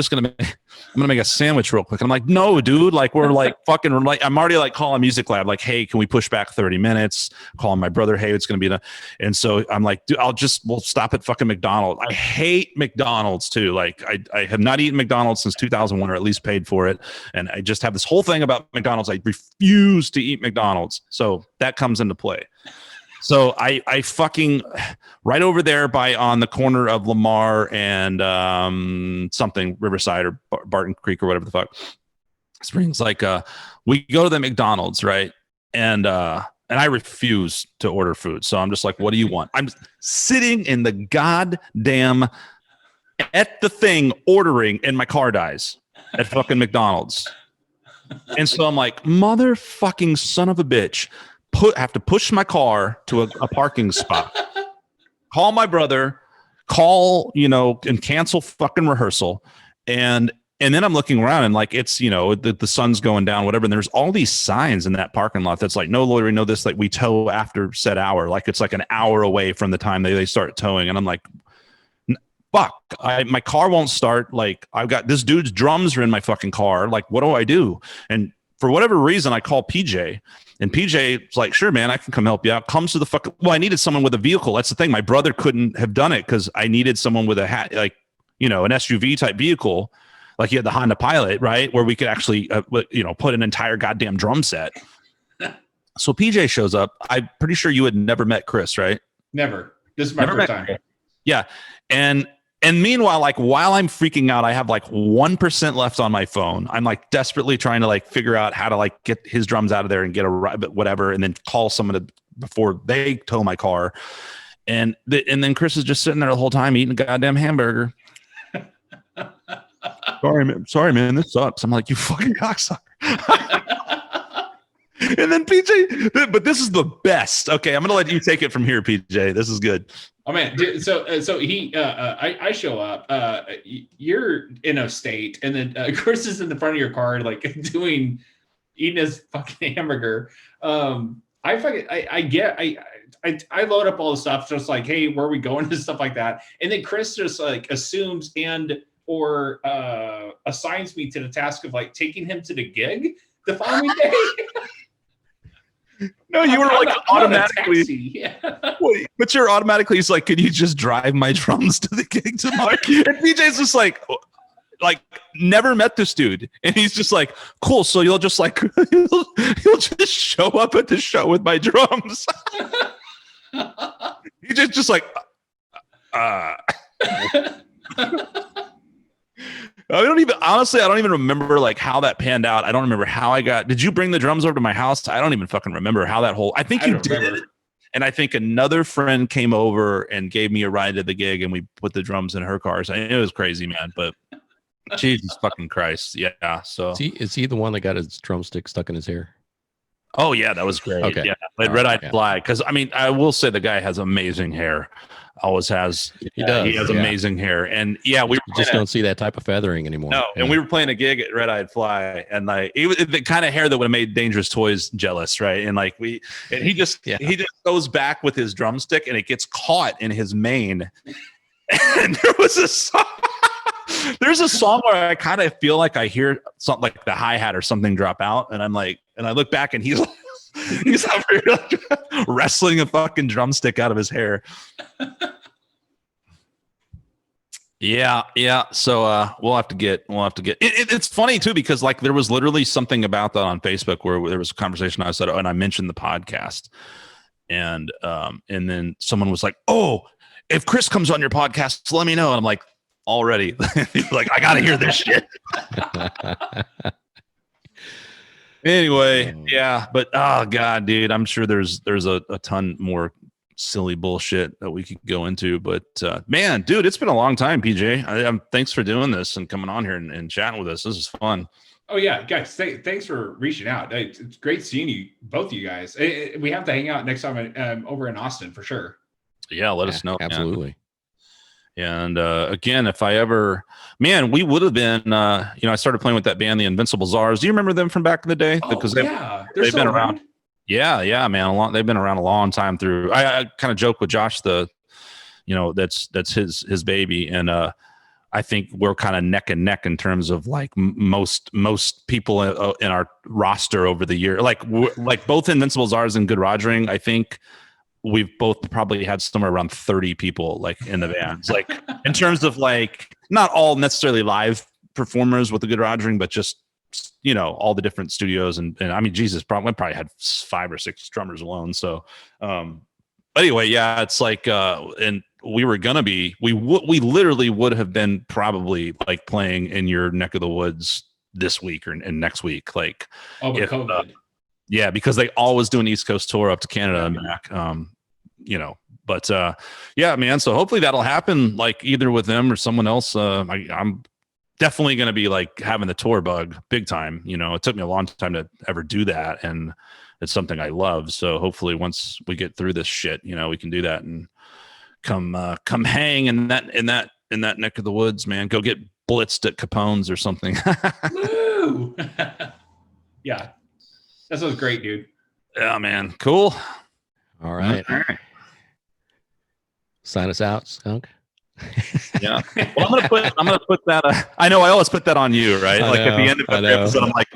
gonna make a sandwich real quick. And I'm like, no, dude, like we're like fucking like I'm already like calling Music Lab, like, hey, can we push back 30 minutes? Calling my brother, hey, it's gonna be and so I'm like, dude, we'll stop at fucking McDonald's. I hate McDonald's too. Like I have not eaten McDonald's since 2001, or at least paid for it. And I just have this whole thing about McDonald's. I refuse to eat McDonald's. So that comes into play. So I fucking right over there on the corner of Lamar and something Riverside or Barton Creek or whatever the fuck Springs. Like we go to the McDonald's, right? And I refuse to order food. So I'm just like, what do you want? I'm sitting in the goddamn at the thing ordering, and my car dies at fucking McDonald's. And so I'm like, motherfucking son of a bitch. Have to push my car to a parking spot, call my brother, and cancel fucking rehearsal. And then I'm looking around, and like, it's, the sun's going down, whatever. And there's all these signs in that parking lot that's like, no loitering, no this, like we tow after said hour. Like it's like an hour away from the time they start towing. And I'm like, fuck, my car won't start. Like I've got this dude's drums are in my fucking car. Like, what do I do? And for whatever reason, I call PJ. And PJ's like, sure, man, I can come help you out. Comes to the fucking, I needed someone with a vehicle. That's the thing. My brother couldn't have done it because I needed someone with an SUV type vehicle. Like you had the Honda Pilot, right? Where we could actually, put an entire goddamn drum set. So PJ shows up. I'm pretty sure you had never met Chris, right? Never. This is my first time. Yeah. And meanwhile, like while I'm freaking out, I have like 1% left on my phone. I'm like desperately trying to like figure out how to like get his drums out of there and get a ride, whatever, and then call someone before they tow my car. And then Chris is just sitting there the whole time eating a goddamn hamburger. Sorry, man, this sucks. I'm like, you fucking cocksucker. And then PJ, but this is the best. Okay, I'm gonna let you take it from here, PJ. This is good. Oh man, dude, so I show up. You're in a state, and then Chris is in the front of your car, like eating his fucking hamburger. I load up all the stuff, just like, hey, where are we going and stuff like that. And then Chris just like assumes or assigns me to the task of like taking him to the gig the following day. No, you were like automatically. Yeah. But you're automatically, he's like, could you just drive my drums to the gig tomorrow? And PJ's just like never met this dude, and he's just like, cool. So you'll just like you'll just show up at the show with my drums. He just like I don't even remember like how that panned out. I don't remember how did you bring the drums over to my house? I don't even fucking remember how I think you did. And I think another friend came over and gave me a ride to the gig, and we put the drums in her car. So it was crazy, man. But Jesus fucking Christ. Yeah. So is he the one that got his drumstick stuck in his hair? Oh yeah, that was great. Okay. Yeah. Like Red-Eyed Fly. Cause I mean, I will say the guy has amazing hair. Always has. He does. He has amazing hair. And yeah, we just don't see that type of feathering anymore. No. Yeah. And we were playing a gig at Red-Eyed Fly, and like it was the kind of hair that would have made Dangerous Toys jealous, right? And like he just goes back with his drumstick, and it gets caught in his mane. And there's a song where I kind of feel like I hear something like the hi-hat or something drop out, and I'm like, and I look back, and he's out here like wrestling a fucking drumstick out of his hair. Yeah. So we'll have to get. It's funny too, because like there was literally something about that on Facebook where there was a conversation I said, and I mentioned the podcast, and then someone was like, "Oh, if Chris comes on your podcast, let me know." And I'm like, already, like I gotta hear this shit. Anyway, yeah, but oh god, dude, I'm sure there's a ton more silly bullshit that we could go into. But man, dude, it's been a long time, PJ. Thanks for doing this and coming on here and chatting with us. This is fun. Oh yeah, guys, thanks for reaching out. It's great seeing you, both of you guys. We have to hang out next time over in Austin for sure. Yeah, let us know. Absolutely. Man. And again, if I ever, man, we would have been, I started playing with that band, the Invincible Czars. Do you remember them from back in the day? Because they've been around. Yeah, man. They've been around a long time through. I kind of joke with Josh, that's his baby. And I think we're kind of neck and neck in terms of like most people in our roster over the year, like both Invincible Czars and Good Rogering. I think we've both probably had somewhere around 30 people like in the bands, like in terms of like not all necessarily live performers with the Good Rogering, but just all the different studios and I mean, Jesus, probably had 5 or 6 drummers alone. So anyway, yeah, it's like and we were gonna be we literally would have been probably like playing in your neck of the woods this week and next week, like COVID. Yeah, because they always do an East Coast tour up to Canada and back. But yeah, man. So hopefully that'll happen, like either with them or someone else. I'm definitely going to be like having the tour bug big time. It took me a long time to ever do that, and it's something I love. So hopefully once we get through this shit, we can do that and come hang in that neck of the woods, man. Go get blitzed at Capone's or something. Woo! Yeah. That sounds great, dude. Yeah, man. Cool. All right. Sign us out, Skunk. Yeah. Well, I'm gonna put that. I know I always put that on you, right? Like at the end of every episode, I'm like,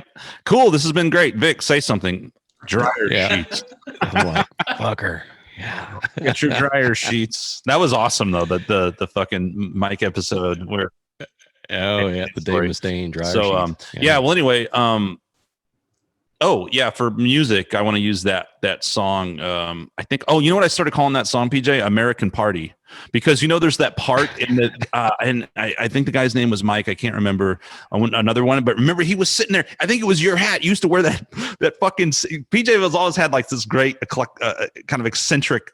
"Cool, this has been great." Vic, say something. Dryer sheets. I'm like, fucker. Yeah. Get your dryer sheets. That was awesome though. The fucking Mike episode where. Oh yeah, the Dave Mustaine dryer sheets. Yeah. Well, anyway, oh yeah, for music, I want to use that song. I think. Oh, you know what I started calling that song, PJ? American Party, because there's that part in the and I think the guy's name was Mike. I can't remember another one, but remember he was sitting there. I think it was your hat. You used to wear that fucking. PJ was always had like this great kind of eccentric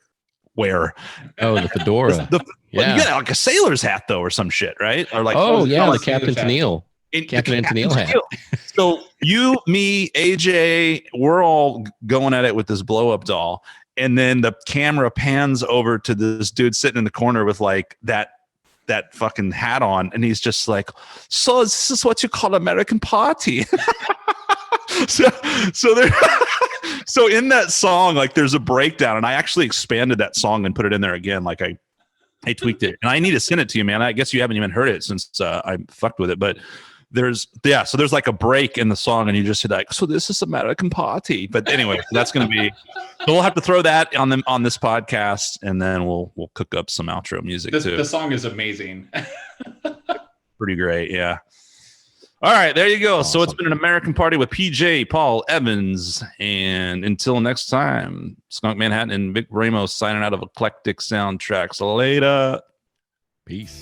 wear. Oh, the fedora. Yeah, like a sailor's hat though, or some shit, right? Or like the Captain Tennille. Captain Tennille hat. So you, me, AJ, we're all going at it with this blow up doll, and then the camera pans over to this dude sitting in the corner with like that fucking hat on, and he's just like, "So this is what you call American Party." so there. So in that song, like there's a breakdown, and I actually expanded that song and put it in there again. Like I tweaked it, and I need to send it to you, man. I guess you haven't even heard it since I fucked with it, but there's like a break in the song, and you just said like, "So this is American Party." But anyway, that's going to be. So we'll have to throw that on this podcast, and then we'll cook up some outro music too. The song is amazing. Pretty great, yeah. All right, there you go. Awesome. So it's been an American Party with PJ, Paul Evans, and until next time, Skunk Manhattan and Vic Ramos signing out of Eclectic Soundtrax. Later. Peace.